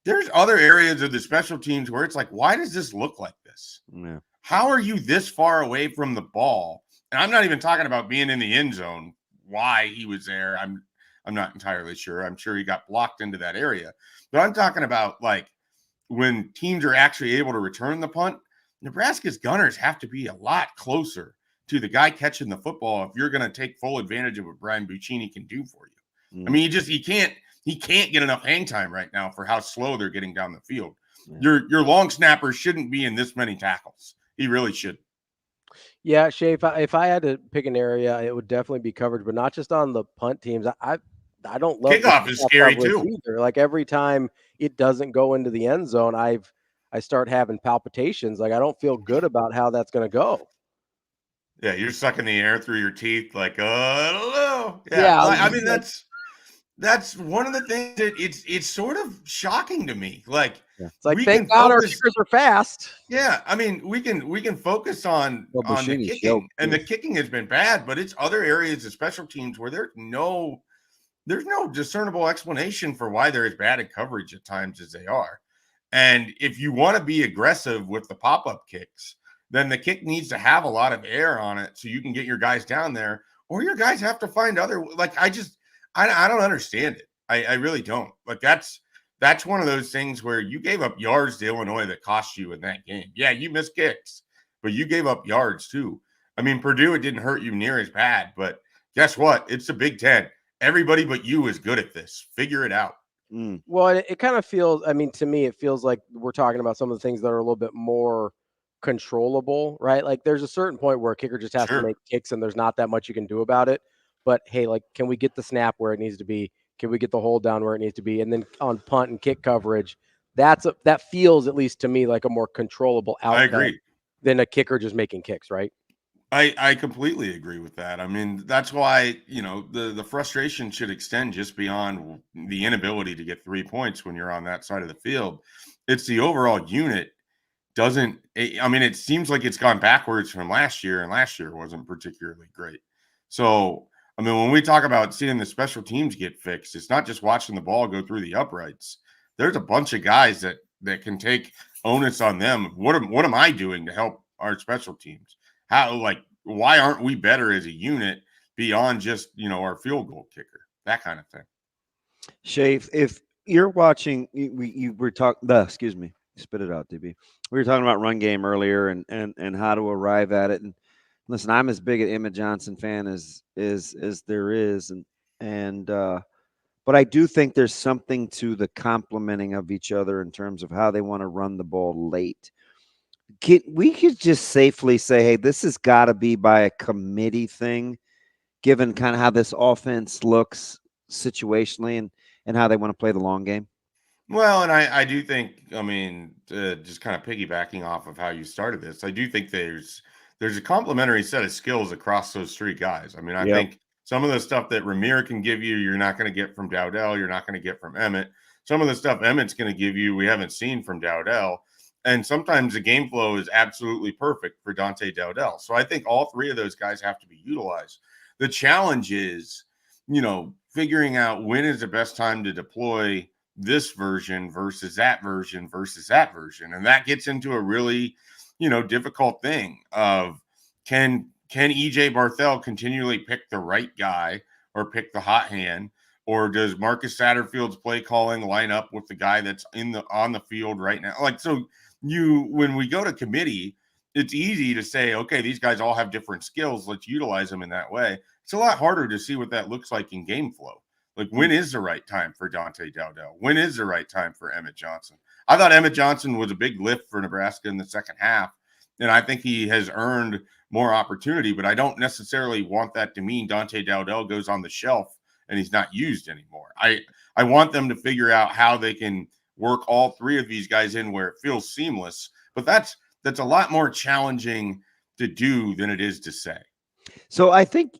There's other areas of the special teams where it's like, why does this look like this? Yeah. How are you this far away from the ball? And I'm not even talking about being in the end zone, why he was there. I'm not entirely sure. I'm sure he got blocked into that area. But I'm talking about like when teams are actually able to return the punt, Nebraska's gunners have to be a lot closer to the guy catching the football if you're going to take full advantage of what Brian Buschini can do for you. I mean, you he can't get enough hang time right now for how slow they're getting down the field. Your long snapper shouldn't be in this many tackles. He really should. Yeah, Shay, if I had to pick an area, it would definitely be coverage, but not just on the punt teams. I don't love kickoff is scary too. Either. Like every time it doesn't go into the end zone, I start having palpitations. Like I don't feel good about how that's going to go. Yeah, you're sucking the air through your teeth like, I don't know. Yeah, I mean that's one of the things that it's sort of shocking to me. Like, it's like thank God our kickers are fast. Yeah, I mean we can focus on the kicking, and the kicking has been bad, but it's other areas of special teams where there's no discernible explanation for why they're as bad at coverage at times as they are. And if you want to be aggressive with the pop-up kicks, then the kick needs to have a lot of air on it so you can get your guys down there, or your guys have to find other, like, I don't understand it. I really don't. Like that's one of those things where you gave up yards to Illinois that cost you in that game. Yeah, you missed kicks, but you gave up yards too. I mean, Purdue, it didn't hurt you near as bad, but guess what? It's the Big Ten. Everybody but you is good at this. Figure it out. Well, it kind of feels, I mean, to me, it feels like we're talking about some of the things that are a little bit more controllable, right? Like there's a certain point where a kicker just has to make kicks and there's not that much you can do about it. But hey, like, can we get the snap where it needs to be? Can we get the hold down where it needs to be? And then on punt and kick coverage, that feels, at least to me, like a more controllable outcome. I agree. Than a kicker just making kicks, right? I completely agree with that. I mean, that's why, the frustration should extend just beyond the inability to get 3 points when you're on that side of the field. It's the overall unit it seems like it's gone backwards from last year, and last year wasn't particularly great. So, I mean, when we talk about seeing the special teams get fixed, it's not just watching the ball go through the uprights. There's a bunch of guys that can take onus on them. What am I doing to help our special teams? Why aren't we better as a unit beyond just, our field goal kicker, that kind of thing. Shay, if you're watching, you were talking, excuse me, spit it out, DB. We were talking about run game earlier and how to arrive at it. And listen, I'm as big an Emmett Johnson fan as there is. But I do think there's something to the complementing of each other in terms of how they want to run the ball late. We could just safely say, hey, this has got to be by a committee thing, given kind of how this offense looks situationally and how they want to play the long game. Well, and I do think, just kind of piggybacking off of how you started this, I do think there's a complementary set of skills across those three guys. I mean, I think some of the stuff that Ramir can give you, you're not going to get from Dowdell. You're not going to get from Emmett. Some of the stuff Emmett's going to give you, we haven't seen from Dowdell. And sometimes the game flow is absolutely perfect for Dante Dowdell. So I think all three of those guys have to be utilized. The challenge is, figuring out when is the best time to deploy this version versus that version versus that version. And that gets into a really, difficult thing of can EJ Barthel continually pick the right guy or pick the hot hand, or does Marcus Satterfield's play calling line up with the guy that's on the field right now? When we go to committee, it's easy to say, okay, these guys all have different skills. Let's utilize them in that way. It's a lot harder to see what that looks like in game flow. Like, when is the right time for Dante Dowdell? When is the right time for Emmett Johnson? I thought Emmett Johnson was a big lift for Nebraska in the second half, and I think he has earned more opportunity, but I don't necessarily want that to mean Dante Dowdell goes on the shelf and he's not used anymore. I want them to figure out how they can work all three of these guys in where it feels seamless, but that's a lot more challenging to do than it is to say. So I think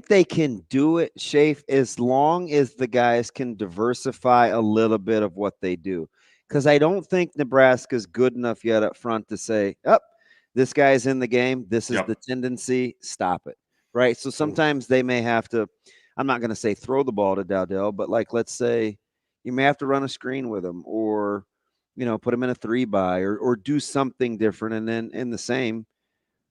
they can do it, Schaefer, as long as the guys can diversify a little bit of what they do. Because I don't think Nebraska's good enough yet up front to say, this guy's in the game. This is the tendency. Stop it. Right? So sometimes they may have to, I'm not going to say throw the ball to Dowdell, but let's say you may have to run a screen with him, or, put him in a 3-by or do something different. And then in the same,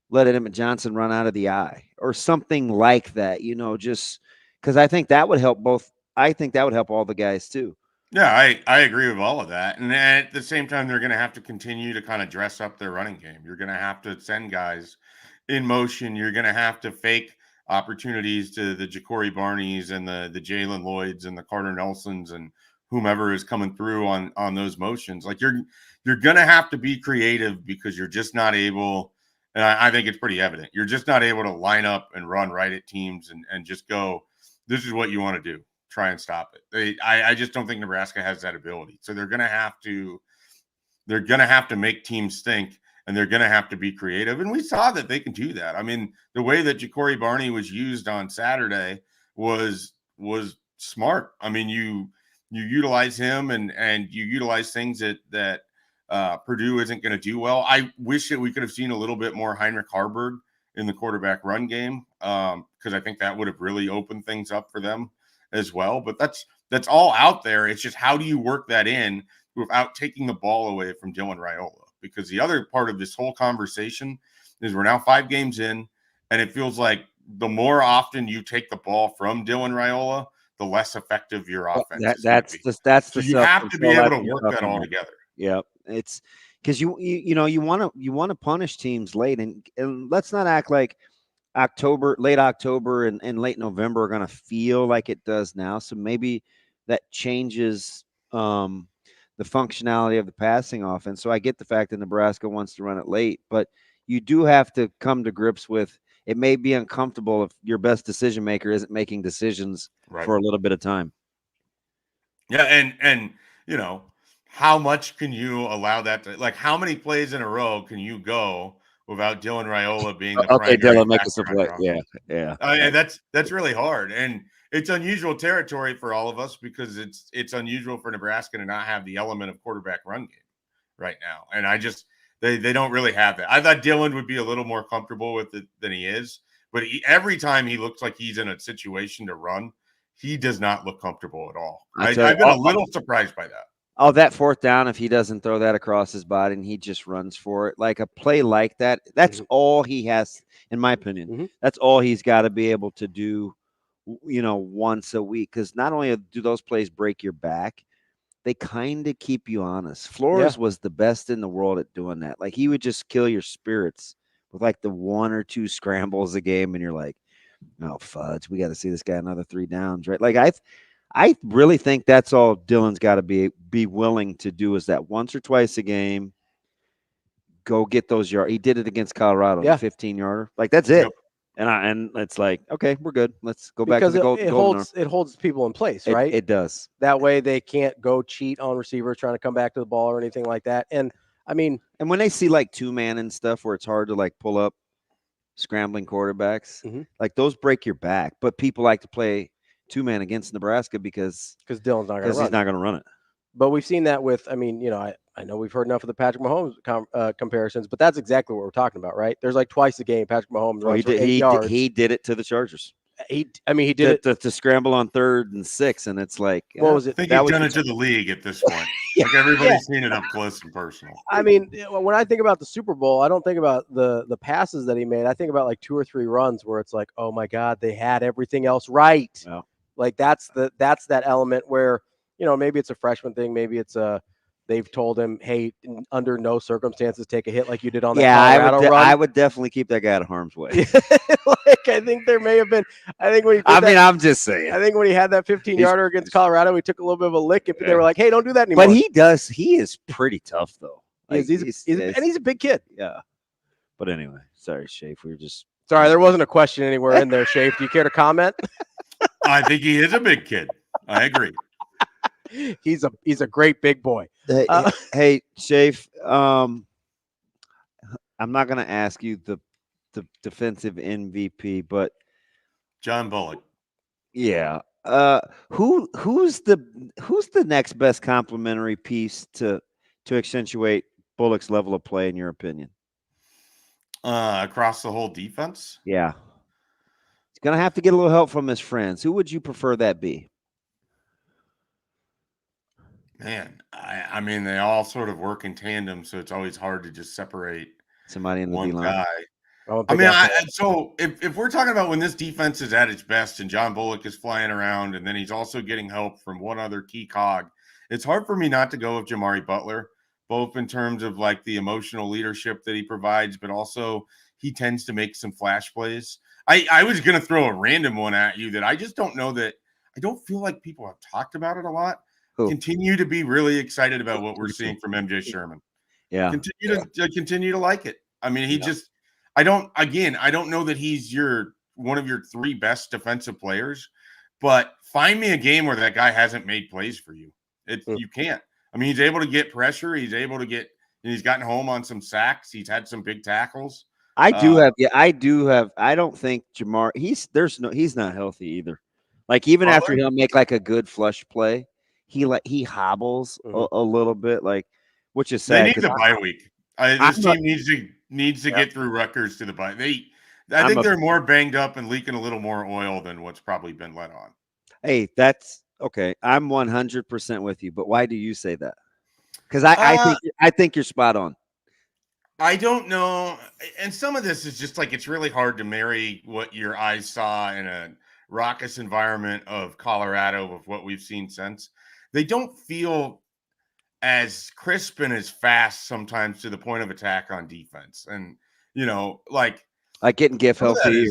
let Emmett Johnson run out of the eye or something like that, just because I think that would help both. I think that would help all the guys too. Yeah, I agree with all of that. And at the same time, they're going to have to continue to kind of dress up their running game. You're going to have to send guys in motion. You're going to have to fake opportunities to the Ja'Cory Barneys and the Jalen Lloyds and the Carter Nelsons and whomever is coming through on those motions. Like you're going to have to be creative because you're just not able. And I think it's pretty evident. You're just not able to line up and run right at teams and just go, this is what you want to do. Try and stop it. I just don't think Nebraska has that ability. So they're going to have to make teams think, and they're going to have to be creative. And we saw that they can do that. I mean, the way that Ja'Cory Barney was used on Saturday was smart. I mean, you utilize him and you utilize things that Purdue isn't going to do well. I wish that we could have seen a little bit more Heinrich Harburg in the quarterback run game because I think that would have really opened things up for them as well. But that's all out there. It's just how do you work that in without taking the ball away from Dylan Raiola? Because the other part of this whole conversation is we're now 5 games in, and it feels like the more often you take the ball from Dylan Raiola, the less effective your offense is. That's so you have to be able to work that all together. Yeah, it's because you want to punish teams late, and let's not act like late October and late November are going to feel like it does now. So maybe that changes the functionality of the passing offense. So I get the fact that Nebraska wants to run it late, but you do have to come to grips with it. May be uncomfortable if your best decision maker isn't making decisions for a little bit of time. Yeah, and how much can you allow that to, like, how many plays in a row can you go without Dylan Raiola being the okay, primary Dylan, make us a factor play. on your Yeah. and that's really hard, and it's unusual territory for all of us because it's unusual for Nebraska to not have the element of quarterback run game right now, and they don't really have that. I thought Dylan would be a little more comfortable with it than he is, but every time he looks like he's in a situation to run, he does not look comfortable at all. I've been a little surprised by that. Oh, that fourth down, if he doesn't throw that across his body and he just runs for it, like a play like that, that's all he has, in my opinion. That's all he's got to be able to do, once a week. Because not only do those plays break your back, they kind of keep you honest. Flores was the best in the world at doing that. Like, he would just kill your spirits with like the 1 or 2 scrambles a game, and you're like, oh, fudge, we got to see this guy another 3 downs, right? Like, I really think that's all Dylan's got to be willing to do, is that once or twice a game, go get those yards. He did it against Colorado, the 15-yarder. Like, that's it. And it's like, okay, we're good. Let's go back to the goal. It holds people in place, right? It does. That way they can't go cheat on receivers trying to come back to the ball or anything like that. And I mean, and when they see like 2-man and stuff where it's hard to like pull up scrambling quarterbacks, like those break your back. But people like to play 2-man against Nebraska because Dylan's not going to run. He's not going to run it. But we've seen that with, I mean, I know we've heard enough of the Patrick Mahomes comparisons, but that's exactly what we're talking about, right? There's like twice a game Patrick Mahomes runs for 8 yards. He did it to the Chargers. He did it to scramble on 3rd and 6, and it's like, what was it? I think he's done it to the league at this point. Like, everybody's seen it up close and personal. I mean, when I think about the Super Bowl, I don't think about the passes that he made. I think about like 2 or 3 runs where it's like, oh my God, they had everything else right. Wow. Like that's that element where, maybe it's a freshman thing. Maybe it's they've told him, hey, under no circumstances take a hit like you did on that Colorado run. I would definitely keep that guy out of harm's way. Like, I think there may have been. I think when he I'm just saying. I think when he had that 15-yarder against Colorado, he took a little bit of a lick, and they were like, hey, don't do that anymore. But he is pretty tough though. Like, he's a big kid. Yeah. But anyway, sorry, Schaefer. We were just sorry. There wasn't a question anywhere in there, Schaefer. Do you care to comment? I think he is a big kid. I agree. He's a great big boy. Hey, Schaefer, I'm not going to ask you the defensive MVP, but John Bullock. Yeah. Who's the next best complementary piece to accentuate Bullock's level of play, in your opinion? Across the whole defense? Yeah. He's going to have to get a little help from his friends. Who would you prefer that be? Man, I mean, they all sort of work in tandem, so it's always hard to just separate somebody in the one D-line. guy. I mean, so if we're talking about when this defense is at its best and John Bullock is flying around and then he's also getting help from one other key cog, it's hard for me not to go with Jamari Butler, both in terms of like the emotional leadership that he provides, but also he tends to make some flash plays. I was going to throw a random one at you that I just don't know that I don't feel like people have talked about it a lot. Continue to be really excited about what we're seeing from MJ Sherman. Yeah. Continue to like it. I mean, I don't know that he's one of your 3 best defensive players, but find me a game where that guy hasn't made plays for you. You can't. I mean, he's able to get pressure. He's gotten home on some sacks. He's had some big tackles. I do have. I don't think Jamar. He's not healthy either. Like even after he'll make like a good flush play, he hobbles a little bit, like, which is sad. They need the bye week. This team needs to get through Rutgers to the bye. I think they're more banged up and leaking a little more oil than what's probably been let on. Hey, that's okay. I'm 100% with you, but why do you say that? Because I think you're spot on. I don't know, and some of this is just like it's really hard to marry what your eyes saw in a raucous environment of Colorado with what we've seen since. They don't feel as crisp and as fast sometimes to the point of attack on defense, and like getting GIF healthy.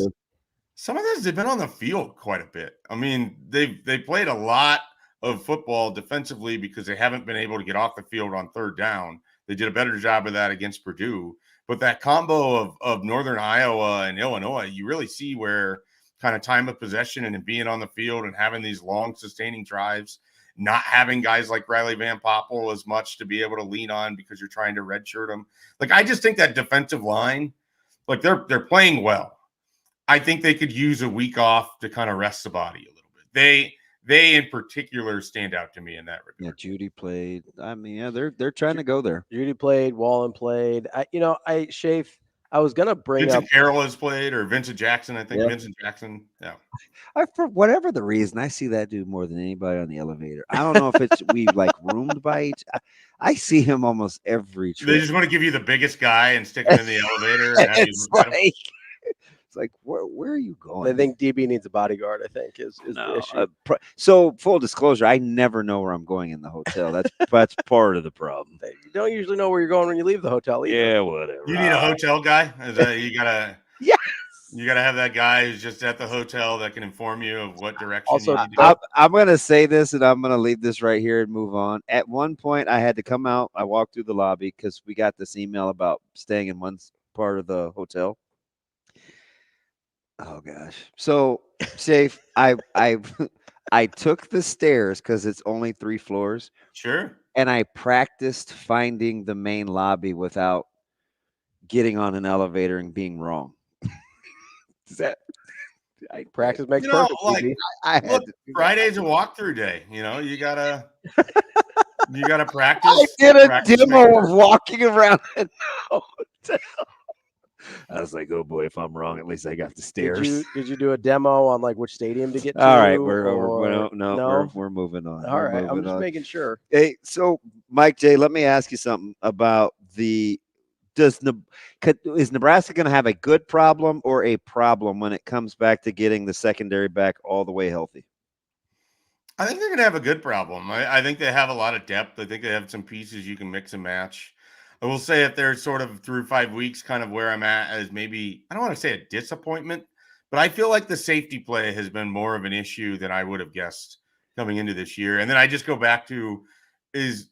Some of this, they've been on the field quite a bit. I mean, they played a lot of football defensively because they haven't been able to get off the field on third down. They did a better job of that against Purdue. But that combo of Northern Iowa and Illinois, you really see where kind of time of possession and being on the field and having these long sustaining drives, not having guys like Riley Van Poppel as much to be able to lean on because you're trying to redshirt them. Like, I just think that defensive line, like they're playing well. I think they could use a week off to kind of rest the body a little bit. They in particular stand out to me in that regard. Yeah, Judy played. I mean, yeah, they're trying to go there. Judy played. Wallen played. Schaefer, I was gonna bring Vincent up Carroll has played, or Vincent Jackson. I think Vincent Jackson. Yeah. For whatever the reason, I see that dude more than anybody on the elevator. I don't know if it's we like roomed by each. I see him almost every trip. They just want to give you the biggest guy and stick him in the elevator. And have you look at him. It's like, where are you going? I think DB needs a bodyguard, I think, is the issue. So, full disclosure, I never know where I'm going in the hotel. That's part of the problem. You don't usually know where you're going when you leave the hotel either. Yeah, whatever. You need a hotel guy? You gotta have that guy who's just at the hotel that can inform you of what direction Also, you need to go. I'm going to say this, and I'm going to leave this right here and move on. At one point, I had to come out. I walked through the lobby because we got this email about staying in one part of the hotel. Oh gosh. So, Schaefer, I took the stairs because it's only 3 floors. Sure. And I practiced finding the main lobby without getting on an elevator and being wrong. Practice makes perfect. Look, Friday's a walkthrough day. You gotta practice. I did a demo of walking around the hotel. I was like, oh boy, if I'm wrong, at least I got the stairs. Did you do a demo on like which stadium to get to? All right, we're moving on. All right, I'm just making sure. Hey, so Mike J, let me ask you something about is Nebraska going to have a good problem or a problem when it comes back to getting the secondary back all the way healthy? I think they're going to have a good problem. I think they have a lot of depth. I think they have some pieces you can mix and match. I will say if they're sort of through 5 weeks, kind of where I'm at as maybe, I don't want to say a disappointment, but I feel like the safety play has been more of an issue than I would have guessed coming into this year. And then I just go back to,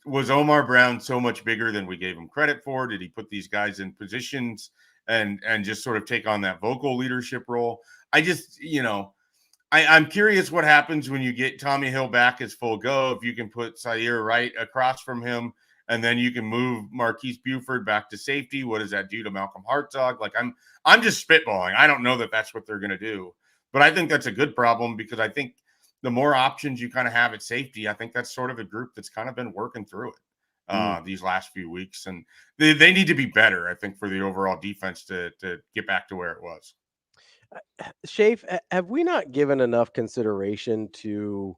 was Omar Brown so much bigger than we gave him credit for? Did he put these guys in positions and just sort of take on that vocal leadership role? I just, I'm curious what happens when you get Tommy Hill back as full go. If you can put Sayer right across from him, and then you can move Marquise Buford back to safety. What does that do to Malcolm Hartzog? Like I'm just spitballing. I don't know that that's what they're going to do, but I think that's a good problem because I think the more options you kind of have at safety, I think that's sort of a group that's kind of been working through it these last few weeks, and they need to be better. I think for the overall defense to get back to where it was. Schaefer, have we not given enough consideration to?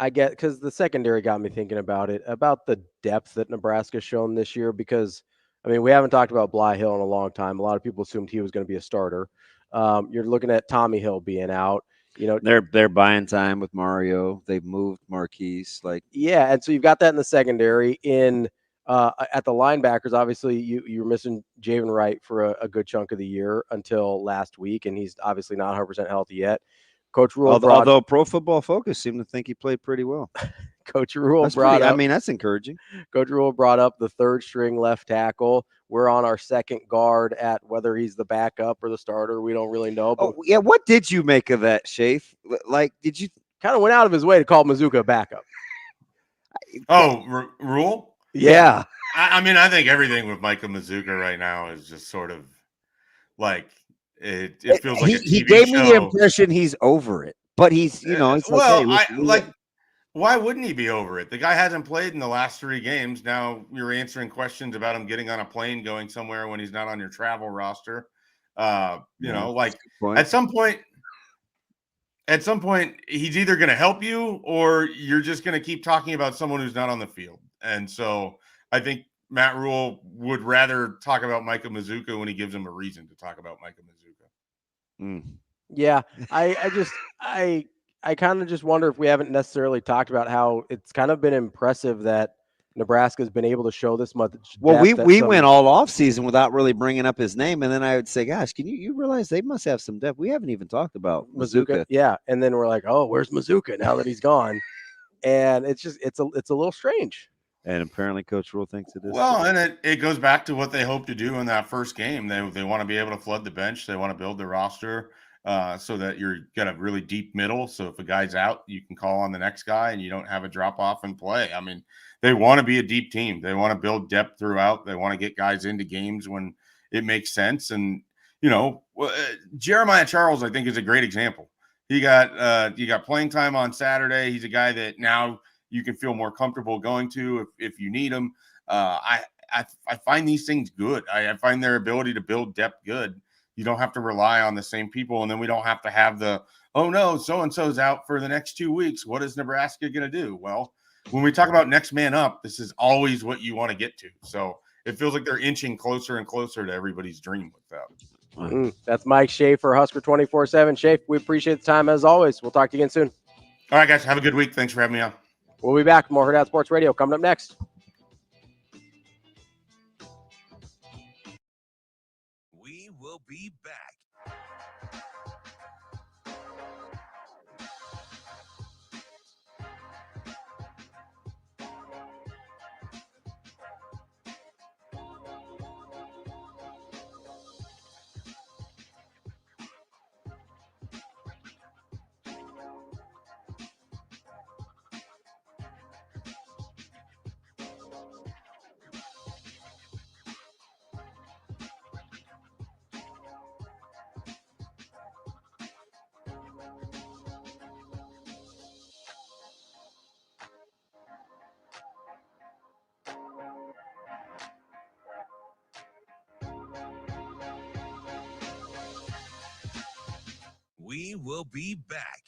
I get because the secondary got me thinking about the depth that Nebraska's shown this year, because we haven't talked about Bly Hill in a long time. A lot of people assumed he was going to be a starter. You're looking at Tommy Hill being out. They're buying time with Mario. They've moved Marquise. And so you've got that in the secondary. In At the linebackers, obviously, you're missing Javen Wright for a good chunk of the year until last week, and he's obviously not 100% healthy yet. Coach Rule although Pro Football Focus seemed to think he played pretty well. Coach Rule that's encouraging. Coach Rule brought up the third string left tackle. We're on our second guard at whether he's the backup or the starter. We don't really know. But yeah, what did you make of that, Schaefer? Like, did you kind of went out of his way to call Mazuka a backup? Rule? Yeah. I mean, I think everything with Micah Mazuka right now is just sort of like it feels like a TV he gave show. me the impression he's over it, but he's it's why wouldn't he be over it? The guy hasn't played in the last 3 games. Now you're answering questions about him getting on a plane going somewhere when he's not on your travel roster. At some point he's either going to help you or you're just going to keep talking about someone who's not on the field. And so I think Matt Rule would rather talk about Micah Mazuka when he gives him a reason to talk about Micah Mazuka. Yeah, I kind of just wonder if we haven't necessarily talked about how it's kind of been impressive that Nebraska has been able to show this much. Well, we went all off season without really bringing up his name, and then I would say, "Gosh, can you realize they must have some depth? We haven't even talked about Mazuka." Yeah, and then we're like, "Oh, where's Mazuka now that he's gone?" And it's a little strange. And apparently, Coach Rule thinks it is. Well, and it goes back to what they hope to do in that first game. They want to be able to flood the bench. They want to build the roster so that you're got a really deep middle. So if a guy's out, you can call on the next guy, and you don't have a drop off and play. I mean, they want to be a deep team. They want to build depth throughout. They want to get guys into games when it makes sense. And Jeremiah Charles, I think, is a great example. You got playing time on Saturday. He's a guy that now you can feel more comfortable going to if you need him. I find these things good. I find their ability to build depth good. You don't have to rely on the same people, and then we don't have to have the, oh no, so-and-so's out for the next 2 weeks. What is Nebraska going to do? Well, when we talk about next man up, this is always what you want to get to. So it feels like they're inching closer and closer to everybody's dream with that. That's Mike Schaefer, Husker 24/7. Schaefer, we appreciate the time as always. We'll talk to you again soon. All right, guys. Have a good week. Thanks for having me on. We'll be back. More Hurrdat Sports Radio coming up next. We will be back. We will be back.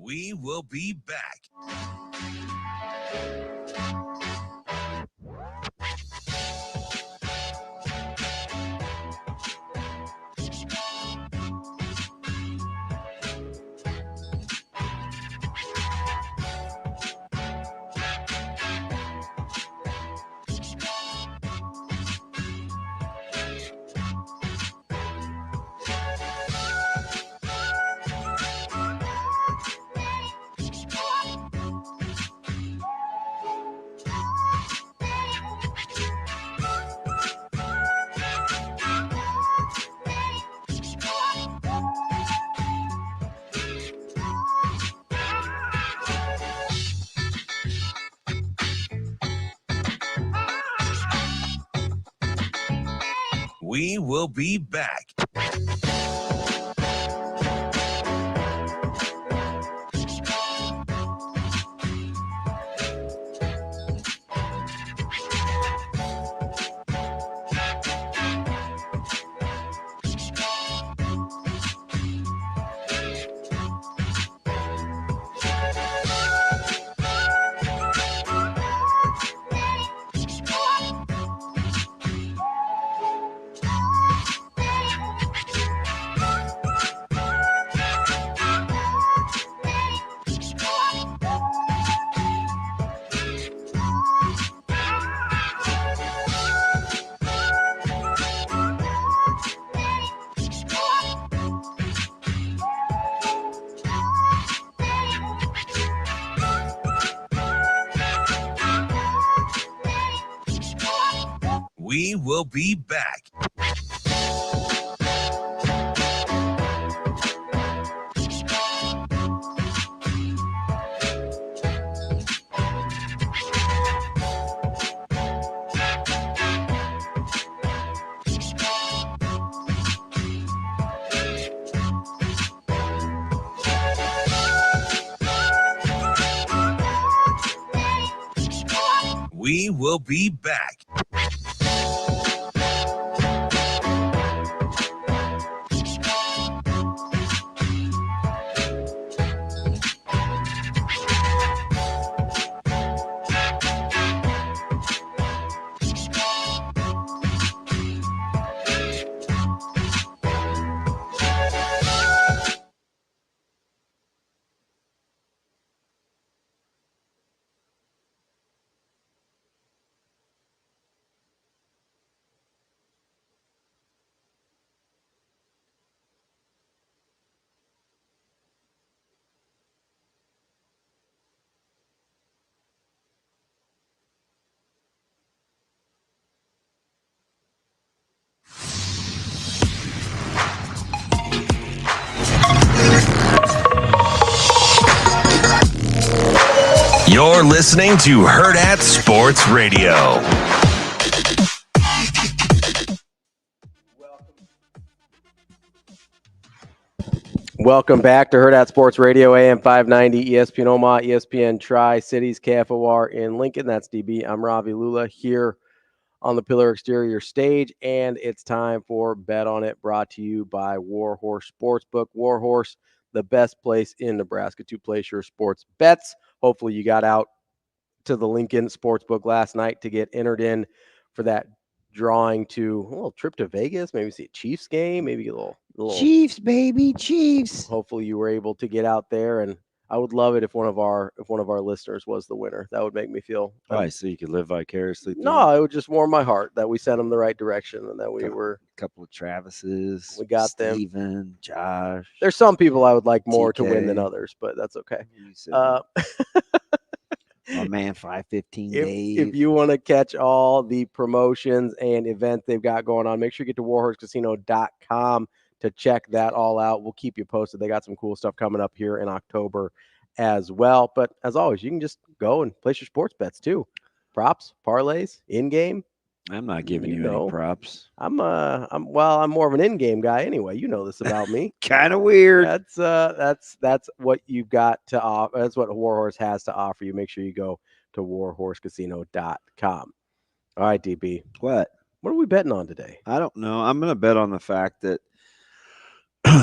We will be back. We will be back. We will be back. We will be back. You're listening to Hurrdat Sports Radio. Welcome back to Hurrdat Sports Radio, AM 590, ESPN Omaha, ESPN Tri-Cities, KFOR in Lincoln. That's DB. I'm Ravi Lulla here on the Pillar Exterior stage, and it's time for Bet On It, brought to you by Warhorse Sportsbook. Warhorse, the best place in Nebraska to place your sports bets. Hopefully you got out to the Lincoln Sportsbook last night to get entered in for that drawing to a little trip to Vegas, maybe see a Chiefs game, maybe a little Chiefs, baby, Chiefs. Hopefully you were able to get out there, and I would love it if one of our listeners was the winner. That would make me feel So you could live vicariously through no, it would just warm my heart that we sent them the right direction and that we were a couple of Travises. We got Steven, Josh. There's some people I would like more to TK. win than others, but that's okay. My man, 515 days. If you want to catch all the promotions and events they've got going on, make sure you get to warhorsecasino.com to check that all out. We'll keep you posted. They got some cool stuff coming up here in October as well. But as always, you can just go and place your sports bets too. Props, parlays, in-game. I'm not giving you any props. I'm more of an in-game guy anyway. You know this about me. Kind of weird. That's what you've got to offer. That's what Warhorse has to offer you. Make sure you go to warhorsecasino.com. All right, DB. What are we betting on today? I don't know. I'm going to bet on the fact that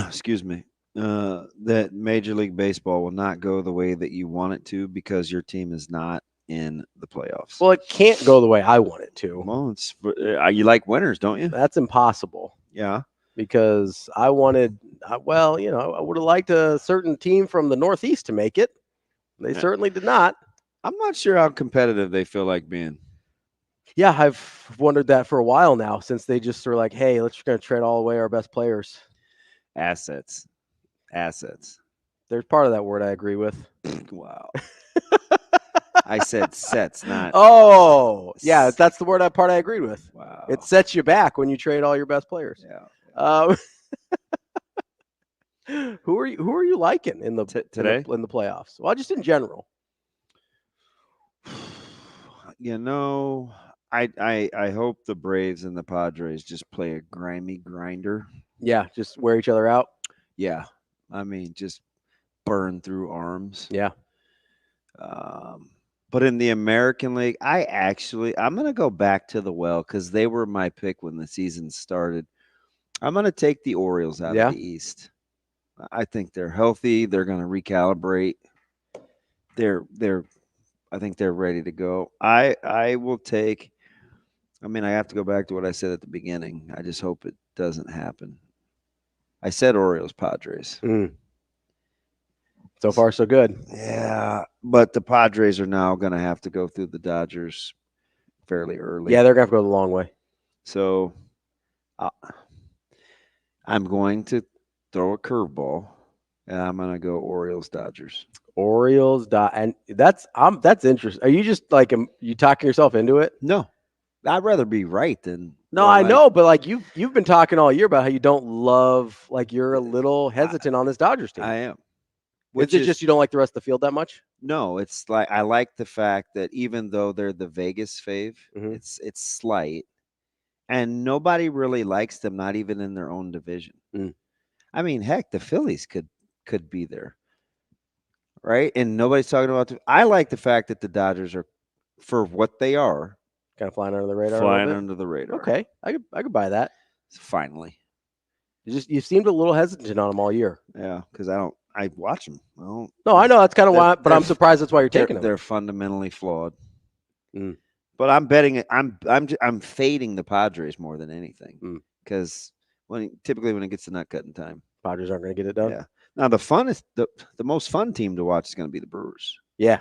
excuse me, that Major League Baseball will not go the way that you want it to because your team is not in the playoffs. Well, it can't go the way I want it to. Well, you like winners, don't you? That's impossible. Yeah. Because I would have liked a certain team from the Northeast to make it. They certainly did not. I'm not sure how competitive they feel like being. Yeah, I've wondered that for a while now, since they just were like, hey, let's going to trade all away our best players. Assets. There's part of that word I agree with. Wow. I said sets, not. Oh, yeah, that's the word part I agreed with. Wow. It sets you back when you trade all your best players. Yeah. Who are you liking in the today in the playoffs? Well, just in general. I hope the Braves and the Padres just play a grimy grinder. Yeah, just wear each other out. Yeah, I mean, just burn through arms. Yeah. But in the American League, I'm going to go back to the well because they were my pick when the season started. I'm going to take the Orioles out of the East. I think they're healthy. They're going to recalibrate. I think they're ready to go. I will take. I mean, I have to go back to what I said at the beginning. I just hope it doesn't happen. I said Orioles, Padres. So far, so good. Yeah, but the Padres are now going to have to go through the Dodgers fairly early. Yeah, they're going to have to go the long way. So I'm going to throw a curveball, and I'm going to go Orioles, Dodgers. Orioles, and that's interesting. Are you just like you talking yourself into it? No, I'd rather be right than. No, I know, but like you've been talking all year about how you don't love, like you're a little hesitant on this Dodgers team. I am. Is it just you don't like the rest of the field that much? No, it's like I like the fact that even though they're the Vegas fave, it's slight, and nobody really likes them, not even in their own division. I mean, heck, the Phillies could be there, right? And nobody's talking about. I like the fact that the Dodgers are, for what they are, kind of flying under the radar. Flying under the radar. Okay, I could buy that. Finally, you seemed a little hesitant on them all year. Yeah, because I watch them. No, I know that's kind of why, but I'm surprised that's why you're taking them. They're fundamentally flawed. But I'm betting it. I'm fading the Padres more than anything because typically when it gets to nut cutting time, Padres aren't going to get it done. Yeah. Now the most fun team to watch is going to be the Brewers. Yeah.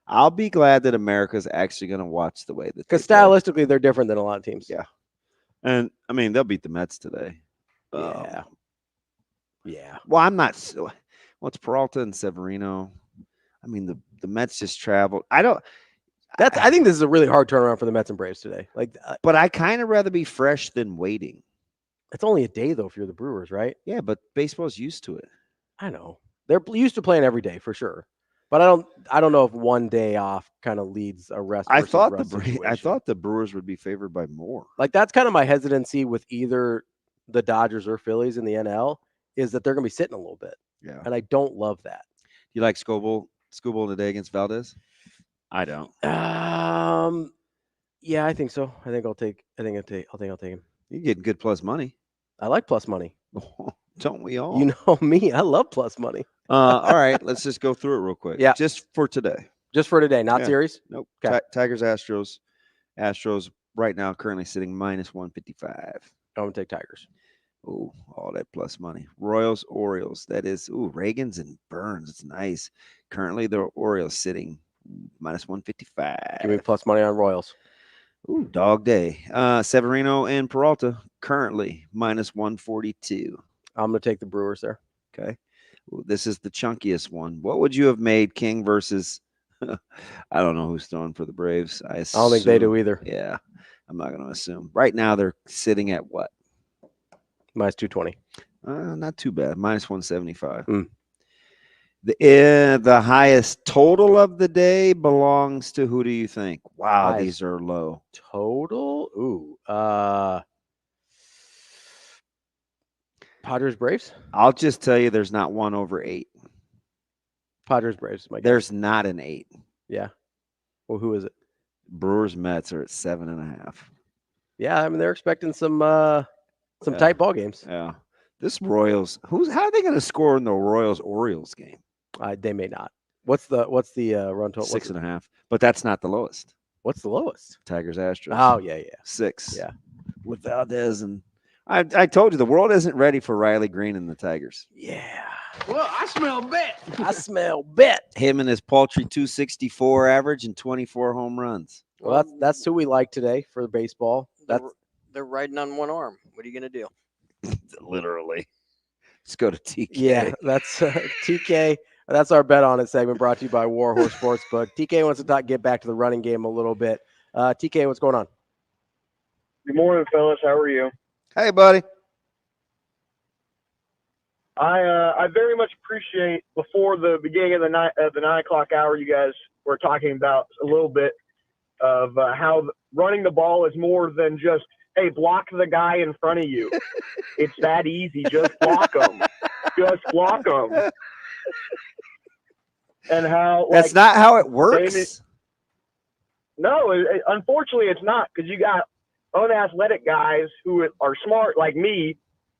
I'll be glad that America's actually going to watch the way that because stylistically they're different than a lot of teams. Yeah. And I mean they'll beat the Mets today. Yeah. Well, I'm not. It's Peralta and Severino. I mean, the Mets just traveled. I think this is a really hard turnaround for the Mets and Braves today. But I kind of rather be fresh than waiting. It's only a day though if you're the Brewers, right? Yeah, but baseball's used to it. I know they're used to playing every day for sure. But I don't know if one day off kind of leads a rest. I thought the Brewers would be favored by more. Like that's kind of my hesitancy with either the Dodgers or Phillies in the NL is that they're going to be sitting a little bit. Yeah. And I don't love that. You like Scoble today against Valdez? I don't. Yeah, I think so. I'll take him. You're getting good plus money. I like plus money. Don't we all? You know me. I love plus money. All right, let's just go through it real quick. Yeah. Just for today. Not series? Nope. Okay. Tigers, Astros. Astros right now currently sitting minus 155. I'm going to take Tigers. Oh, all that plus money. Royals, Orioles. That is, Reagans and Burns. It's nice. Currently, the Orioles sitting minus 155. Give me plus money on Royals. Ooh, dog day. Severino and Peralta currently minus 142. I'm going to take the Brewers there. Okay. Ooh, this is the chunkiest one. What would you have made King versus? I don't know who's throwing for the Braves. I don't think they do either. Yeah, I'm not going to assume. Right now, they're sitting at what? Minus 220. Not too bad. Minus 175. The highest total of the day belongs to who do you think? Wow, these are low. Total? Ooh. Padres Braves? I'll just tell you there's not one over 8. Padres Braves. There's not an 8. Yeah. Well, who is it? Brewers Mets are at 7.5. Yeah, I mean they're expecting some tight ball games. Yeah. This Royals, how are they going to score in the Royals Orioles game? They may not. What's the run total? 6.5. But that's not the lowest. What's the lowest? Tigers Astros. Oh yeah. 6. Yeah. With Valdez and I told you the world isn't ready for Riley Green and the Tigers. Yeah. Well, I smell bet. I smell bet. Him and his paltry 264 average and 24 home runs. Well, that's who we like today for the baseball. They're riding on one arm. What are you going to do? Literally. Let's go to TK. Yeah, that's TK. That's our bet on it segment brought to you by Warhorse Sportsbook. TK wants to get back to the running game a little bit. TK, what's going on? Good morning, fellas. How are you? Hey, buddy. I very much appreciate before the beginning of the 9 o'clock hour, you guys were talking about a little bit of how running the ball is more than just, hey, block the guy in front of you. It's that easy. Just block them. Just block them. And how That's not how it works. No, unfortunately, it's not, because you got unathletic guys who are smart like me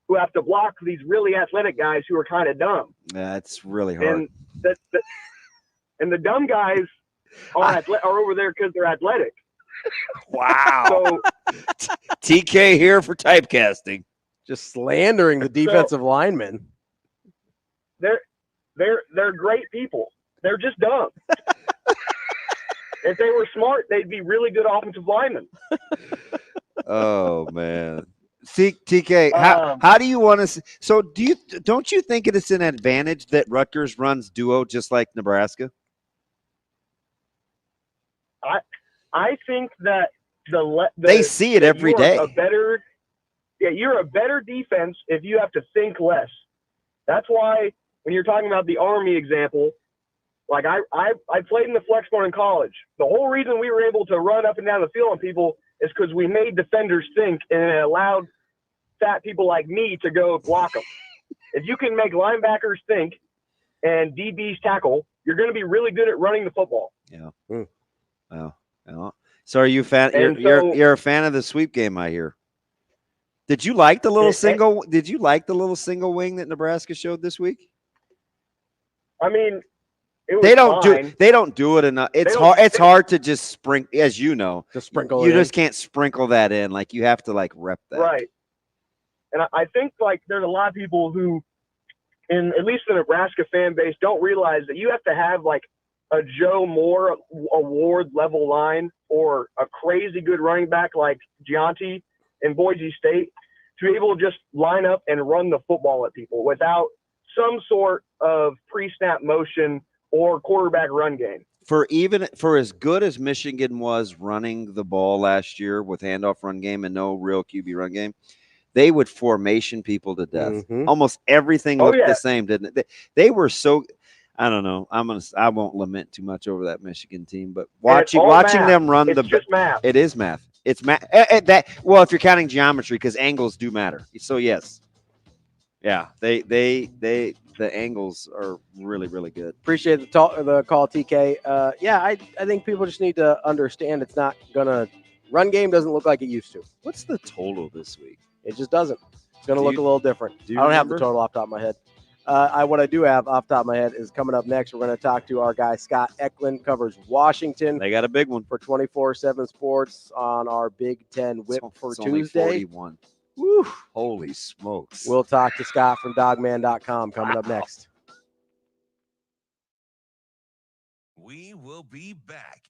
who have to block these really athletic guys who are kind of dumb. That's really hard. And the dumb guys are over there because they're athletic. Wow. So TK here for typecasting. Just slandering the defensive linemen. They're great people. They're just dumb. If they were smart, they'd be really good offensive linemen. Oh man. TK, how do you want to? So don't you think it is an advantage that Rutgers runs duo just like Nebraska? I think that they see it every day. You're a better defense if you have to think less. That's why when you're talking about the Army example, like I played in the flex point in college. The whole reason we were able to run up and down the field on people is because we made defenders think and it allowed fat people like me to go block them. If you can make linebackers think and DBs tackle, you're going to be really good at running the football. Yeah. Wow. So are you a fan? You're a fan of the sweep game, I hear. Did you like the little single? Did you like the little single wing that Nebraska showed this week? I mean, they don't do it enough. It's hard to just sprinkle, as you know. To sprinkle. You just can't sprinkle that in. Like you have to like rep that. Right. And I think like there's a lot of people who, in at least the Nebraska fan base, don't realize that you have to have like a Joe Moore award level line or a crazy good running back like Gianti in Boise State to be able to just line up and run the football at people without some sort of pre-snap motion or quarterback run game. For as good as Michigan was running the ball last year with handoff run game and no real QB run game, they would formation people to death. Mm-hmm. Almost everything looked the same, didn't it? They were so. I don't know. I won't lament too much over that Michigan team, but watching them run math. It is math. It's math. Well, if you're counting geometry, because angles do matter. So yes, yeah, the angles are really, really good. Appreciate the call, TK. I think people just need to understand it's not gonna run game doesn't look like it used to. What's the total this week? It just doesn't. It's gonna look a little different. I don't have the total off the top of my head. What I do have off the top of my head is coming up next. We're going to talk to our guy, Scott Eklund, covers Washington. They got a big one for 24/7 Sports on our Big Ten Whip for Tuesday. 41. Woo, holy smokes. We'll talk to Scott from dogman.com coming up next. We will be back.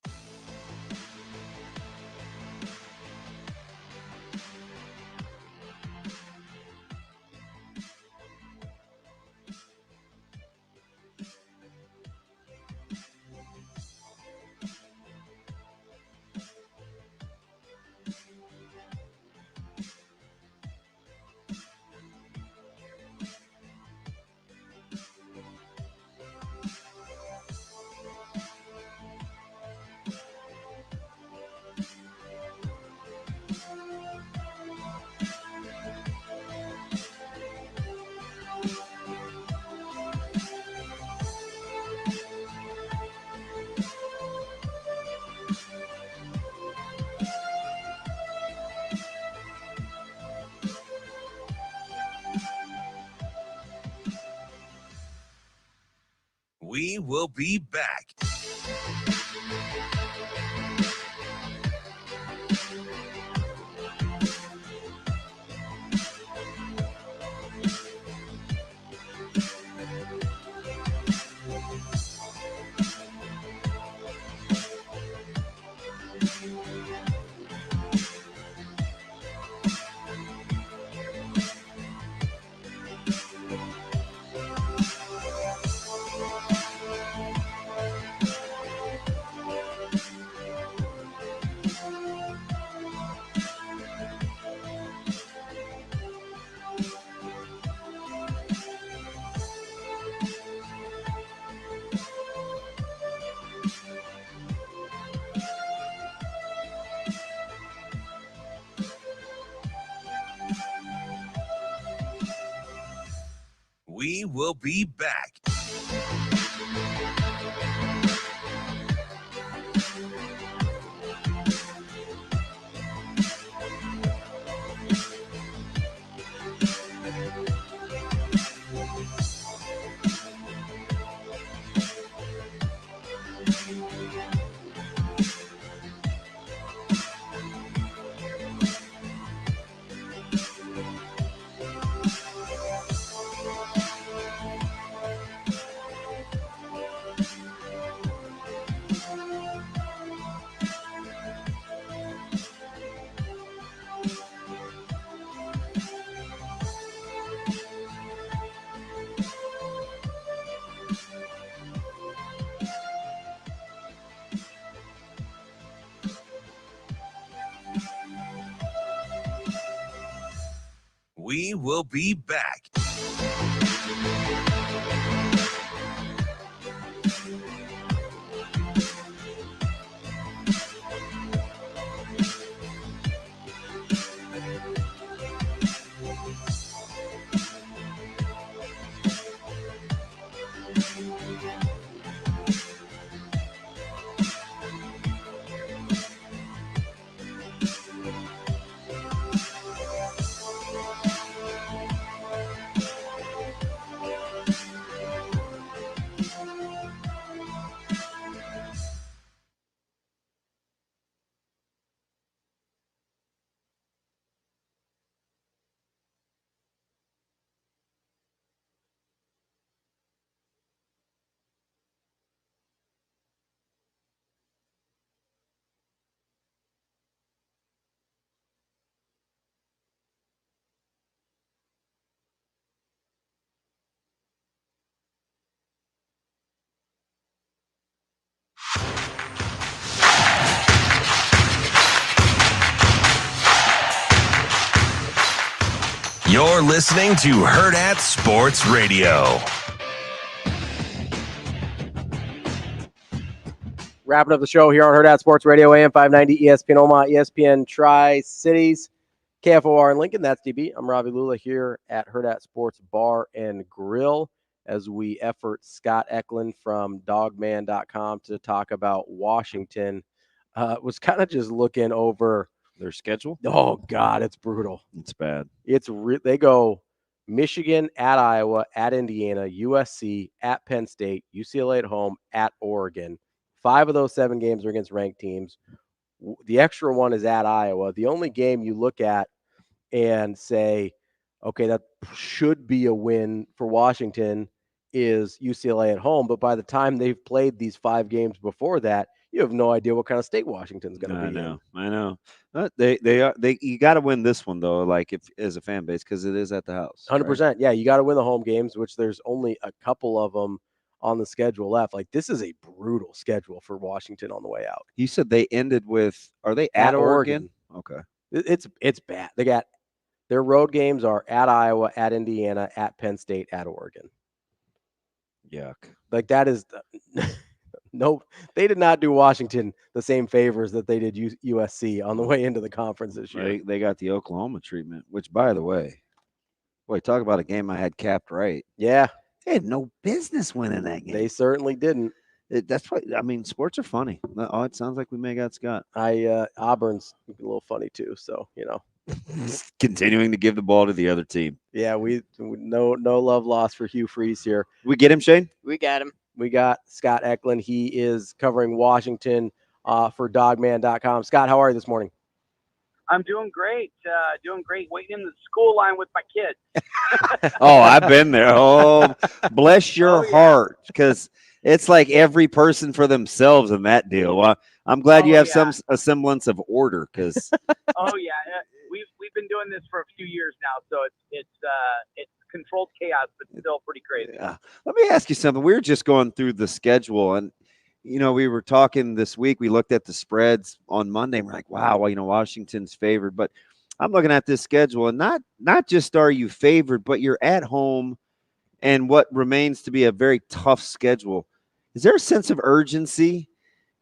We will be back. We will be back. We will be back. You're listening to Hurrdat Sports Radio. Wrapping up the show here on Hurrdat Sports Radio, AM 590, ESPN Omaha, ESPN Tri-Cities, KFOR in Lincoln. That's DB. I'm Ravi Lulla here at Hurrdat Sports Bar and Grill as we effort Scott Eklund from dogman.com to talk about Washington. Was kind of just looking over their schedule. Oh, God, it's brutal. It's bad. They go Michigan, at Iowa, at Indiana, USC, at Penn State, UCLA at home, at Oregon. 5 of those 7 games are against ranked teams. The extra one is at Iowa. The only game you look at and say, okay, that should be a win for Washington is UCLA at home. But by the time they've played these 5 games before that, you have no idea what kind of state Washington's going to be in. I know. You got to win this one though. Like if as a fan base, because it is at the house. 100%. Right? Yeah, you got to win the home games, which there's only a couple of them on the schedule left. Like this is a brutal schedule for Washington on the way out. You said they ended with. Are they at Oregon? Okay. It's bad. They got their road games are at Iowa, at Indiana, at Penn State, at Oregon. Yuck. Like that is. No, they did not do Washington the same favors that they did USC on the way into the conference this year. They got the Oklahoma treatment, which, by the way, boy, talk about a game I had capped right. Yeah. They had no business winning that game. They certainly didn't. That's why, I mean, sports are funny. Oh, it sounds like we may got Scott. Auburn's a little funny too, so, Continuing to give the ball to the other team. Yeah, no love lost for Hugh Freeze here. We get him, Shane? We got him. We got Scott Eklund. He is covering Washington for dogman.com. Scott, how are you this morning? I'm doing great. Waiting in the school line with my kids. Oh, I've been there. Oh, bless your heart. Because it's like every person for themselves in that deal. I'm glad you have a semblance of order. Because oh, yeah. We've been doing this for a few years now. So it's controlled chaos, but still pretty crazy. Let me ask you something. We were just going through the schedule, and we were talking this week. We looked at the spreads on Monday. And we're like, wow, Washington's favored. But I'm looking at this schedule, and not just are you favored, but you're at home, and what remains to be a very tough schedule. Is there a sense of urgency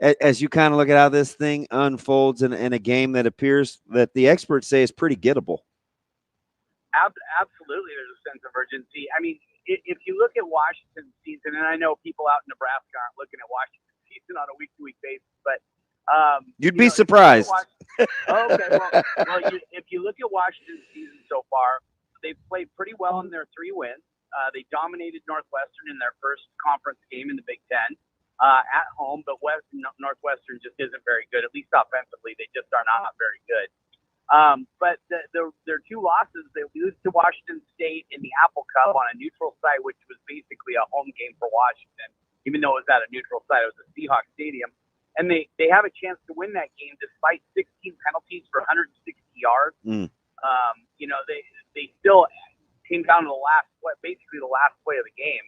as you kind of look at how this thing unfolds in a game that appears that the experts say is pretty gettable? Absolutely, there's a sense of urgency. I mean, if you look at Washington's season, and I know people out in Nebraska aren't looking at Washington's season on a week-to-week basis, but You'd be surprised. If you look at Washington's season so far, they've played pretty well in their 3 wins. They dominated Northwestern in their first conference game in the Big Ten at home, but Northwestern just isn't very good. At least offensively, they just are not very good. But their 2 losses, they lose to Washington State in the Apple Cup on a neutral site, which was basically a home game for Washington, even though it was at a neutral site. It was a Seahawks Stadium. And they have a chance to win that game despite 16 penalties for 160 yards. They still came down to the last play of the game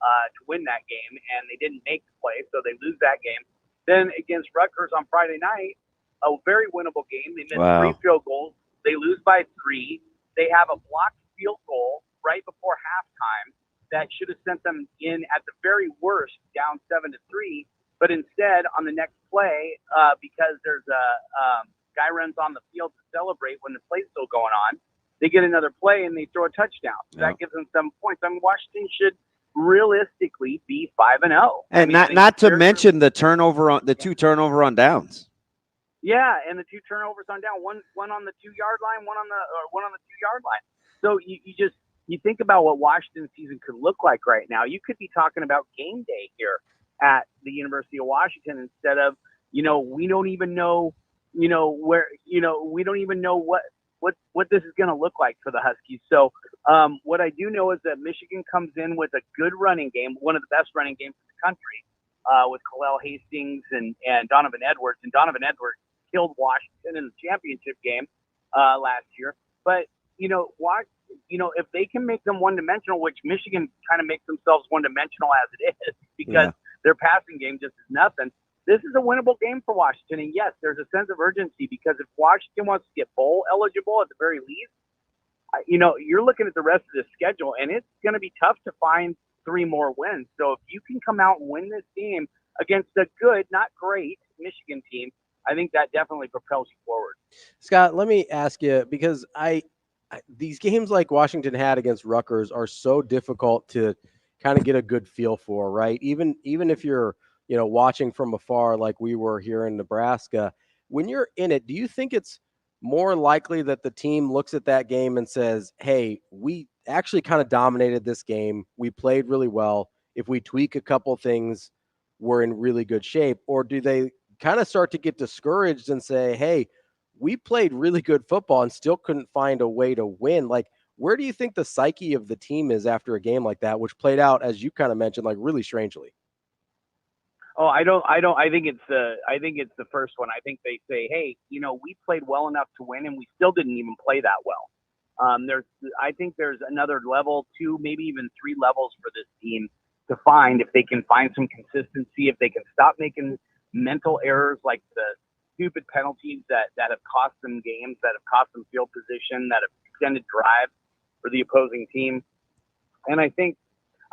to win that game, and they didn't make the play, so they lose that game. Then against Rutgers on Friday night, a very winnable game. They missed 3 field goals. They lose by 3. They have a blocked field goal right before halftime that should have sent them in at the very worst down 7-3. But instead, on the next play, because there's a guy runs on the field to celebrate when the play's still going on, they get another play and they throw a touchdown. So that gives them 7 points. I mean, Washington should realistically be 5-0. And not to mention the 2 turnover on downs. Yeah, and the 2 turnovers on down, one on the 2-yard line, one on the 2-yard line. So you think about what Washington's season could look like right now. You could be talking about game day here at the University of Washington instead of, we don't even know, we don't even know what this is going to look like for the Huskies. So what I do know is that Michigan comes in with a good running game, one of the best running games in the country, with Khalil Hastings and Donovan Edwards. And Donovan Edwards killed Washington in the championship game last year. But, if they can make them one-dimensional, which Michigan kind of makes themselves one-dimensional as it is because their passing game just is nothing. This is a winnable game for Washington. And yes, there's a sense of urgency because if Washington wants to get bowl eligible at the very least, you're looking at the rest of the schedule and it's going to be tough to find 3 more wins. So if you can come out and win this game against a good, not great Michigan team, I think that definitely propels you forward. Scott, let me ask you, because these games like Washington had against Rutgers are so difficult to kind of get a good feel for, right? Even if you're, watching from afar like we were here in Nebraska, when you're in it, do you think it's more likely that the team looks at that game and says, hey, we actually kind of dominated this game. We played really well. If we tweak a couple things, we're in really good shape? Or do they kind of start to get discouraged and say, hey, we played really good football and still couldn't find a way to win? Like, where do you think the psyche of the team is after a game like that, which played out, as you kind of mentioned, like really strangely? Oh, I think it's the first one. I think they say, hey, we played well enough to win and we still didn't even play that well. I think there's another level, 2, maybe even 3 levels for this team to find if they can find some consistency, if they can stop making mental errors like the stupid penalties that have cost them games, that have cost them field position, that have extended drives for the opposing team. And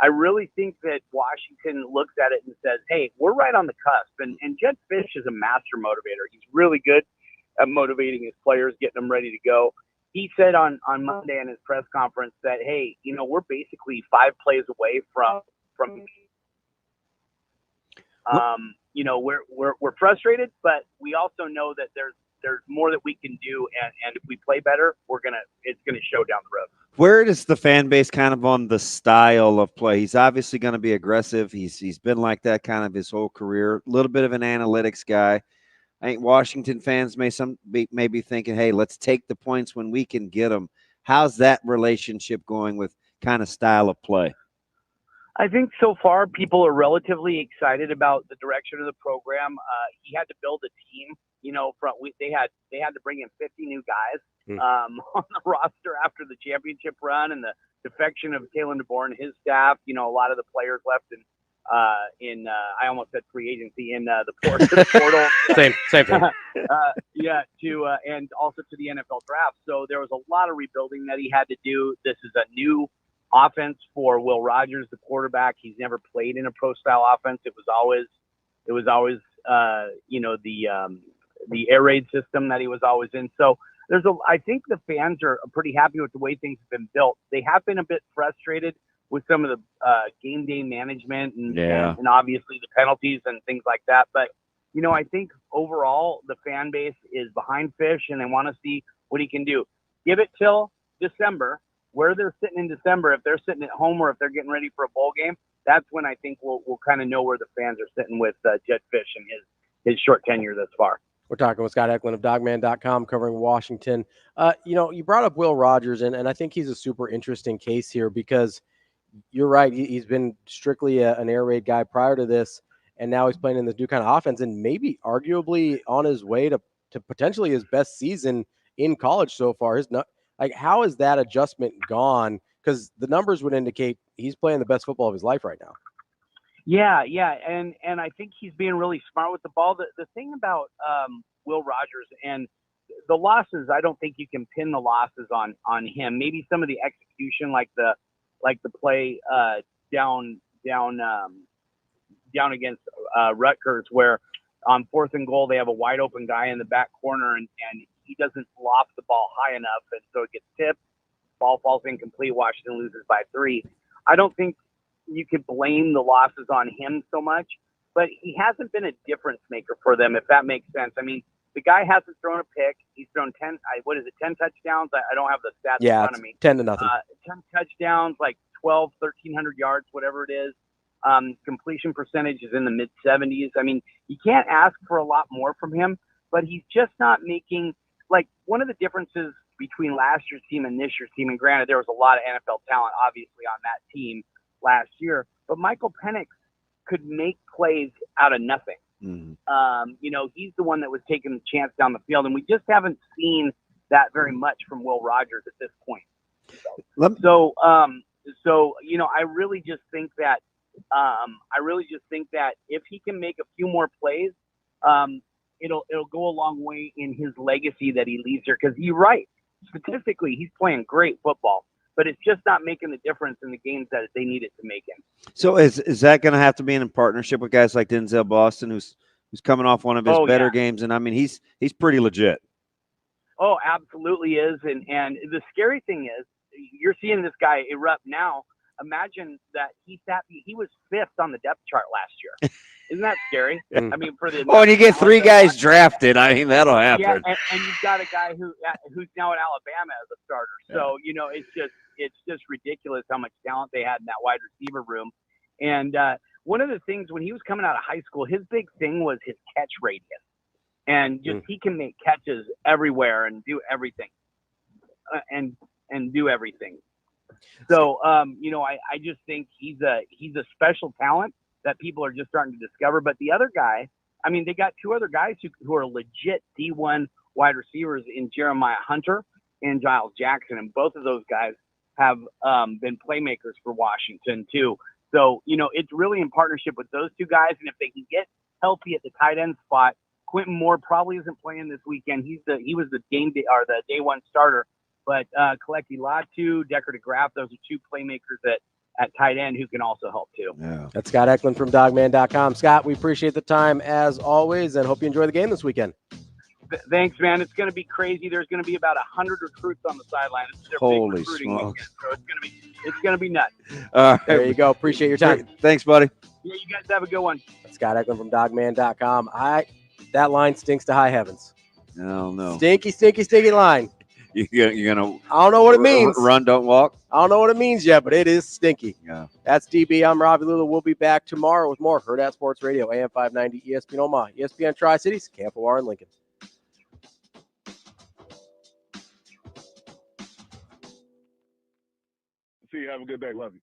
I really think that Washington looks at it and says, hey, we're right on the cusp. And Jed Fish is a master motivator. He's really good at motivating his players, getting them ready to go. He said on Monday in his press conference that, hey, we're basically 5 plays away from we're frustrated, but we also know that there's more that we can do, and if we play better, it's gonna show down the road. Where is the fan base kind of on the style of play? He's obviously going to be aggressive. He's been like that kind of his whole career. A little bit of an analytics guy. I think Washington fans may be thinking, hey, let's take the points when we can get them. How's that relationship going with kind of style of play? I think so far people are relatively excited about the direction of the program. He had to build a team. They had to bring in 50 new guys on the roster after the championship run and the defection of Kalen DeBoer and his staff. A lot of the players left in I almost said free agency in the portal. Same thing. And also to the NFL draft. So there was a lot of rebuilding that he had to do. This is a new offense for Will Rogers, the quarterback. He's never played in a pro style offense. It was always the air raid system that he was always in. So I think the fans are pretty happy with the way things have been built. They have been a bit frustrated with some of the game day management and obviously the penalties and things like that. But, you know, I think overall the fan base is behind Fish and they want to see what he can do. Give it till December, where they're sitting in December. If they're sitting at home or if they're getting ready for a bowl game, that's when I think we'll kind of know where the fans are sitting with Jedd Fisch and his short tenure thus far. We're talking with Scott Eklund of Dogman.com covering Washington. You know, you brought up Will Rogers, and I think he's a super interesting case here because you're right. He's been strictly an air raid guy prior to this, and now he's playing in this new kind of offense and maybe arguably on his way to potentially his best season in college so far. How has that adjustment gone? Because the numbers would indicate he's playing the best football of his life right now. Yeah, and I think he's being really smart with the ball. The thing about Will Rogers and the losses, I don't think you can pin the losses on him. Maybe some of the execution, like the play down against Rutgers, where on 4th and goal they have a wide open guy in the back corner and he doesn't loft the ball high enough, and so it gets tipped. Ball falls incomplete. Washington loses by 3. I don't think you could blame the losses on him so much, but he hasn't been a difference maker for them, if that makes sense. I mean, the guy hasn't thrown a pick. He's thrown 10 touchdowns? I don't have the stats in front of me. 10-0. 10 touchdowns, like 1,300 yards, whatever it is. Completion percentage is in the mid-70s. I mean, you can't ask for a lot more from him, but he's just not making – like, one of the differences between last year's team and this year's team, and granted, there was a lot of NFL talent, obviously, on that team last year, but Michael Penix could make plays out of nothing. You know, he's the one that was taking the chance down the field, and we just haven't seen that very much from Will Rogers at this point. So you know, I really just think that if he can make a few more plays, it'll go a long way in his legacy that he leaves here. Because you're right, statistically, he's playing great football, but it's just not making the difference in the games that they need it to make him. So is that going to have to be in partnership with guys like Denzel Boston, who's coming off one of his better games? And I mean, he's pretty legit. Oh, absolutely is. And the scary thing is, you're seeing this guy erupt now. Imagine that he was 5th on the depth chart last year. Isn't that scary? I mean, for the when you get 3 guys drafted, I mean, that'll happen. Yeah, and you've got a guy who's now at Alabama as a starter. So you know, it's just ridiculous how much talent they had in that wide receiver room. And one of the things when he was coming out of high school, his big thing was his catch radius, and just he can make catches everywhere and do everything, and do everything. So you know, I just think he's a special talent that people are just starting to discover. But the other guy, I mean, they got 2 other guys who are legit D1 wide receivers in Jeremiah Hunter and Giles Jackson, and both of those guys have been playmakers for Washington too. So, you know, it's really in partnership with those 2 guys, and if they can get healthy at the tight end spot, Quentin Moore probably isn't playing this weekend. He was the game day or the day 1 starter, but Kaleki Latu, Decker DeGraff, those are 2 playmakers at tight end who can also help too. Yeah. That's Scott Eklund from Dogman.com. Scott, we appreciate the time as always, and hope you enjoy the game this weekend. Thanks, man. It's going to be crazy. There's going to be about 100 recruits on the sideline. Holy smokes! So it's going to be nuts. There you go. Appreciate your time. Thanks, buddy. Yeah, you guys have a good one. That's Scott Eklund from Dogman.com. That line stinks to high heavens. No. Stinky line. You're gonna. I don't know what it means. Run, don't walk. I don't know what it means yet, but it is stinky. Yeah. That's DB. I'm Ravi Lulla. We'll be back tomorrow with more Hurrdat Sports Radio, AM 590, ESPN Omaha, ESPN Tri-Cities, Camp OR, and Lincoln. See you. Have a good day. Love you.